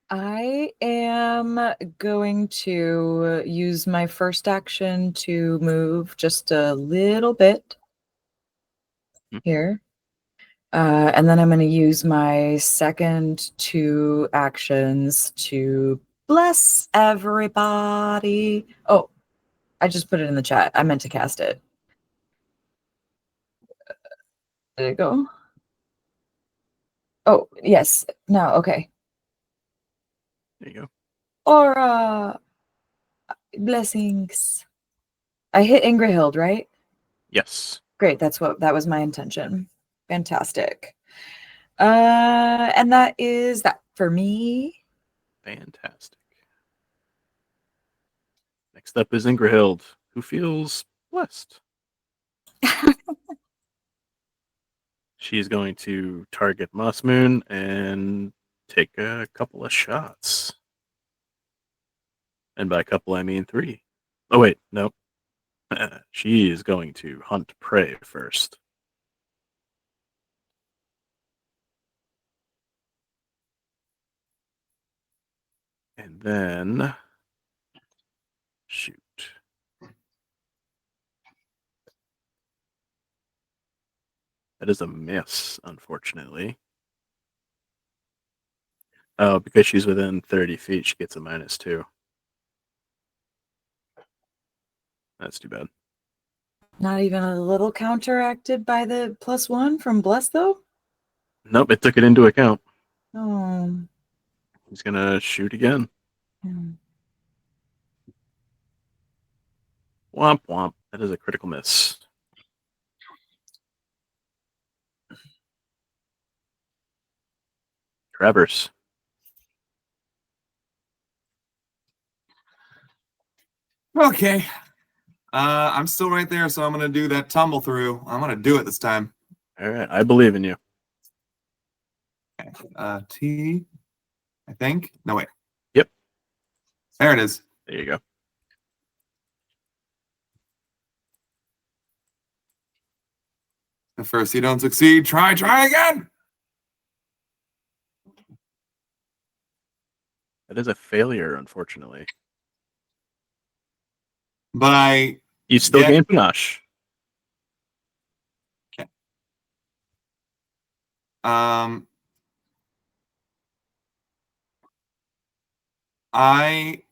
I am going to use my first action to move just a little bit here. And then I'm going to use my second 2 actions to bless everybody. Oh, I just put it in the chat. I meant to cast it. There you go. Oh, yes. No, okay. There you go. Or blessings. I hit Ingrahild, right? Yes. Great. That was my intention. Fantastic. And that is that for me. Fantastic. Next up is Ingrahild, who feels blessed. She's going to target Moss Moon and take a couple of shots. And by a couple, I mean 3. Oh, wait, no. She is going to hunt prey first. And then shoot. That is a miss, unfortunately. Oh, because she's within 30 feet, she gets a -2. That's too bad. Not even a little counteracted by the +1 from Bless, though? Nope, it took it into account. Oh. He's going to shoot again. Womp womp. That is a critical miss. Travers. Okay. I'm still right there, so I'm gonna do that tumble through. I'm gonna do it this time. All right, I believe in you. Okay. T I think. No, wait. Yep. There it is. There you go. At first you don't succeed. Try again. That is a failure, unfortunately. But You still Yeah. gain panache. I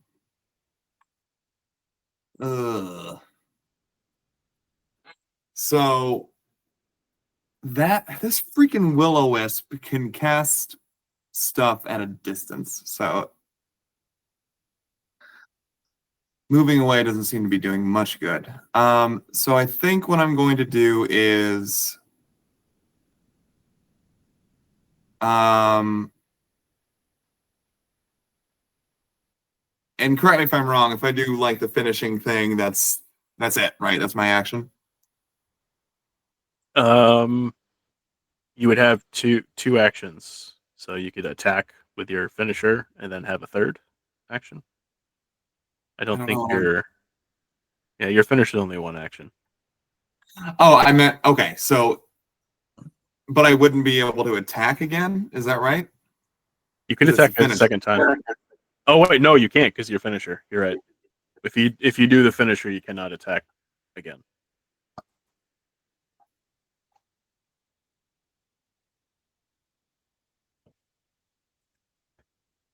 so this freaking will-o-wisp can cast stuff at a distance. So moving away doesn't seem to be doing much good. So I think what I'm going to do is and correct me if I'm wrong, if I do like the finishing thing, that's it, right? That's my action. You would have two actions. So you could attack with your finisher and then have a third action. I don't think know. your finisher is only one action. Oh, I meant okay, so but I wouldn't be able to attack again, is that right? You can Because it's attack a a second time. Oh wait, no, you can't because you're finisher. You're right. If you do the finisher, you cannot attack again.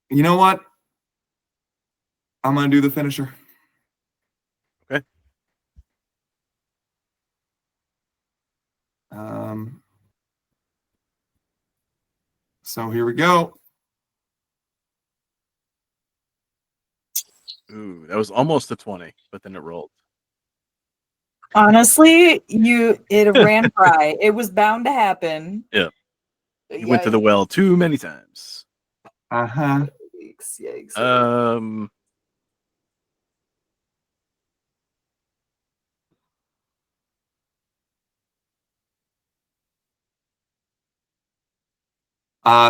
You know what? I'm gonna do the finisher. Okay. So here we go. Ooh, that was almost a 20, but then it rolled. Honestly, it ran dry. It was bound to happen. Yeah. You went to the well too many times. Uh-huh. Yikes.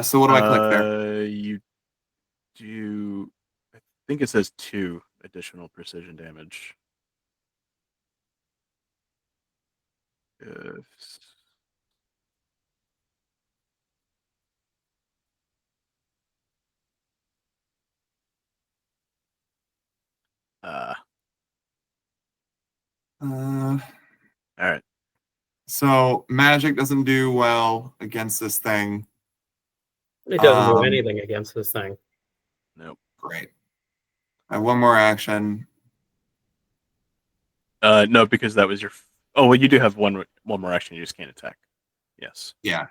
So what do I click there? You do. I think it says 2 additional precision damage. Uh, All right. So magic doesn't do well against this thing. It doesn't do anything against this thing. Nope. Great. I have one more action. No, because that was your. Oh, well, you do have one more action. You just can't attack. Yes. Yeah.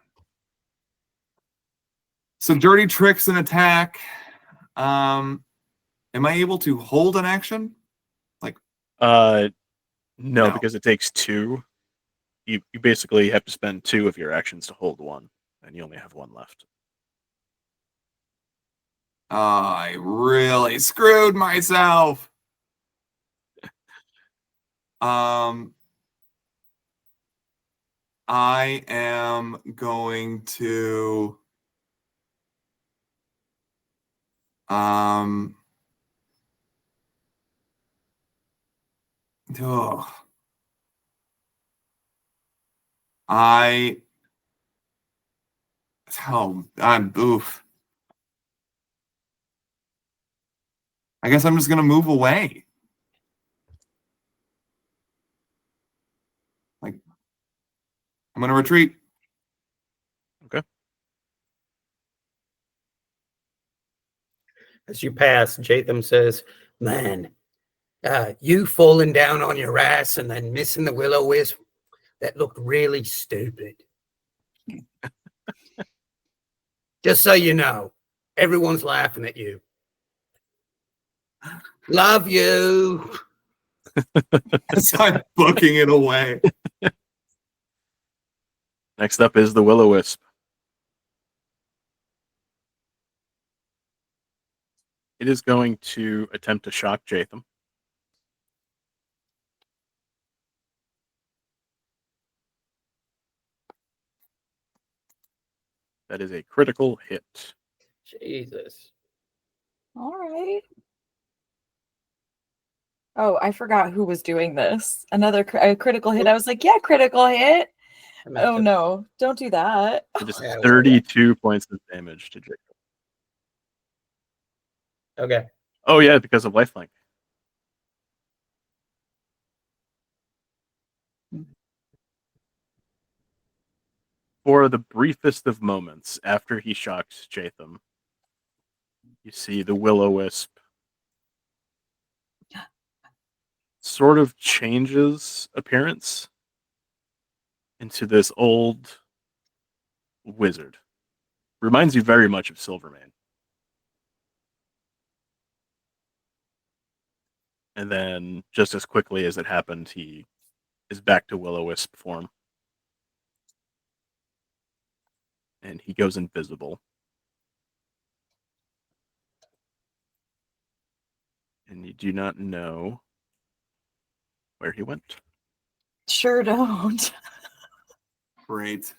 So dirty tricks and attack. Am I able to hold an action? No, No. because it takes 2. You basically have to spend 2 of your actions to hold 1, and you only have 1 left. I really screwed myself. I am going to oh. I'm oof. I guess I'm just gonna move away. Like I'm gonna retreat. Okay. As you pass, Jaytham says, "Man, you falling down on your ass and then missing the will-o-wisp, that looked really stupid." Just so you know, everyone's laughing at you. Love you. As I'm booking it away. Next up is the will-o-wisp. It is going to attempt to shock Jaytham. That is a critical hit. Jesus. All right. Oh, I forgot who was doing this. Another critical hit. I was like, yeah, critical hit. Oh no, don't do that. It is Yeah, 32 points of damage to Jacob. Okay. Oh yeah, because of lifelink. For the briefest of moments after he shocks Jaytham, you see the will-o-wisp sort of changes appearance into this old wizard. Reminds you very much of Silvermane. And then, just as quickly as it happened, he is back to will-o-wisp form. And he goes invisible. And you do not know where he went. Sure don't. Great.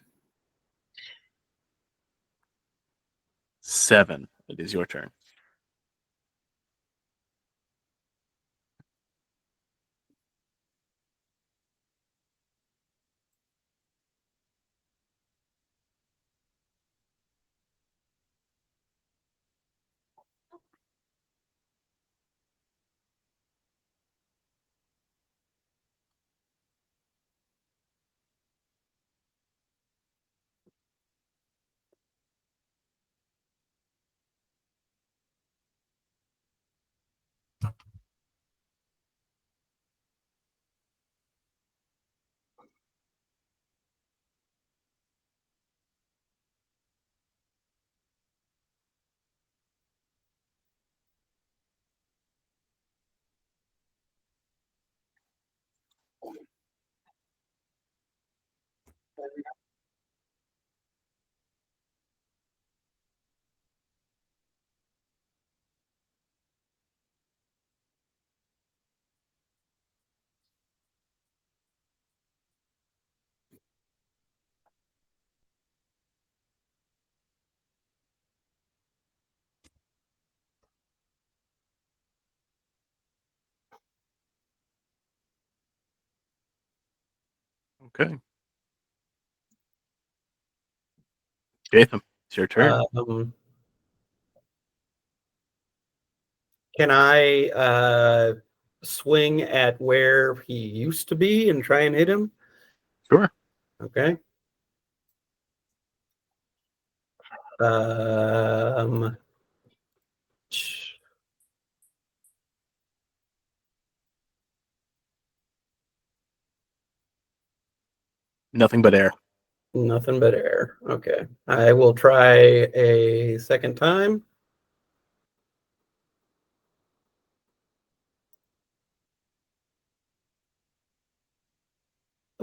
7. It is your turn. Okay. Jaytham, it's your turn. Can I swing at where he used to be and try and hit him? Sure. Okay. Nothing but air. Nothing but air. Okay. I will try a second time.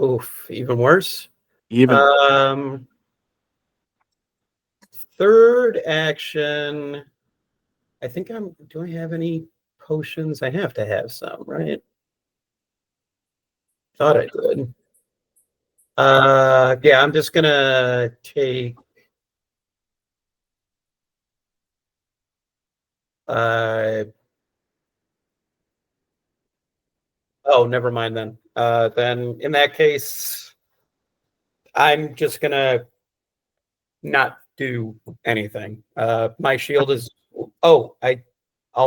Oof, even worse. Even Third action. I think do I have any potions? I have to have some, right? Thought I did. Yeah, I'm just gonna take oh, never mind then. Then in that case, I'm just gonna not do anything. My shield is I'll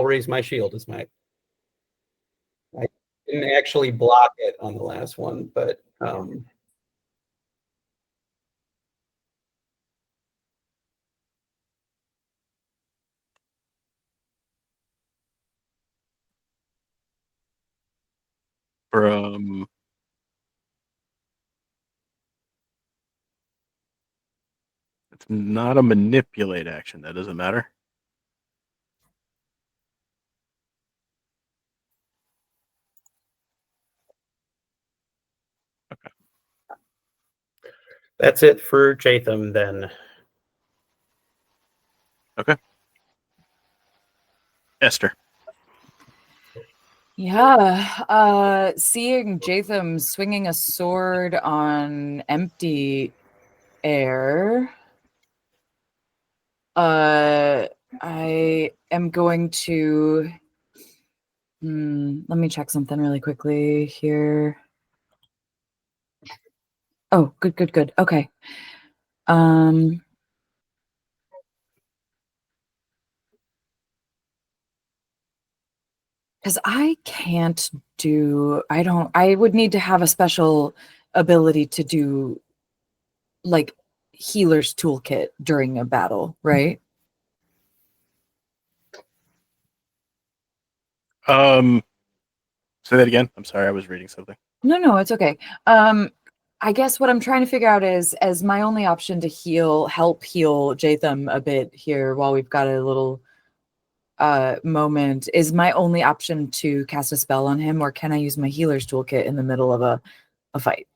raise my shield as my I didn't actually block it on the last one, but from it's not a manipulate action. That doesn't matter. Okay. that's it for Jaytham then. Okay. Esther. Yeah, seeing Jaytham swinging a sword on empty air, I am going to. Let me check something really quickly here. Oh, good. Okay. Because I can't do. I would need to have a special ability to do like healer's toolkit during a battle, right? Say that again. I'm sorry, I was reading something. No, it's okay. I guess what I'm trying to figure out is, as my only option to help heal Jaytham a bit here while we've got a little moment, is my only option to cast a spell on him, or can I use my healer's toolkit in the middle of a fight?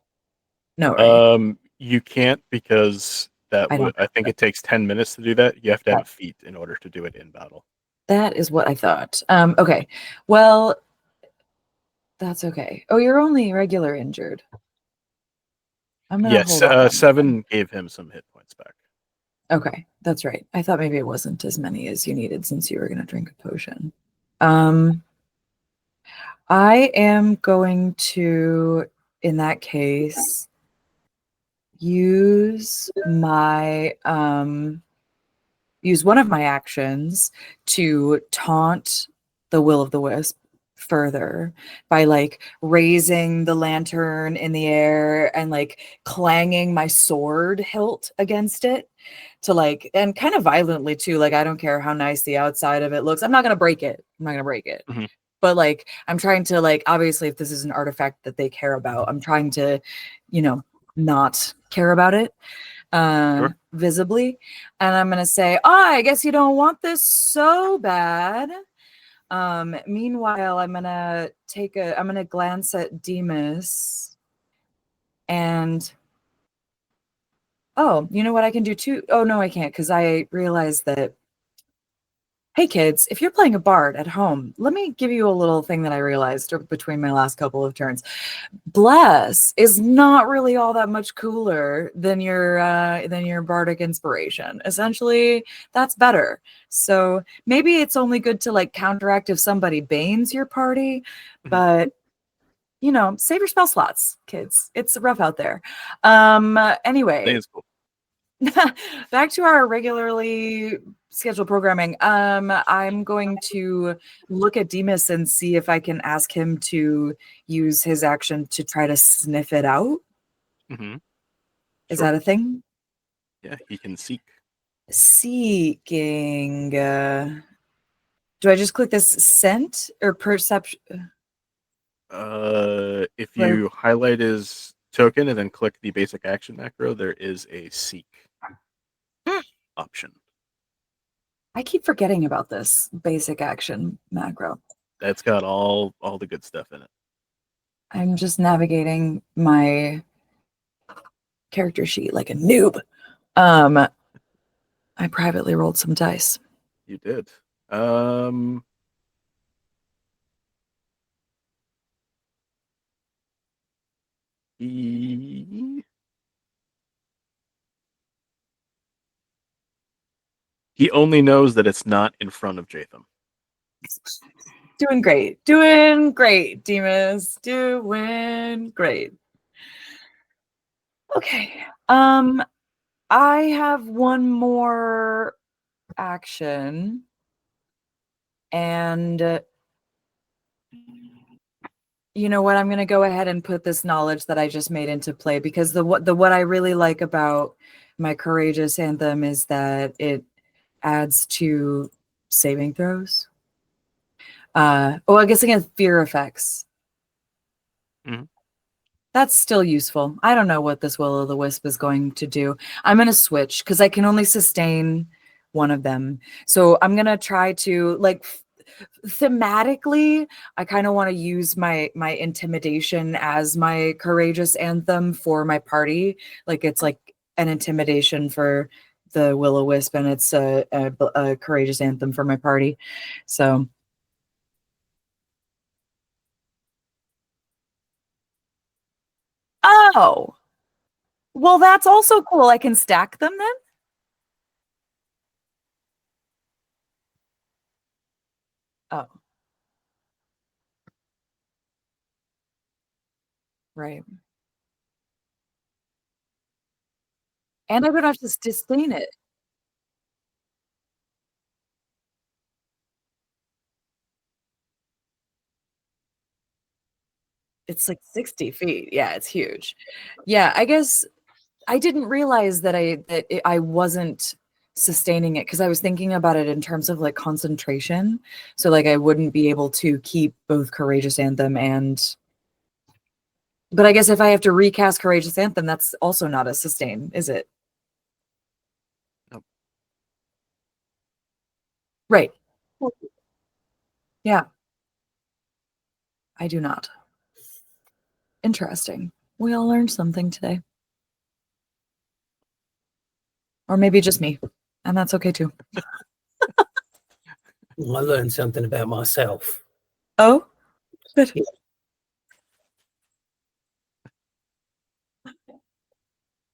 No, right? You can't, because I think it takes 10 minutes to do that. You have to have a feat in order to do it in battle. That is what I thought. Okay. Well, that's okay. Oh, you're only regular injured. I'm gonna Yes, hold off on 7 gave him some hit points back. Okay, that's right. I thought maybe it wasn't as many as you needed since you were going to drink a potion. I am going to, in that case, use my use one of my actions to taunt the will-o-wisp further by like raising the lantern in the air and like clanging my sword hilt against it to like, and kind of violently too. Like, I don't care how nice the outside of it looks. I'm not going to break it. Mm-hmm. But like, I'm trying to like, obviously if this is an artifact that they care about, I'm trying to, not care about it Sure. visibly. And I'm going to say, I guess you don't want this so bad. Meanwhile, I'm going to glance at Demas and, oh, you know what I can do too? Oh, no, I can't, because I realized that, hey kids, if you're playing a bard at home, let me give you a little thing that I realized between my last couple of turns. Bless is not really all that much cooler than your bardic inspiration. Essentially, that's better. So maybe it's only good to like counteract if somebody banes your party, but save your spell slots, kids. It's rough out there. Anyway, It's cool. back to our regularly scheduled programming. I'm going to look at Demas and see if I can ask him to use his action to try to sniff it out. Mm-hmm. Is that a thing? Yeah, he can seek. Seeking. Do I just click this scent or perception? If you highlight his token and then click the basic action macro, there is a seek option. I keep forgetting about this basic action macro. That's got all the good stuff in it. I'm just navigating my character sheet like a noob. I privately rolled some dice. You did. He only knows that it's not in front of Jaytham. Doing great, Demas. Doing great. Okay. I have one more action, and you know what? I'm going to go ahead and put this knowledge that I just made into play, because what I really like about my courageous anthem is that it adds to saving throws. I guess against fear effects. Mm-hmm. That's still useful. I don't know what this will-o'-wisp is going to do. I'm going to switch because I can only sustain one of them. So I'm going to try to, like, thematically, I kind of want to use my intimidation as my courageous anthem for my party. Like, it's like an intimidation for the will-o'-wisp, and it's a courageous anthem for my party. So... Oh, well, that's also cool. I can stack them then? Oh. Right. And I would have to sustain it. It's like 60 feet. Yeah, it's huge. Yeah, I guess I didn't realize that I wasn't sustaining it because I was thinking about it in terms of like concentration. So like I wouldn't be able to keep both Courageous Anthem and but I guess if I have to recast Courageous Anthem, that's also not a sustain, is it? Nope. Right. Yeah. I do not. Interesting. We all learned something today. Or maybe just me. And that's okay too. I learned something about myself. Oh? Good.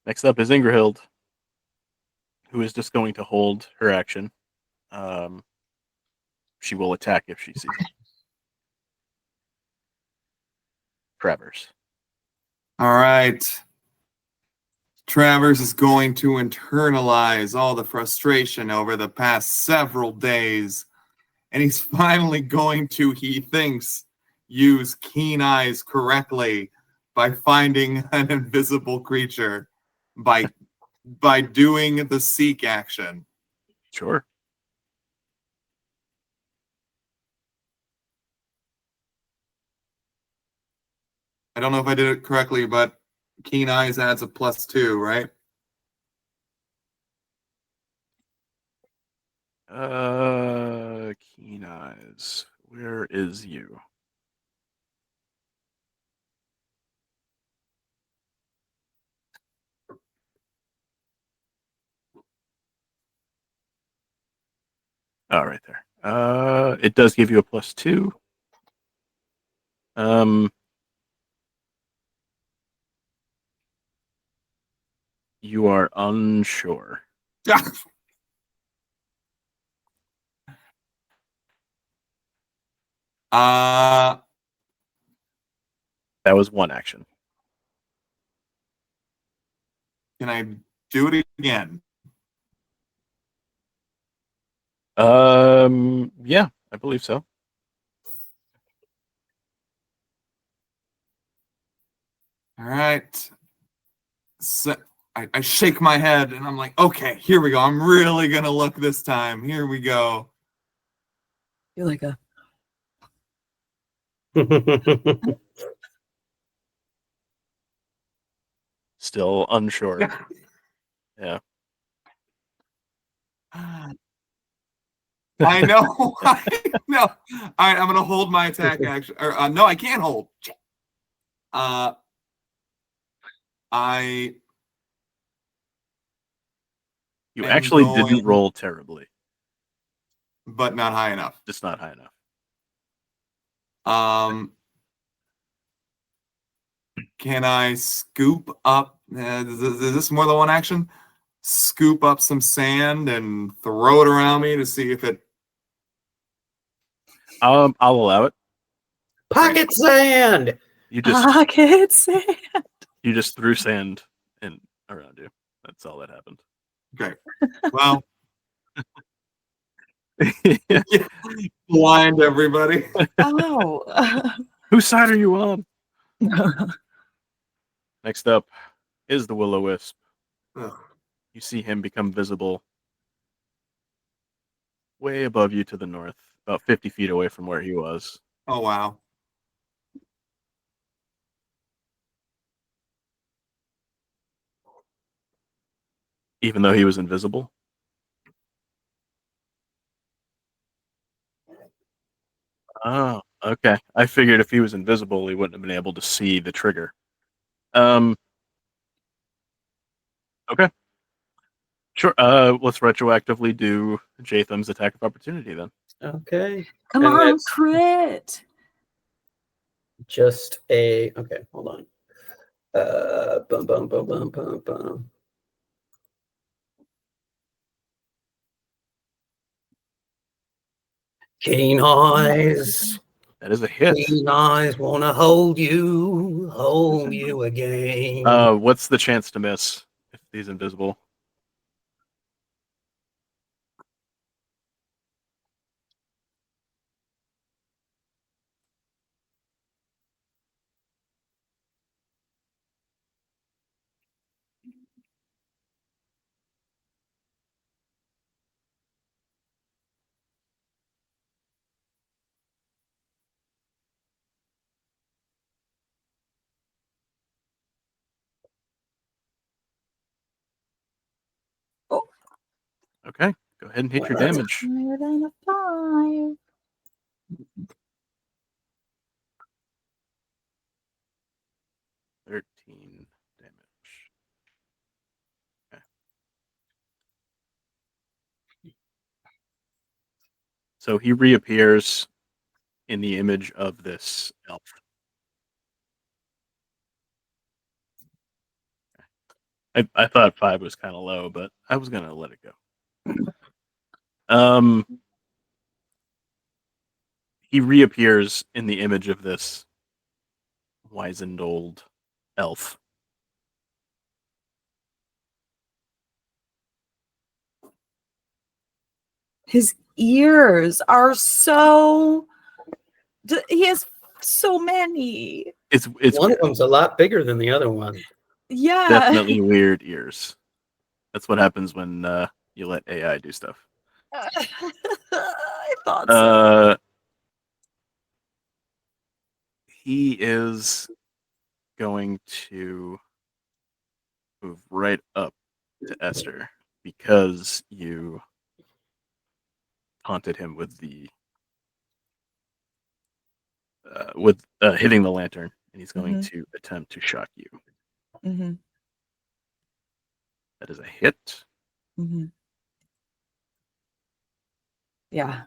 Next up is Ingrahild, who is just going to hold her action. She will attack if she sees it. Travers. All right. Travers is going to internalize all the frustration over the past several days. And he's finally going to, he thinks, use keen eyes correctly by finding an invisible creature by doing the seek action. Sure. I don't know if I did it correctly, but keen eyes adds a +2, right? Keen eyes. Where is you? Oh, right there. It does give you a +2. You are unsure. Uh, That was one action. can I do it again? Yeah, I believe so. All right. So I shake my head and I'm like, okay, here we go. I'm really going to look this time. Here we go. You're like a Still unsure. Yeah. I know. I know. All right, I'm going to hold my attack action. Or, no, I can't hold. I You am actually going, didn't roll terribly. but not high enough. Just not high enough. Can I scoop up? Is this more than one action? Scoop up some sand and throw it around me to see if it. I'll allow it. Pocket sand. You just pockets. you just threw sand in around you. That's all that happened. Okay. Well, Yeah. blind everybody. Oh. Whose side are you on? Next up is the will-o-wisp. Ugh. You see him become visible way above you to the north, about 50 feet away from where he was. Oh, wow. Even though he was invisible. Oh, okay. I figured if he was invisible, he wouldn't have been able to see the trigger. Okay. Sure. Let's retroactively do Jaytham's attack of opportunity then. Okay. Come And on, that's crit. just a okay, hold on. Bum bum bum bum bum bum. Keen eyes. That is a hit. Keen eyes want to hold you again. What's the chance to miss if he's invisible? Oh. Okay, go ahead and hit your damage. Higher than a 5. 13 damage. Okay. So he reappears in the image of this elf. I thought 5 was kind of low, but I was gonna let it go. He reappears in the image of this wizened old elf. His ears are so. He has so many. It's One of weird. them's a lot bigger than the other one. Yeah. Definitely weird ears. That's what happens when you let AI do stuff. I thought so. He is going to move right up to Esther because you taunted him with the hitting the lantern, and he's going to attempt to shock you. Mm-hmm. That is a hit. Mm-hmm. Yeah.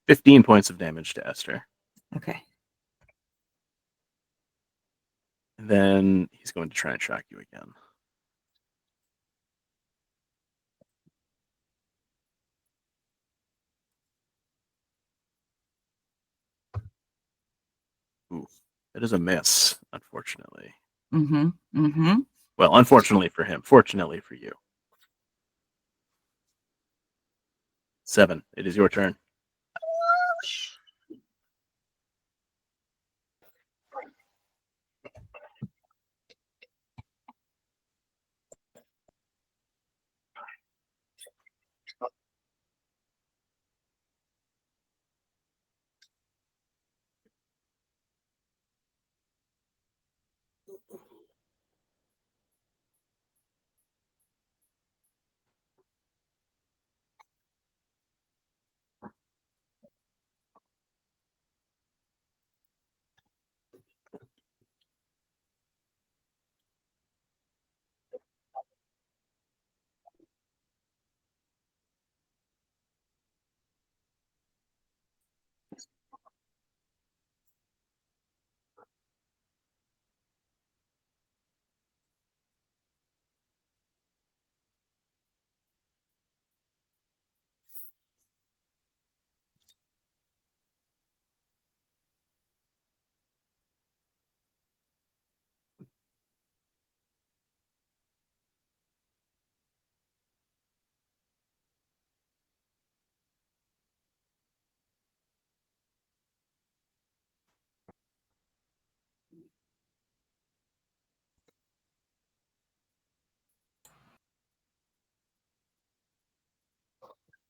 15 points of damage to Esther. Okay. And then he's going to try and shock you again. Ooh, that is a miss, unfortunately. Mm-hmm. Mm-hmm. Well, unfortunately for him, fortunately for you. 7, it is your turn.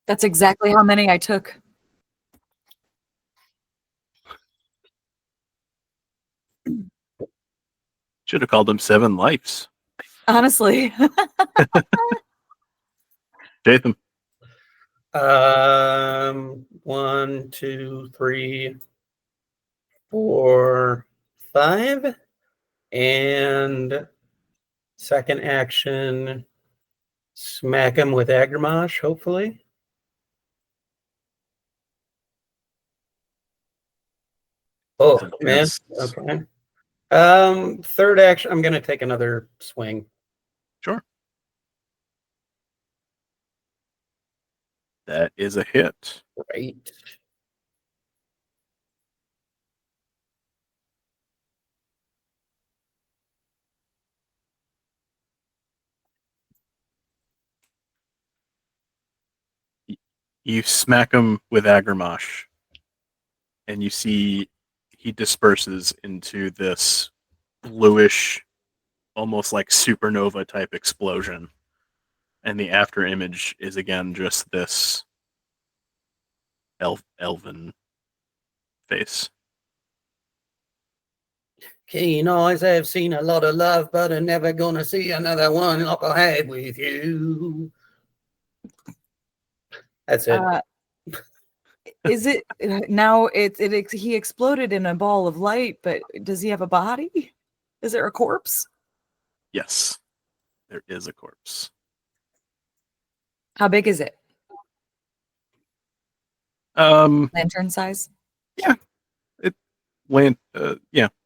That's exactly how many I took. Should have called him 7 lives. Honestly. Jaytham. 1, 2, 3, 4, 5. And second action, smack him with Agramash, hopefully. Oh, man. Yes. Okay. Third action, I'm going to take another swing. Sure. That is a hit. Right. You smack him with Agarmosh, and you see he disperses into this bluish, almost like supernova type explosion. And the after image is again just this elven face. Keen eyes have seen a lot of love, but are never gonna see another one like I had with you. That's it. Is it now? He exploded in a ball of light, but does he have a body? Is there a corpse? Yes, there is a corpse. How big is it? Lantern size?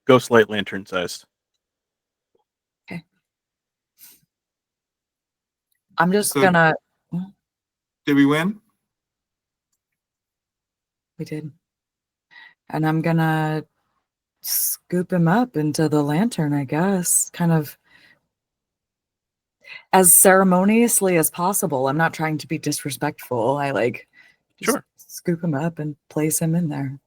Ghostlight Lantern sized. Okay. I'm just So- gonna. Did we win? We did. And I'm gonna scoop him up into the lantern, I guess. Kind of as ceremoniously as possible. I'm not trying to be disrespectful. I just Sure. scoop him up and place him in there.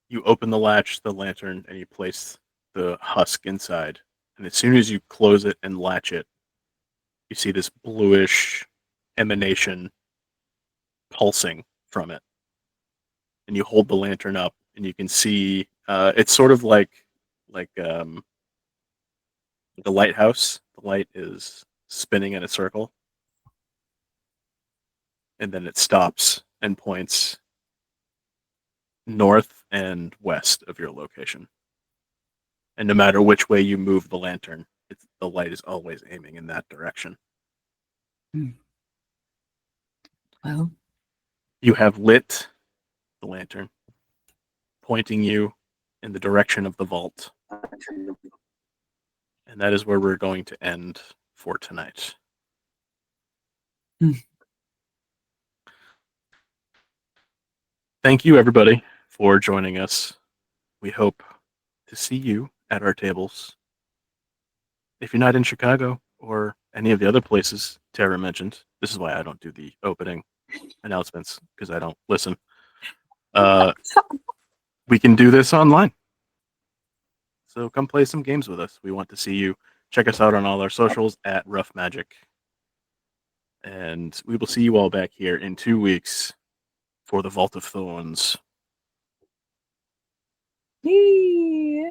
You open the latch, the lantern, and you place the husk inside. And as soon as you close it and latch it, you see this bluish emanation pulsing from it. And you hold the lantern up, and you can see it's sort of like the lighthouse. The light is spinning in a circle, and then it stops and points north and west of your location. And no matter which way you move the lantern, the light is always aiming in that direction. Well, You have lit the lantern, pointing you in the direction of the vault. And that is where we're going to end for tonight. Thank you, everybody, for joining us. We hope to see you at our tables. If you're not in Chicago or any of the other places Tara mentioned, this is why I don't do the opening announcements, because I don't listen. We can do this online. So come play some games with us. We want to see you. Check us out on all our socials at Rough Magic. And we will see you all back here in 2 weeks for the Vault of Thorns. Bye.